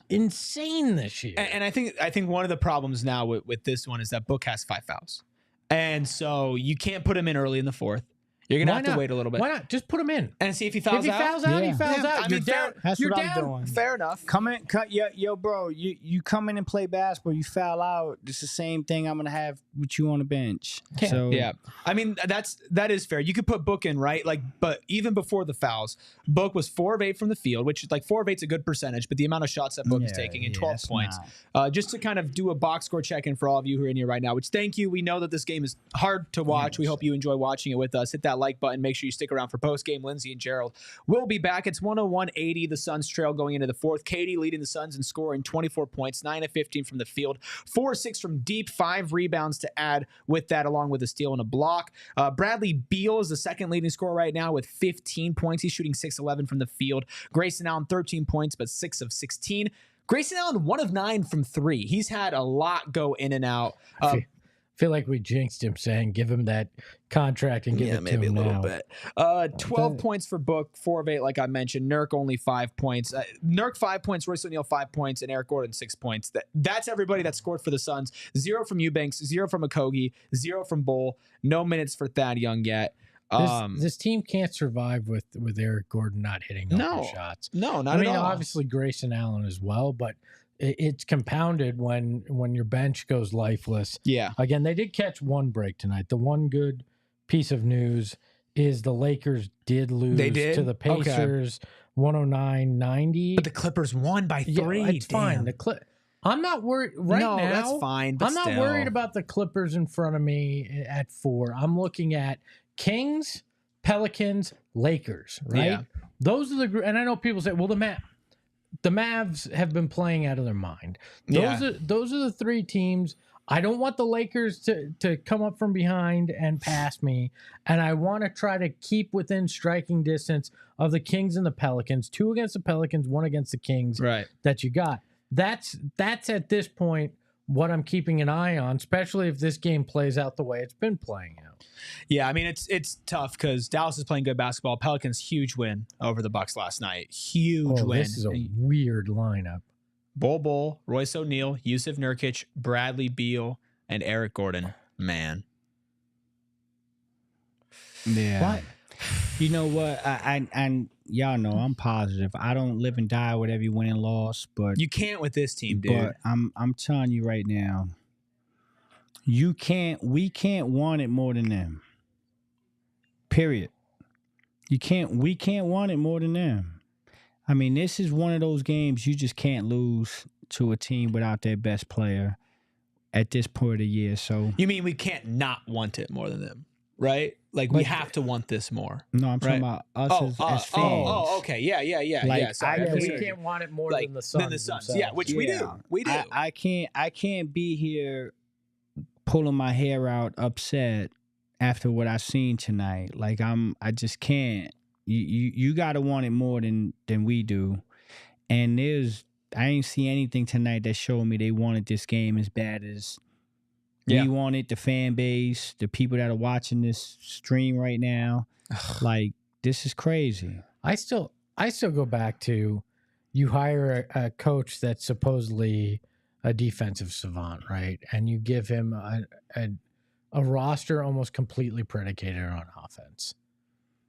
Speaker 1: insane this year.
Speaker 3: And I think one of the problems now with this one is that Book has 5 fouls. And so you can't put him in early in the fourth. You're gonna
Speaker 1: Why
Speaker 3: have to
Speaker 1: not?
Speaker 3: wait a little bit.
Speaker 1: Why not? Just put him in.
Speaker 3: And see if he fouls out.
Speaker 1: If he fouls out, he
Speaker 2: Yeah.
Speaker 1: fouls
Speaker 3: Yeah,
Speaker 1: out.
Speaker 3: I
Speaker 1: You're
Speaker 3: mean,
Speaker 1: down.
Speaker 2: That's
Speaker 1: You're
Speaker 2: what I'm
Speaker 1: down.
Speaker 2: doing.
Speaker 3: Fair enough.
Speaker 2: Come in, yo, bro. You come in and play basketball. You foul out. It's the same thing I'm gonna have with you on the bench.
Speaker 1: Yeah.
Speaker 2: So
Speaker 3: Yeah, I mean that is fair. You could put Book in, right? Like, but even before the fouls, Book was 4 of 8 from the field, which is like 4 of 8's a good percentage. But the amount of shots that Book is taking in 12
Speaker 2: that's
Speaker 3: points,
Speaker 2: not-
Speaker 3: just to kind of do a box score check in for all of you who are in here right now. Which thank you. We know that this game is hard to watch. We hope you enjoy watching it with us. Hit that like button. Make sure you stick around for post game. Lindsay and Gerald will be back. It's 101-80. The Suns trail going into the fourth. Katie leading the Suns in scoring 24 points, 9 of 15 from the field, 4 of 6 from deep, 5 rebounds to add with that, along with a steal and a block. Bradley Beal is the second leading scorer right now with 15 points. He's shooting 6-11 from the field. Grayson Allen, 13 points, but 6 of 16. Grayson Allen, 1 of 9 from 3. He's had a lot go in and out.
Speaker 1: Feel like we jinxed him saying give him that contract and give it to him now.
Speaker 3: 12 points for Book, 4 of 8, like I mentioned. Nurk only 5 points. Nurk 5 points, Royce O'Neal 5 points, and Eric Gordon 6 points. That's everybody that scored for the Suns. 0 from Eubanks, 0 from Okogie, 0 from Bull. No minutes for Thad Young yet.
Speaker 1: This team can't survive with Eric Gordon not hitting open shots.
Speaker 3: No, not at all.
Speaker 1: Obviously Grayson Allen as well, but it's compounded when your bench goes lifeless.
Speaker 3: Yeah.
Speaker 1: Again, they did catch one break tonight. The one good piece of news is the Lakers did lose to the Pacers 109-90.
Speaker 3: But the Clippers won by 3.
Speaker 1: Yeah, it's fine. I'm not worried right now.
Speaker 3: No, that's fine. But
Speaker 1: I'm not worried about the Clippers in front of me at 4. I'm looking at Kings, Pelicans, Lakers, right?
Speaker 3: Yeah.
Speaker 1: Those are the, and I know people say, well, the Mavs have been playing out of their mind. Those are the 3 teams. I don't want the Lakers to come up from behind and pass me, and I want to try to keep within striking distance of the Kings and the Pelicans. 2 against the Pelicans, 1 against the Kings.
Speaker 3: Right.
Speaker 1: That you got. That's at this point what I'm keeping an eye on, especially if this game plays out the way it's been playing out.
Speaker 3: Yeah, I mean it's tough because Dallas is playing good basketball. Pelicans huge win over the Bucks last night. Huge win.
Speaker 1: This is a weird lineup.
Speaker 3: Bull, Royce O'Neal, Yusuf Nurkic, Bradley Beal, and Eric Gordon. Man.
Speaker 2: Yeah.
Speaker 1: What?
Speaker 2: You know what? And y'all know I'm positive. I don't live and die with every win and loss, but
Speaker 3: You can't with this team, dude.
Speaker 2: But I'm telling you right now, we can't want it more than them. Period. We can't want it more than them. I mean, this is one of those games you just can't lose to a team without their best player at this point of the year. So
Speaker 3: You mean we can't not want it more than them, right? Like we have to want this more.
Speaker 2: no, I'm talking about us as fans.
Speaker 3: Okay. Yeah.
Speaker 2: Like,
Speaker 3: Sorry.
Speaker 2: I
Speaker 1: We
Speaker 2: can't-
Speaker 1: can't want it more
Speaker 3: Like,
Speaker 1: than the Suns.
Speaker 3: than the Suns.
Speaker 1: themselves.
Speaker 3: Yeah, which we do. We do.
Speaker 2: I can't be here pulling my hair out upset after what I seen tonight. Like I just can't. You gotta want it more than we do. And I ain't see anything tonight that showed me they wanted this game as bad as we wanted, the fan base, the people that are watching this stream right now. Like, this is crazy.
Speaker 1: I still go back to you hire a coach that's supposedly a defensive savant, right? And you give him a roster almost completely predicated on offense.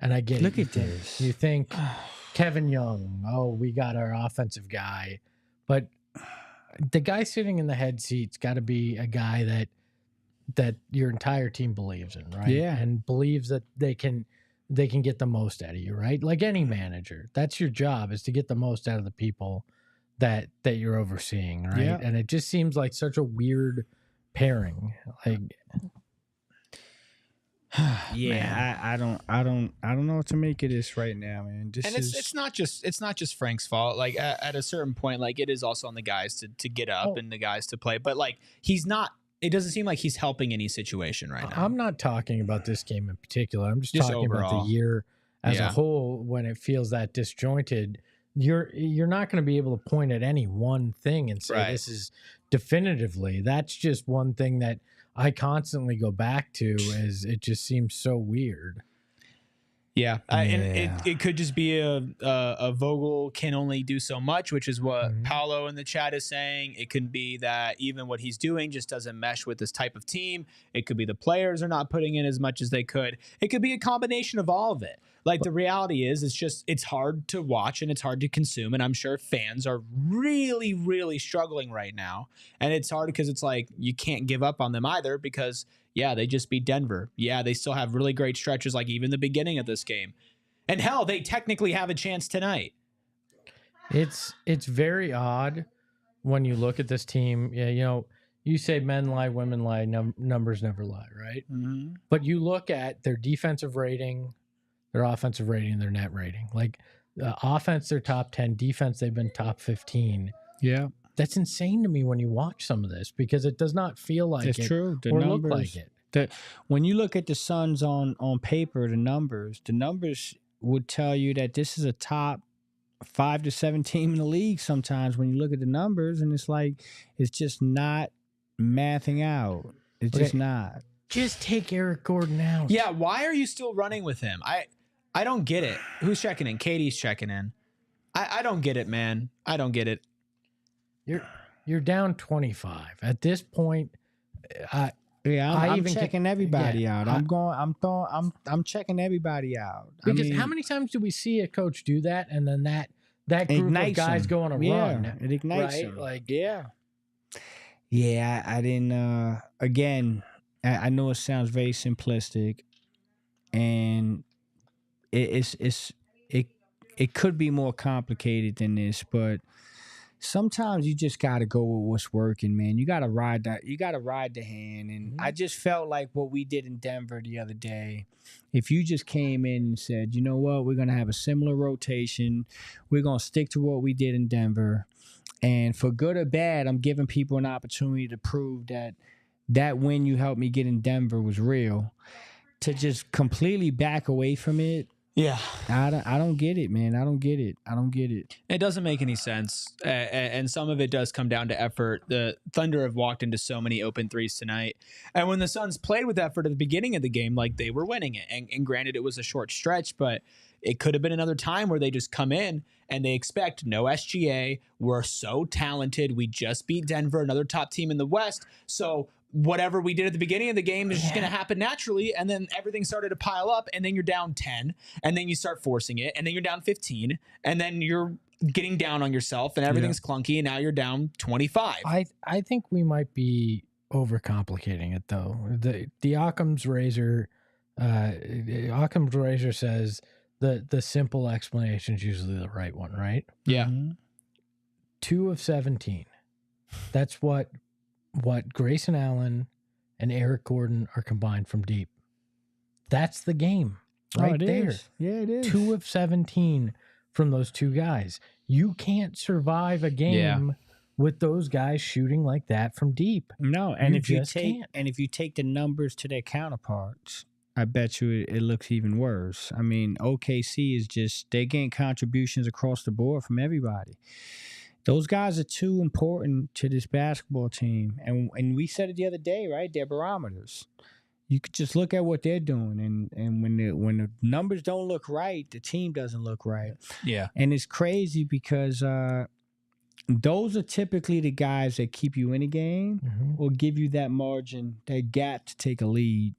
Speaker 1: And I get
Speaker 2: Look
Speaker 1: it.
Speaker 2: at this.
Speaker 1: You think Kevin Young, we got our offensive guy. But the guy sitting in the head seat's got to be a guy that your entire team believes in, right?
Speaker 2: Yeah.
Speaker 1: And believes that they can get the most out of you, right? Like any manager. That's your job, is to get the most out of the people that you're overseeing, right?
Speaker 2: Yeah.
Speaker 1: And it just seems like such a weird pairing. Like
Speaker 2: Yeah, I don't know what to make of this right now, man.
Speaker 3: And it's not just Frank's fault. Like at a certain point, like it is also on the guys to get up and the guys to play. But like it doesn't seem like he's helping any situation right now.
Speaker 1: I'm not talking about this game in particular. I'm just talking
Speaker 3: overall.
Speaker 1: about the year as a whole. When it feels that disjointed, you're not going to be able to point at any one thing and say this is definitively. That's just one thing that I constantly go back to, is it just seems so weird.
Speaker 3: Yeah, and it could just be a Vogel can only do so much, which is what Paolo in the chat is saying. It can be that even what he's doing just doesn't mesh with this type of team. It could be the players are not putting in as much as they could. It could be a combination of all of it. Like the reality is, it's hard to watch and it's hard to consume, and I'm sure fans are really, really struggling right now. And it's hard because it's like you can't give up on them either because. Yeah, they just beat Denver. Yeah, they still have really great stretches, like even the beginning of this game. And hell, they technically have a chance tonight.
Speaker 1: It's very odd when you look at this team. Yeah, you know, you say men lie, women lie, numbers never lie, right? Mm-hmm. But you look at their defensive rating, their offensive rating, their net rating. Like offense, they're top 10. Defense, they've been top 15.
Speaker 2: Yeah.
Speaker 1: That's insane to me when you watch some of this because it does not feel like
Speaker 2: it's
Speaker 1: it
Speaker 2: true. The
Speaker 1: or
Speaker 2: numbers,
Speaker 1: look like it.
Speaker 2: When you look at the Suns on paper, the numbers would tell you that this is a top 5 to 7 team in the league sometimes when you look at the numbers, and it's like it's just not mathing out. It's just not.
Speaker 1: Just take Eric Gordon out.
Speaker 3: Yeah, why are you still running with him? I don't get it. Who's checking in? Katie's checking in. I don't get it, man. I don't get it.
Speaker 1: You're down 25 at this point.
Speaker 2: I'm checking everybody out. I'm checking everybody out.
Speaker 1: Because how many times do we see a coach do that, and then that group of guys go on a run?
Speaker 2: It ignites
Speaker 1: right?
Speaker 2: them.
Speaker 1: Like
Speaker 2: yeah. I didn't. Again, I know it sounds very simplistic, and it could be more complicated than this, but. Sometimes you just got to go with what's working, man. You got to ride that. You got to ride the hand. And I just felt like what we did in Denver the other day, if you just came in and said, you know what, we're going to have a similar rotation. We're going to stick to what we did in Denver. And for good or bad, I'm giving people an opportunity to prove that win you helped me get in Denver was real. To just completely back away from it.
Speaker 3: Yeah.
Speaker 2: I don't get it, man. I don't get it.
Speaker 3: It doesn't make any sense. And some of it does come down to effort. The Thunder have walked into so many open threes tonight. And when the Suns played with effort at the beginning of the game, like they were winning it. And granted, it was a short stretch, but it could have been another time where they just come in and they expect no SGA. We're so talented. We just beat Denver, another top team in the West. So whatever we did at the beginning of the game is just going to happen naturally. And then everything started to pile up, and then you're down 10, and then you start forcing it, and then you're down 15, and then you're getting down on yourself, and everything's clunky, and now you're down 25.
Speaker 1: I think we might be overcomplicating it, though. The Occam's razor says the simple explanation is usually the right one, right?
Speaker 3: Yeah.
Speaker 1: 2 of 17. That's what Grayson Allen and Eric Gordon are combined from deep. That's the game right there.
Speaker 2: Yeah, it is.
Speaker 1: 2 of 17 from those two guys. You can't survive a game with those guys shooting like that from deep.
Speaker 2: No, and if you take the numbers to their counterparts, I bet you it looks even worse. I mean, OKC is just they gain contributions across the board from everybody. Those guys are too important to this basketball team. And we said it the other day, right? They're barometers. You could just look at what they're doing. And when the numbers don't look right, the team doesn't look right.
Speaker 3: Yeah.
Speaker 2: And it's crazy because those are typically the guys that keep you in a game or give you that margin, that gap to take a lead.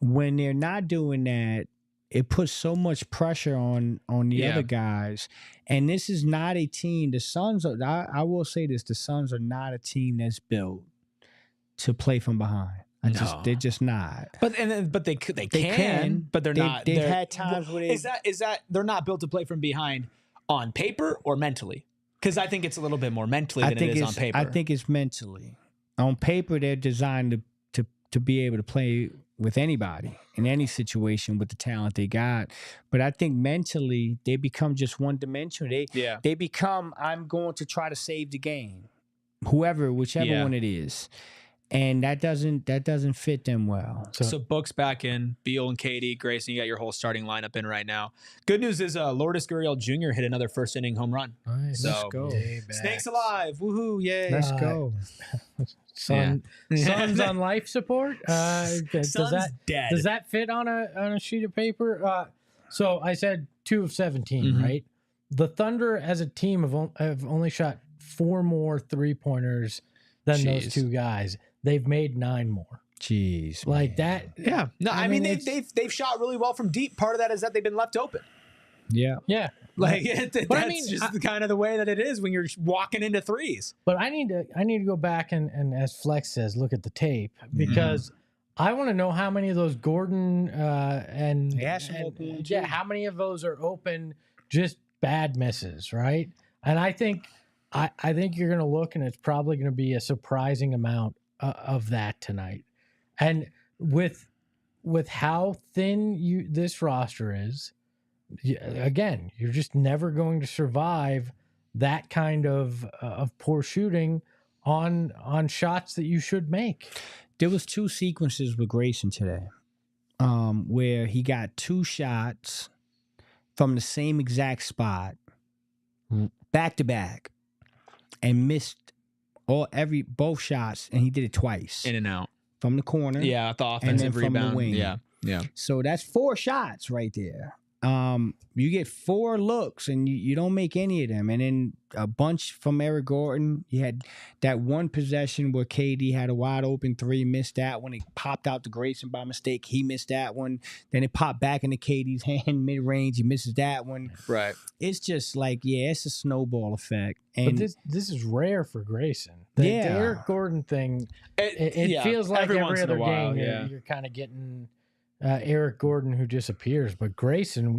Speaker 2: When they're not doing that, it puts so much pressure on the other guys. And this is not a team. The Suns are, I will say this, the Suns are not a team that's built to play from behind. They're just not.
Speaker 3: But they can, but they're not.
Speaker 2: They've had times where
Speaker 3: is that they're not built to play from behind on paper or mentally? Because I think it's a little bit more mentally than it is on paper.
Speaker 2: I think it's mentally. On paper, they're designed to be able to play with anybody in any situation with the talent they got. But I think mentally they become just one dimensional. They become, I'm going to try to save the game. Whichever one it is. And that doesn't fit them well.
Speaker 3: So Book's back in. Beal and Katie, Grayson, you got your whole starting lineup in right now. Good news is Lourdes Gurriel Jr. hit another first inning home run.
Speaker 1: Nice.
Speaker 3: So,
Speaker 2: let's go.
Speaker 3: Snakes alive. Woohoo. Yay.
Speaker 2: Let's go.
Speaker 1: Son's on life support.
Speaker 3: Son's dead.
Speaker 1: Does that fit on a sheet of paper? So I said 2 of 17, right? The Thunder as a team have only shot 4 more 3-pointers than those two guys. They've made 9 more.
Speaker 2: Jeez,
Speaker 1: like
Speaker 2: man.
Speaker 1: that.
Speaker 3: Yeah. No, I mean they've shot really well from deep. Part of that is that they've been left open.
Speaker 2: Yeah.
Speaker 1: Yeah.
Speaker 3: Like
Speaker 1: but
Speaker 3: that's
Speaker 1: I mean,
Speaker 3: just kind of the way that it is when you're walking into threes.
Speaker 1: But I need to go back and as Flex says, look at the tape, because I want to know how many of those Gordon how many of those are open, just bad misses, right? And I think you're going to look, and it's probably going to be a surprising amount of that tonight. And with how thin this roster is, again, you're just never going to survive that kind of poor shooting on shots that you should make.
Speaker 2: There was 2 sequences with Grayson today, where he got 2 shots from the same exact spot, back to back, and missed both shots, and he did it twice.
Speaker 3: In and out.
Speaker 2: From the corner.
Speaker 3: Yeah, the offensive rebound.
Speaker 2: From the wing.
Speaker 3: Yeah.
Speaker 2: So that's 4 shots right there. You get 4 looks and you don't make any of them. And then a bunch from Eric Gordon. You had that one possession where KD had a wide open 3, missed that one. It popped out to Grayson by mistake. He missed that one. Then it popped back into KD's hand mid-range. He misses that one.
Speaker 3: Right.
Speaker 2: It's just like, it's a snowball effect. And
Speaker 1: but this is rare for Grayson. The Eric Gordon thing, it feels like every other game you're kind of getting Eric Gordon who disappears, but Grayson,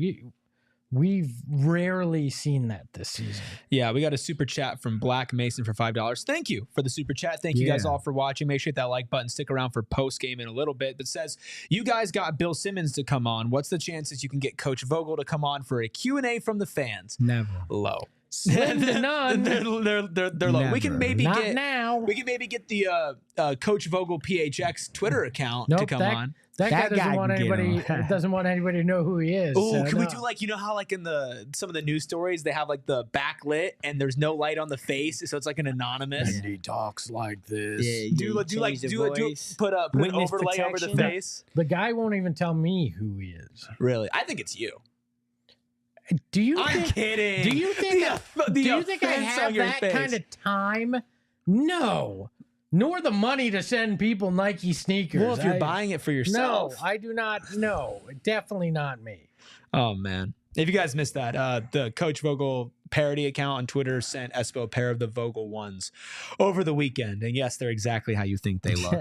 Speaker 1: we've rarely seen that this season.
Speaker 3: Yeah, we got a super chat from Black Mason for $5. Thank you for the super chat. Thank you guys all for watching. Make sure you hit that like button. Stick around for post game in a little bit. But says, you guys got Bill Simmons to come on. What's the chances you can get Coach Vogel to come on for a Q&A from the fans?
Speaker 2: Never.
Speaker 3: Low.
Speaker 1: Slim to none.
Speaker 3: They're low. We can maybe
Speaker 1: Not
Speaker 3: get
Speaker 1: now.
Speaker 3: We can maybe get the Coach Vogel PHX Twitter account to come on.
Speaker 1: That guy doesn't want anybody to know who he is.
Speaker 3: Oh, can we do like, you know how like in some of the news stories they have like the backlit and there's no light on the face, so it's like an anonymous.
Speaker 1: And he talks like this.
Speaker 2: Yeah,
Speaker 3: put an overlay over the face.
Speaker 1: The guy won't even tell me who he is.
Speaker 3: Really? I think it's you.
Speaker 1: Do you?
Speaker 3: I'm kidding.
Speaker 1: Do you think? Do you think I have that kind of time? No. Nor the money to send people Nike sneakers.
Speaker 3: Well, if you're buying it for yourself.
Speaker 1: No, I do not. No, definitely not me.
Speaker 3: Oh, man. If you guys missed that, the Coach Vogel parody account on Twitter sent Espo a pair of the Vogel ones over the weekend. And yes, they're exactly how you think they look.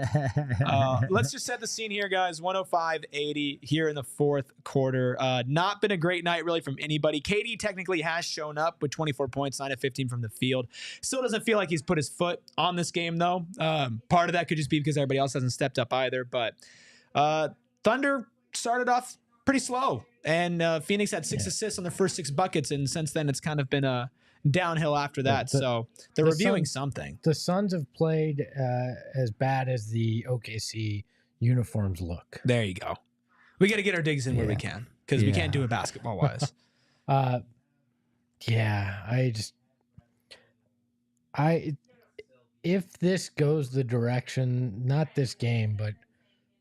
Speaker 3: Let's just set the scene here, guys. 105-80 here in the fourth quarter. Not been a great night really from anybody. KD technically has shown up with 24 points, 9 of 15 from the field. Still doesn't feel like he's put his foot on this game, though. Part of that could just be because everybody else hasn't stepped up either. But Thunder started off pretty slow. And Phoenix had 6 assists on their first 6 buckets, and since then it's kind of been a downhill after that. So they're reviewing something.
Speaker 1: The Suns have played as bad as the OKC uniforms look.
Speaker 3: There you go. We got to get our digs in where we can, because we can't do it basketball-wise.
Speaker 1: If this goes the direction, not this game, but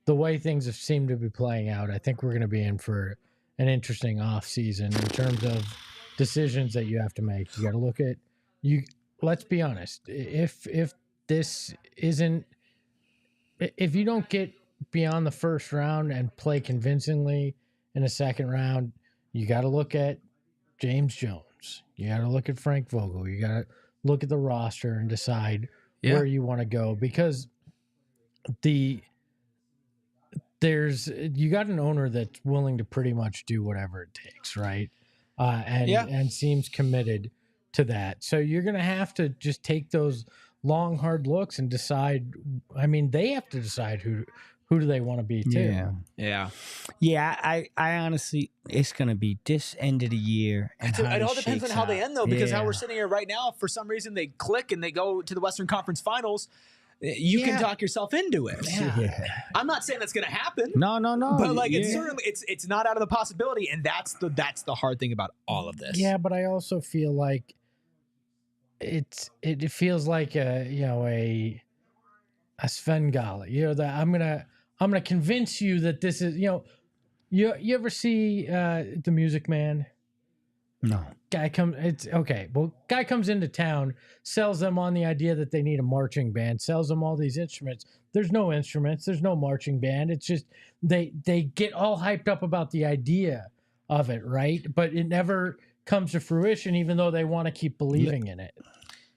Speaker 1: the way things have seemed to be playing out, I think we're going to be in for an interesting off season in terms of decisions that you have to make. You got to look at let's be honest. If this isn't, if you don't get beyond the first round and play convincingly in a second round, you got to look at James Jones. You got to look at Frank Vogel. You got to look at the roster and decide where you want to go, because you got an owner that's willing to pretty much do whatever it takes, right? And seems committed to that. So you're going to have to just take those long, hard looks and decide. I mean, they have to decide who do they want to be too.
Speaker 2: Yeah. I honestly, it's going to be this end of the year. And
Speaker 3: it all depends on how they end, though, because how we're sitting here right now, for some reason they click and they go to the Western Conference Finals. You can talk yourself into it.
Speaker 2: Yeah.
Speaker 3: I'm not saying that's going to happen.
Speaker 2: No.
Speaker 3: But like, it's certainly it's not out of the possibility, and that's the hard thing about all of this.
Speaker 1: Yeah, but I also feel like it feels like a Svengali. That I'm gonna convince you that this is You ever see The Music Man?
Speaker 2: No.
Speaker 1: Guy comes into town, sells them on the idea that they need a marching band, sells them all these instruments. There's no instruments, there's no marching band. It's just they get all hyped up about the idea of it, right? But it never comes to fruition, even though they want to keep believing in it.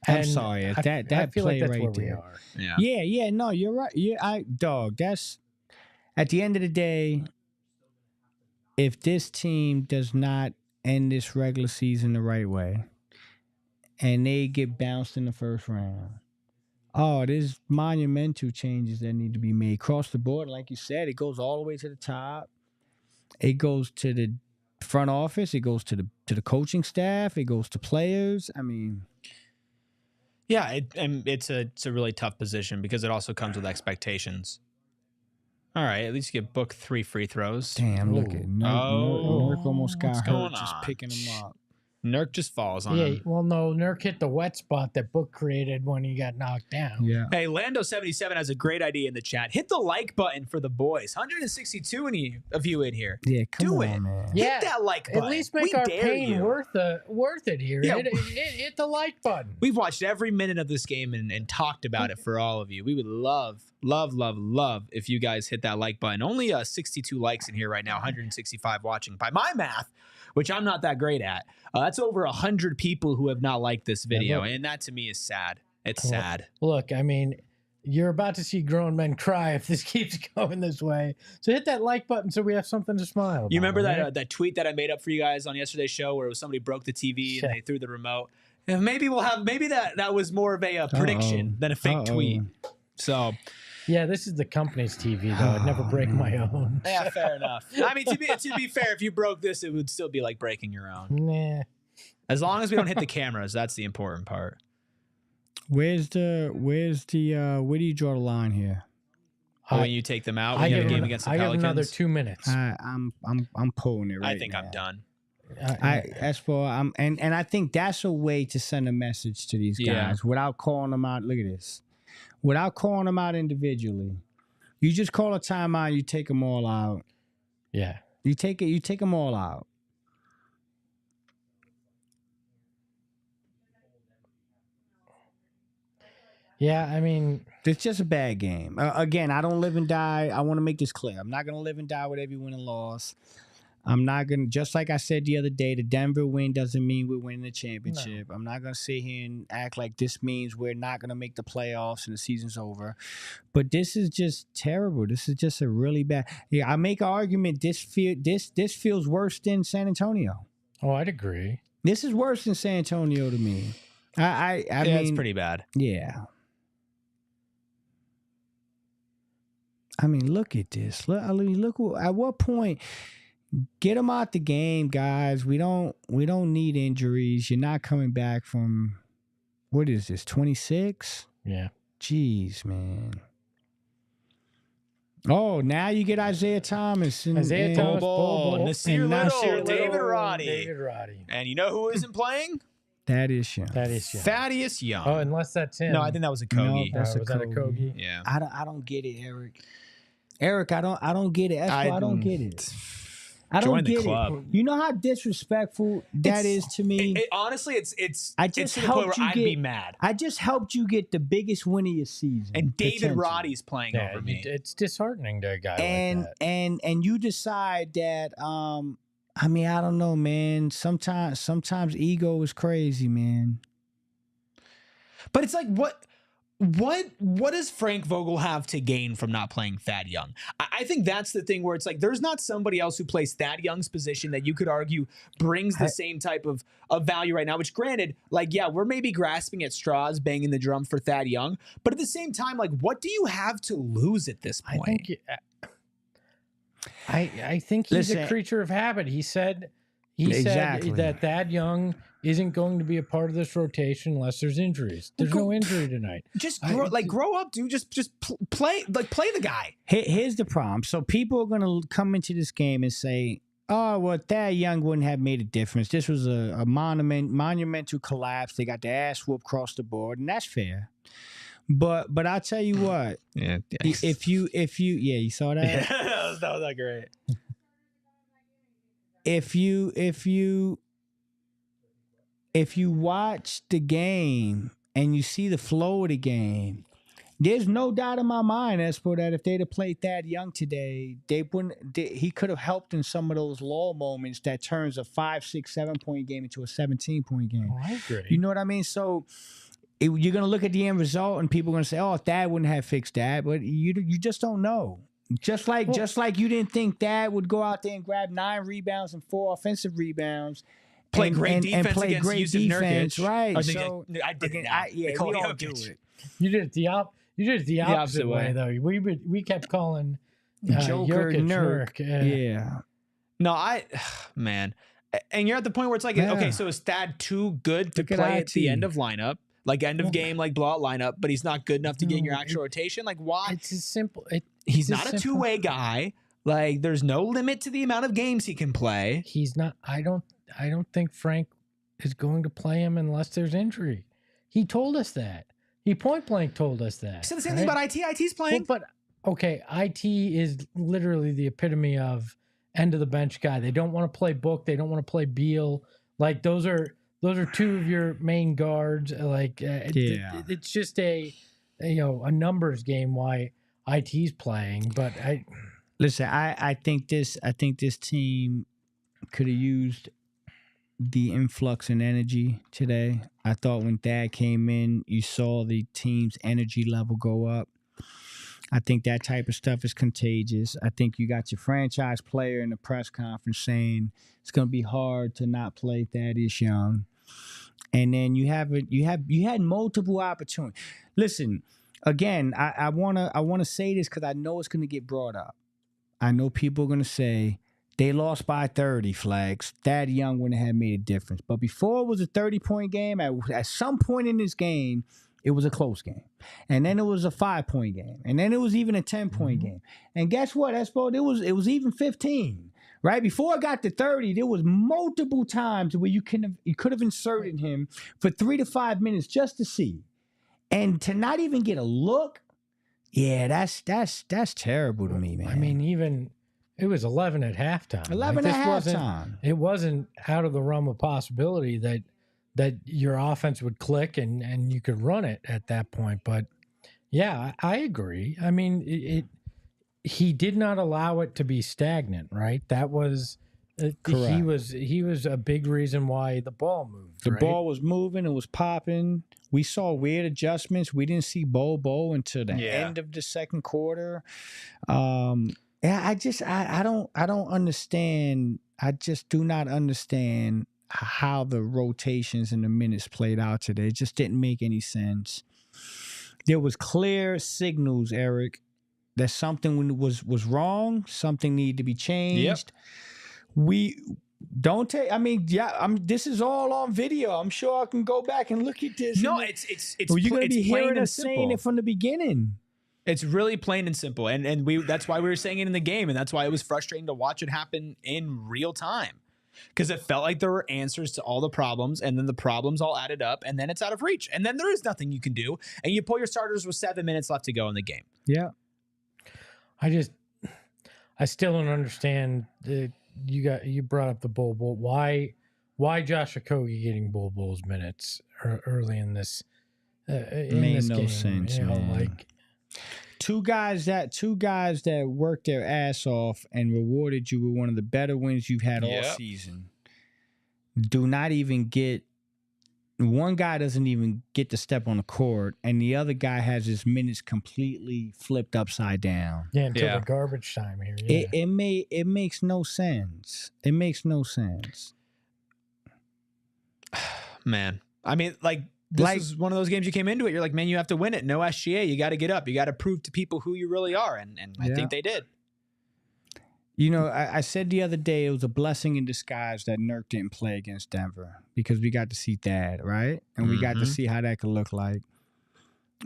Speaker 2: I'm sorry. That
Speaker 1: feel
Speaker 2: play
Speaker 1: like that's
Speaker 2: right
Speaker 1: where
Speaker 2: there.
Speaker 1: we are.
Speaker 2: Yeah. No, you're right. Yeah, that's at the end of the day. If this team does not end this regular season the right way, and they get bounced in the first round, there's monumental changes that need to be made across the board. Like you said, it goes all the way to the top. It goes to the front office. It goes to the coaching staff. It goes to players. I mean.
Speaker 3: Yeah, it's a really tough position because it also comes with expectations. All right, at least you get booked 3 free throws.
Speaker 2: Damn, look at Nurk almost got hurt just picking him up.
Speaker 3: Nurk just falls on him.
Speaker 1: Well, no, Nurk hit the wet spot that Book created when he got knocked down.
Speaker 2: Yeah.
Speaker 3: Hey, Lando77 has a great idea in the chat. Hit the like button for the boys. 162 of you in here.
Speaker 2: Yeah, come on,
Speaker 3: it.
Speaker 2: Man.
Speaker 3: Hit that like button.
Speaker 1: At least make our pain worth it here.
Speaker 3: Yeah.
Speaker 1: Hit the like button.
Speaker 3: We've watched every minute of this game and talked about it for all of you. We would love if you guys hit that like button. Only 62 likes in here right now, 165 watching. By my math, which I'm not that great at, that's over 100 people who have not liked this video, and that to me is sad. It's sad.
Speaker 1: Look, I mean, you're about to see grown men cry if this keeps going this way. So hit that like button so we have something to smile about.
Speaker 3: You remember that tweet that I made up for you guys on yesterday's show where it was somebody broke the TV and they threw the remote? And maybe that was more of a prediction than a fake tweet. So.
Speaker 1: Yeah, this is the company's TV, though. I'd never break my own.
Speaker 3: Yeah, fair enough. I mean, to be fair, if you broke this, it would still be like breaking your own.
Speaker 1: Nah.
Speaker 3: As long as we don't hit the cameras, that's the important part.
Speaker 2: Where do you draw the line here?
Speaker 3: When you take them out, when you have a game against the Pelicans?
Speaker 1: I have another 2 minutes.
Speaker 2: I'm pulling it right now.
Speaker 3: I think I'm done.
Speaker 2: And I think that's a way to send a message to these guys without calling them out. Look at this. Without calling them out individually. You just call a timeout, you take them all out.
Speaker 1: Yeah.
Speaker 2: You take them all out.
Speaker 1: Yeah, I mean,
Speaker 2: it's just a bad game. Again, I don't live and die. I want to make this clear. I'm not going to live and die with every win and loss. I'm not going to, just like I said the other day, the Denver win doesn't mean we're winning the championship. No. I'm not going to sit here and act like this means we're not going to make the playoffs and the season's over. But this is just terrible. This is just a really bad. Yeah, I make an argument. This feels worse than San Antonio.
Speaker 1: Oh, I'd agree.
Speaker 2: This is worse than San Antonio to me. I mean,
Speaker 3: it's pretty bad.
Speaker 2: Yeah. I mean, look at this. Look at what point. Get them out the game, guys. We don't need injuries. You're not coming back from, what is this, 26?
Speaker 1: Yeah.
Speaker 2: Jeez, man. Oh, now you get Isaiah Thomas.
Speaker 1: Isaiah Thomas,
Speaker 3: Nasir Little, David Roddy. And you know who isn't playing?
Speaker 2: Thaddeus Young.
Speaker 3: Thaddeus Young.
Speaker 1: Oh, unless that's him.
Speaker 3: No, I think that was a Kogi.
Speaker 2: No, was
Speaker 1: that a Kogi?
Speaker 3: Yeah.
Speaker 2: I don't get it, Eric. Eric, I don't get it. That's why I don't get it. I don't get it. You know how disrespectful that is to me?
Speaker 3: Honestly, it's
Speaker 2: I just
Speaker 3: to the point where
Speaker 2: I'd
Speaker 3: be mad.
Speaker 2: I just helped you get the biggest win of your season.
Speaker 3: And David Roddy's playing over me.
Speaker 1: It's disheartening to a guy like that.
Speaker 2: And you decide that, I mean, I don't know, man. Sometimes ego is crazy, man.
Speaker 3: But it's like, what does Frank Vogel have to gain from not playing Thad Young? I think that's the thing where it's like there's not somebody else who plays Thad Young's position that you could argue brings the same type of value right now, which granted, like, yeah, we're maybe grasping at straws, banging the drum for Thad Young. But at the same time, like, what do you have to lose at this point?
Speaker 1: I think he's a creature of habit. He said that Thad Young isn't going to be a part of this rotation unless there's injuries. There's no injury tonight.
Speaker 3: Just grow up, dude. Just play the guy.
Speaker 2: Here's the problem. So people are going to come into this game and say, oh, well, Thad Young wouldn't have made a difference. This was a monumental collapse. They got their ass whooped across the board, and that's fair. But I'll tell you what.
Speaker 3: Yeah.
Speaker 2: If you you saw that?
Speaker 3: Yeah, that was not great.
Speaker 2: if you watch the game and you see the flow of the game, there's no doubt in my mind, Espo, that if they'd have played Thad Young today, he could have helped in some of those lull moments that turns a 5, 6, 7-point game into a 17-point game.
Speaker 1: Oh, I agree.
Speaker 2: You know what I mean? So you're going to look at the end result and people are going to say, oh, Thad wouldn't have fixed that. But you just don't know. Just like you didn't think Thad would go out there and grab 9 rebounds and 4 offensive rebounds.
Speaker 3: Play great defense
Speaker 2: and play
Speaker 3: against
Speaker 2: great
Speaker 3: Yusuf
Speaker 2: defense,
Speaker 3: Nurkic.
Speaker 2: right?
Speaker 3: So I did it.
Speaker 2: Yeah, we all do it.
Speaker 1: You did it the opposite way, though. We kept calling
Speaker 2: Joker
Speaker 1: Jokic
Speaker 2: Nurk.
Speaker 1: Yeah.
Speaker 3: No, man. And you're at the point where it's like, okay, so is Thad too good to play at the end of lineup? Like end of game, like blowout lineup, but he's not good enough to get in your actual rotation? Like why?
Speaker 1: It's as simple.
Speaker 3: He's not a two-way guy. Like there's no limit to the amount of games he can play.
Speaker 1: He's not. I don't think Frank is going to play him unless there's injury. He told us that. He point blank told us that.
Speaker 3: He said the same thing about IT. IT's playing.
Speaker 1: Well, but okay, IT is literally the epitome of end of the bench guy. They don't want to play Book. They don't want to play Beal. Like those are 2 of your main guards. Like it's just a numbers game why IT's playing. But
Speaker 2: I think this team could have used the influx in energy today. I thought when Thad came in, you saw the team's energy level go up. I think that type of stuff is contagious. I think you got your franchise player in the press conference saying it's going to be hard to not play Thaddeus Young. And then you had multiple opportunities. Listen, again, I wanna say this because I know it's going to get brought up. I know people are going to say, they lost by 30 flags. Thad Young wouldn't have made a difference. But before it was a 30-point game, at some point in this game, it was a close game. And then it was a 5-point game. And then it was even a 10-point game. And guess what, Espo? It was even 15. Right? Before it got to 30, there was multiple times where you could have inserted him for 3 to 5 minutes just to see. And to not even get a look, yeah, that's terrible to me, man.
Speaker 1: I mean, even it was 11 at halftime.
Speaker 2: 11 at halftime.
Speaker 1: It wasn't out of the realm of possibility that your offense would click and you could run it at that point. But yeah, I agree. I mean, he did not allow it to be stagnant, right? That was he was a big reason why the ball moved.
Speaker 2: The
Speaker 1: right?
Speaker 2: ball was moving, it was popping. We saw weird adjustments. We didn't see Bo until the end of the second quarter. I don't understand. I just do not understand how the rotations and the minutes played out today. It just didn't make any sense. There was clear signals, Eric, that something was wrong. Something needed to be changed. We don't take. I mean, this is all on video. I'm sure I can go back and look at this.
Speaker 3: No, it's
Speaker 2: you're going to be hearing us
Speaker 3: simple.
Speaker 2: saying it from the beginning.
Speaker 3: It's really plain and simple. And that's why we were saying it in the game. And that's why it was frustrating to watch it happen in real time. Because it felt like there were answers to all the problems. And then the problems all added up. And then it's out of reach. And then there is nothing you can do. And you pull your starters with 7 minutes left to go in the game.
Speaker 2: Yeah.
Speaker 1: I still don't understand. You brought up the Bol. Why Josh Okogie getting Bol's minutes early in this
Speaker 2: made no
Speaker 1: game?
Speaker 2: Sense, man.
Speaker 1: Like
Speaker 2: two guys that worked their ass off and rewarded you with one of the better wins you've had all season. Do not even get. One guy doesn't even get to step on the court, and the other guy has his minutes completely flipped upside down.
Speaker 1: Yeah, until the garbage time here. Yeah.
Speaker 2: It makes no sense. It makes no sense.
Speaker 3: Man, I mean, this is one of those games you came into it. You're like, man, you have to win it. No SGA. You got to get up. You got to prove to people who you really are, and I think they did.
Speaker 2: You know, I said the other day it was a blessing in disguise that Nurk didn't play against Denver because we got to see Thad, right? And we got to see how that could look like.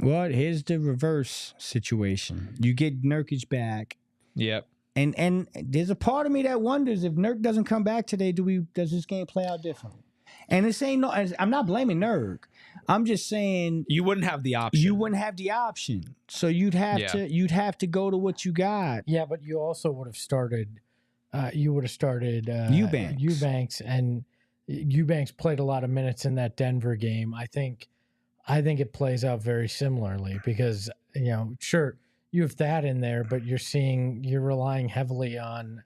Speaker 2: Well, here's the reverse situation. You get Nurkic back.
Speaker 3: Yep.
Speaker 2: And there's a part of me that wonders if Nurk doesn't come back today, does this game play out differently? And this ain't I'm not blaming Nurk. I'm just saying
Speaker 3: you wouldn't have the option.
Speaker 2: You wouldn't have the option. So you'd have to go to what you got.
Speaker 1: Yeah, but you also would have started you would have started Eubanks, and Eubanks played a lot of minutes in that Denver game. I think it plays out very similarly because, sure, you have that in there, but you're relying heavily on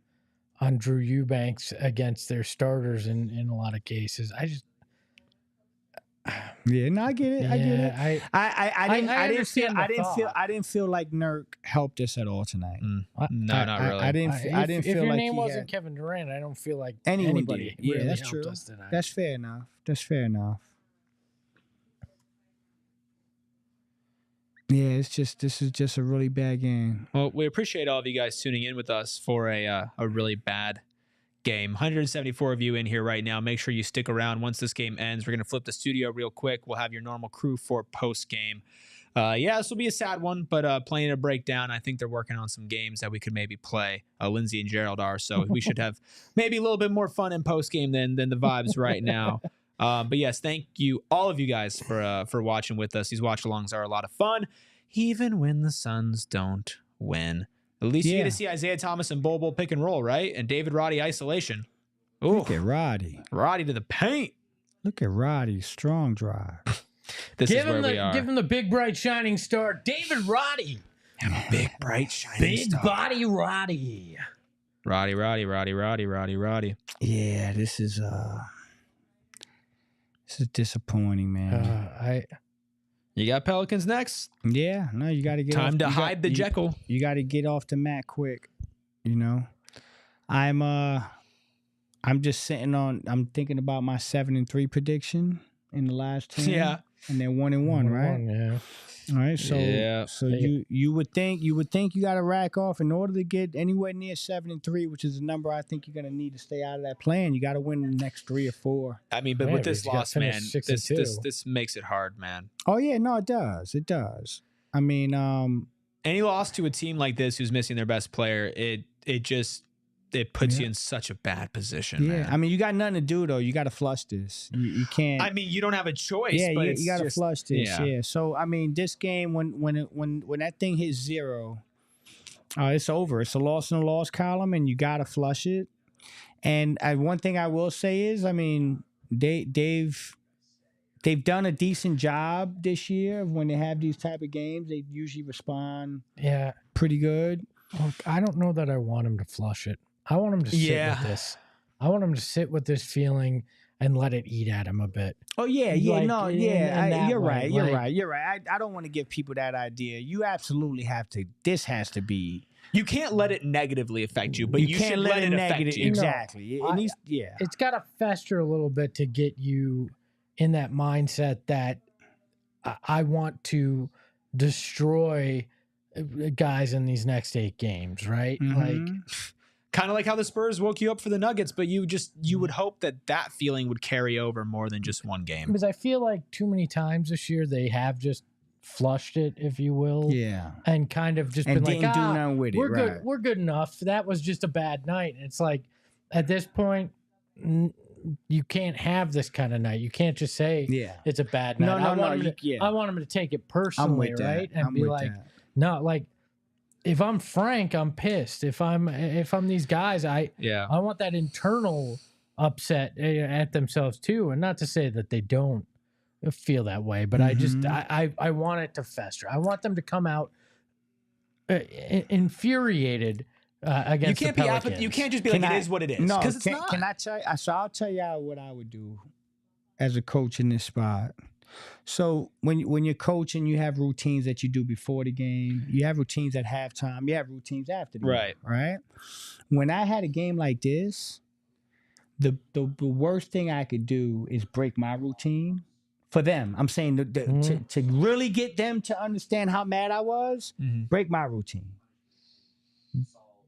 Speaker 1: Drew Eubanks against their starters in a lot of cases. I get it. I get it.
Speaker 2: I didn't feel like Nurk helped us at all tonight.
Speaker 3: No, not really.
Speaker 2: I didn't feel
Speaker 1: if your
Speaker 2: like
Speaker 1: name wasn't Kevin Durant, I don't feel like anybody
Speaker 2: did.
Speaker 1: really
Speaker 2: that's
Speaker 1: helped
Speaker 2: true.
Speaker 1: us tonight.
Speaker 2: That's fair enough. Yeah, this is just a really bad game.
Speaker 3: Well, we appreciate all of you guys tuning in with us for a really bad game. 174 of you in here right now. Make sure you stick around. Once this game ends, we're going to flip the studio real quick. We'll have your normal crew for post game. This will be a sad one, but plenty to break down. I think they're working on some games that we could maybe play. Lindsay and Gerald are, so we should have maybe a little bit more fun in post game than the vibes right now. But yes, thank you, all of you guys, for watching with us. These watch-alongs are a lot of fun, even when the Suns don't win. At least you get to see Isaiah Thomas and Vogel pick and roll, right? And David Roddy isolation. Ooh,
Speaker 2: look at Roddy.
Speaker 3: Roddy to the paint.
Speaker 2: Look at Roddy, strong drive.
Speaker 3: This is where we are.
Speaker 1: Give him the big, bright, shining star, David Roddy.
Speaker 3: Big, bright, shining star.
Speaker 1: Big body Roddy.
Speaker 3: Roddy.
Speaker 2: Yeah, this is disappointing, man.
Speaker 3: You got Pelicans next?
Speaker 2: Yeah, no, you got to get
Speaker 3: time to hide the Jekyll.
Speaker 2: You got to get off the mat quick. I'm just sitting on. I'm thinking about my 7-3 prediction in the last 10.
Speaker 3: Yeah,
Speaker 2: and then 1-1, right?
Speaker 1: Yeah.
Speaker 2: All right, so you would think you got to rack off in order to get anywhere near 7-3, which is a number I think you're going to need to stay out of that plan. You got to win the next 3 or 4.
Speaker 3: I mean, but with this loss, man, this makes it hard, man.
Speaker 2: Oh yeah, no, it does. It does. I mean,
Speaker 3: any loss to a team like this who's missing their best player, it puts you in such a bad position.
Speaker 2: Yeah,
Speaker 3: man.
Speaker 2: I mean, you got nothing to do though. You got to flush this. You can't.
Speaker 3: I mean, you don't have a choice.
Speaker 2: Yeah,
Speaker 3: but
Speaker 2: you got to flush this. Yeah. So I mean, this game when that thing hits 0, it's over. It's a loss in the loss column, and you got to flush it. And one thing I will say is, I mean, they've done a decent job this year of when they have these type of games. They usually respond.
Speaker 1: Yeah,
Speaker 2: pretty good.
Speaker 1: Look, I don't know that I want him to flush it. I want him to sit with this. I want him to sit with this feeling and let it eat at him a bit.
Speaker 2: Oh yeah, you're right. You're right. I don't want to give people that idea. You absolutely have to. This has to be.
Speaker 3: You can't let it negatively affect you, but you should let it affect you.
Speaker 2: Exactly.
Speaker 1: It's got to fester a little bit to get you in that mindset that I want to destroy guys in these next 8 games, right?
Speaker 2: Mm-hmm.
Speaker 1: Like,
Speaker 3: kind of like how the Spurs woke you up for the Nuggets, but you would hope that feeling would carry over more than just one game.
Speaker 1: Because I feel like too many times this year they have just flushed it, if you will.
Speaker 2: Yeah.
Speaker 1: And kind of just
Speaker 2: and
Speaker 1: been
Speaker 2: like, do nothing with it.
Speaker 1: We're
Speaker 2: right.
Speaker 1: good. We're good enough. That was just a bad night. And it's like, at this point, you can't have this kind of night. You can't just say it's a bad night. I want him to take it personally, right? And be like, no, like, if I'm Frank, I'm pissed. If I'm these guys, I want that internal upset at themselves too. And not to say that they don't feel that way, but I want it to fester. I want them to come out infuriated against the Pelicans.
Speaker 3: You can't just be it is what it is.
Speaker 2: No,
Speaker 3: because it's not.
Speaker 2: Can I tell you? So I'll tell you what I would do as a coach in this spot. So when you're coaching, you have routines that you do before the game. You have routines at halftime. You have routines after the game. Right. When I had a game like this, the worst thing I could do is break my routine for them. I'm saying to really get them to understand how mad I was, break my routine.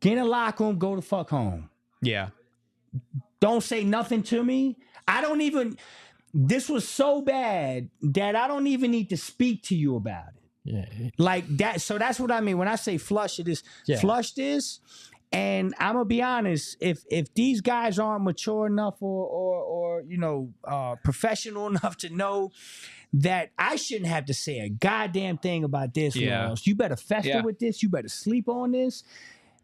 Speaker 2: Get in a locker room, go the fuck home.
Speaker 3: Yeah.
Speaker 2: Don't say nothing to me. This was so bad that I don't even need to speak to you about it.
Speaker 1: Yeah.
Speaker 2: Like that. So that's what I mean. When I say flush it is flush this. And I'm gonna be honest, if these guys aren't mature enough or professional enough to know that I shouldn't have to say a goddamn thing about this, Ross. You better fester with this. You better sleep on this.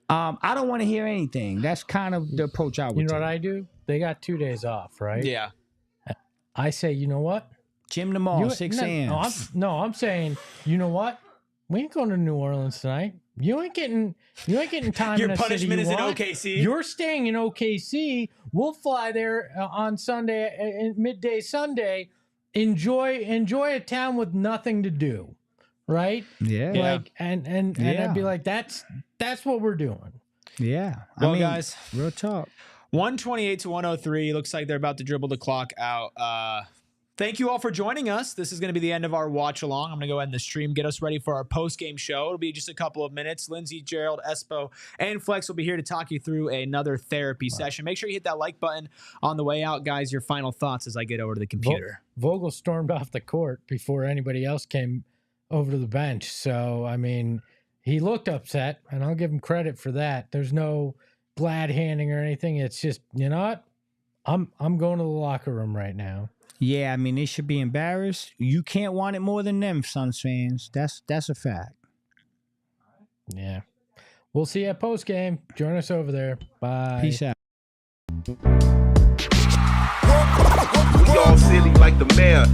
Speaker 2: I don't want to hear anything. That's kind of the approach I would
Speaker 1: You know
Speaker 2: take.
Speaker 1: what I do? They got 2 days off, right?
Speaker 3: Yeah.
Speaker 1: I say, you know what?
Speaker 2: Gym tomorrow, 6 a.m.
Speaker 1: I'm saying, you know what? We ain't going to New Orleans tonight. You ain't getting time.
Speaker 3: Your
Speaker 1: in a
Speaker 3: punishment
Speaker 1: city
Speaker 3: is
Speaker 1: you
Speaker 3: in
Speaker 1: want.
Speaker 3: OKC.
Speaker 1: You're staying in OKC. We'll fly there on Sunday, midday Sunday. Enjoy a town with nothing to do, right?
Speaker 2: Yeah.
Speaker 1: Like and I'd be like, that's what we're doing.
Speaker 2: Yeah.
Speaker 3: Well, guys,
Speaker 2: real talk.
Speaker 3: 128 to 103. Looks like they're about to dribble the clock out. Thank you all for joining us. This is going to be the end of our watch along. I'm going to go ahead and the stream, get us ready for our post-game show. It'll be just a couple of minutes. Lindsay, Gerald, Espo, and Flex will be here to talk you through another therapy session. Make sure you hit that like button on the way out, guys. Your final thoughts as I get over to the computer.
Speaker 1: Vogel stormed off the court before anybody else came over to the bench. So, I mean, he looked upset, and I'll give him credit for that. There's no glad handing or anything. It's just, you know what? I'm going to the locker room right now.
Speaker 2: Yeah, I mean, they should be embarrassed. You can't want it more than them, Suns fans. That's a fact.
Speaker 1: Yeah. We'll see you at post game. Join us over there. Bye.
Speaker 2: Peace out.
Speaker 4: We all silly like the mayor.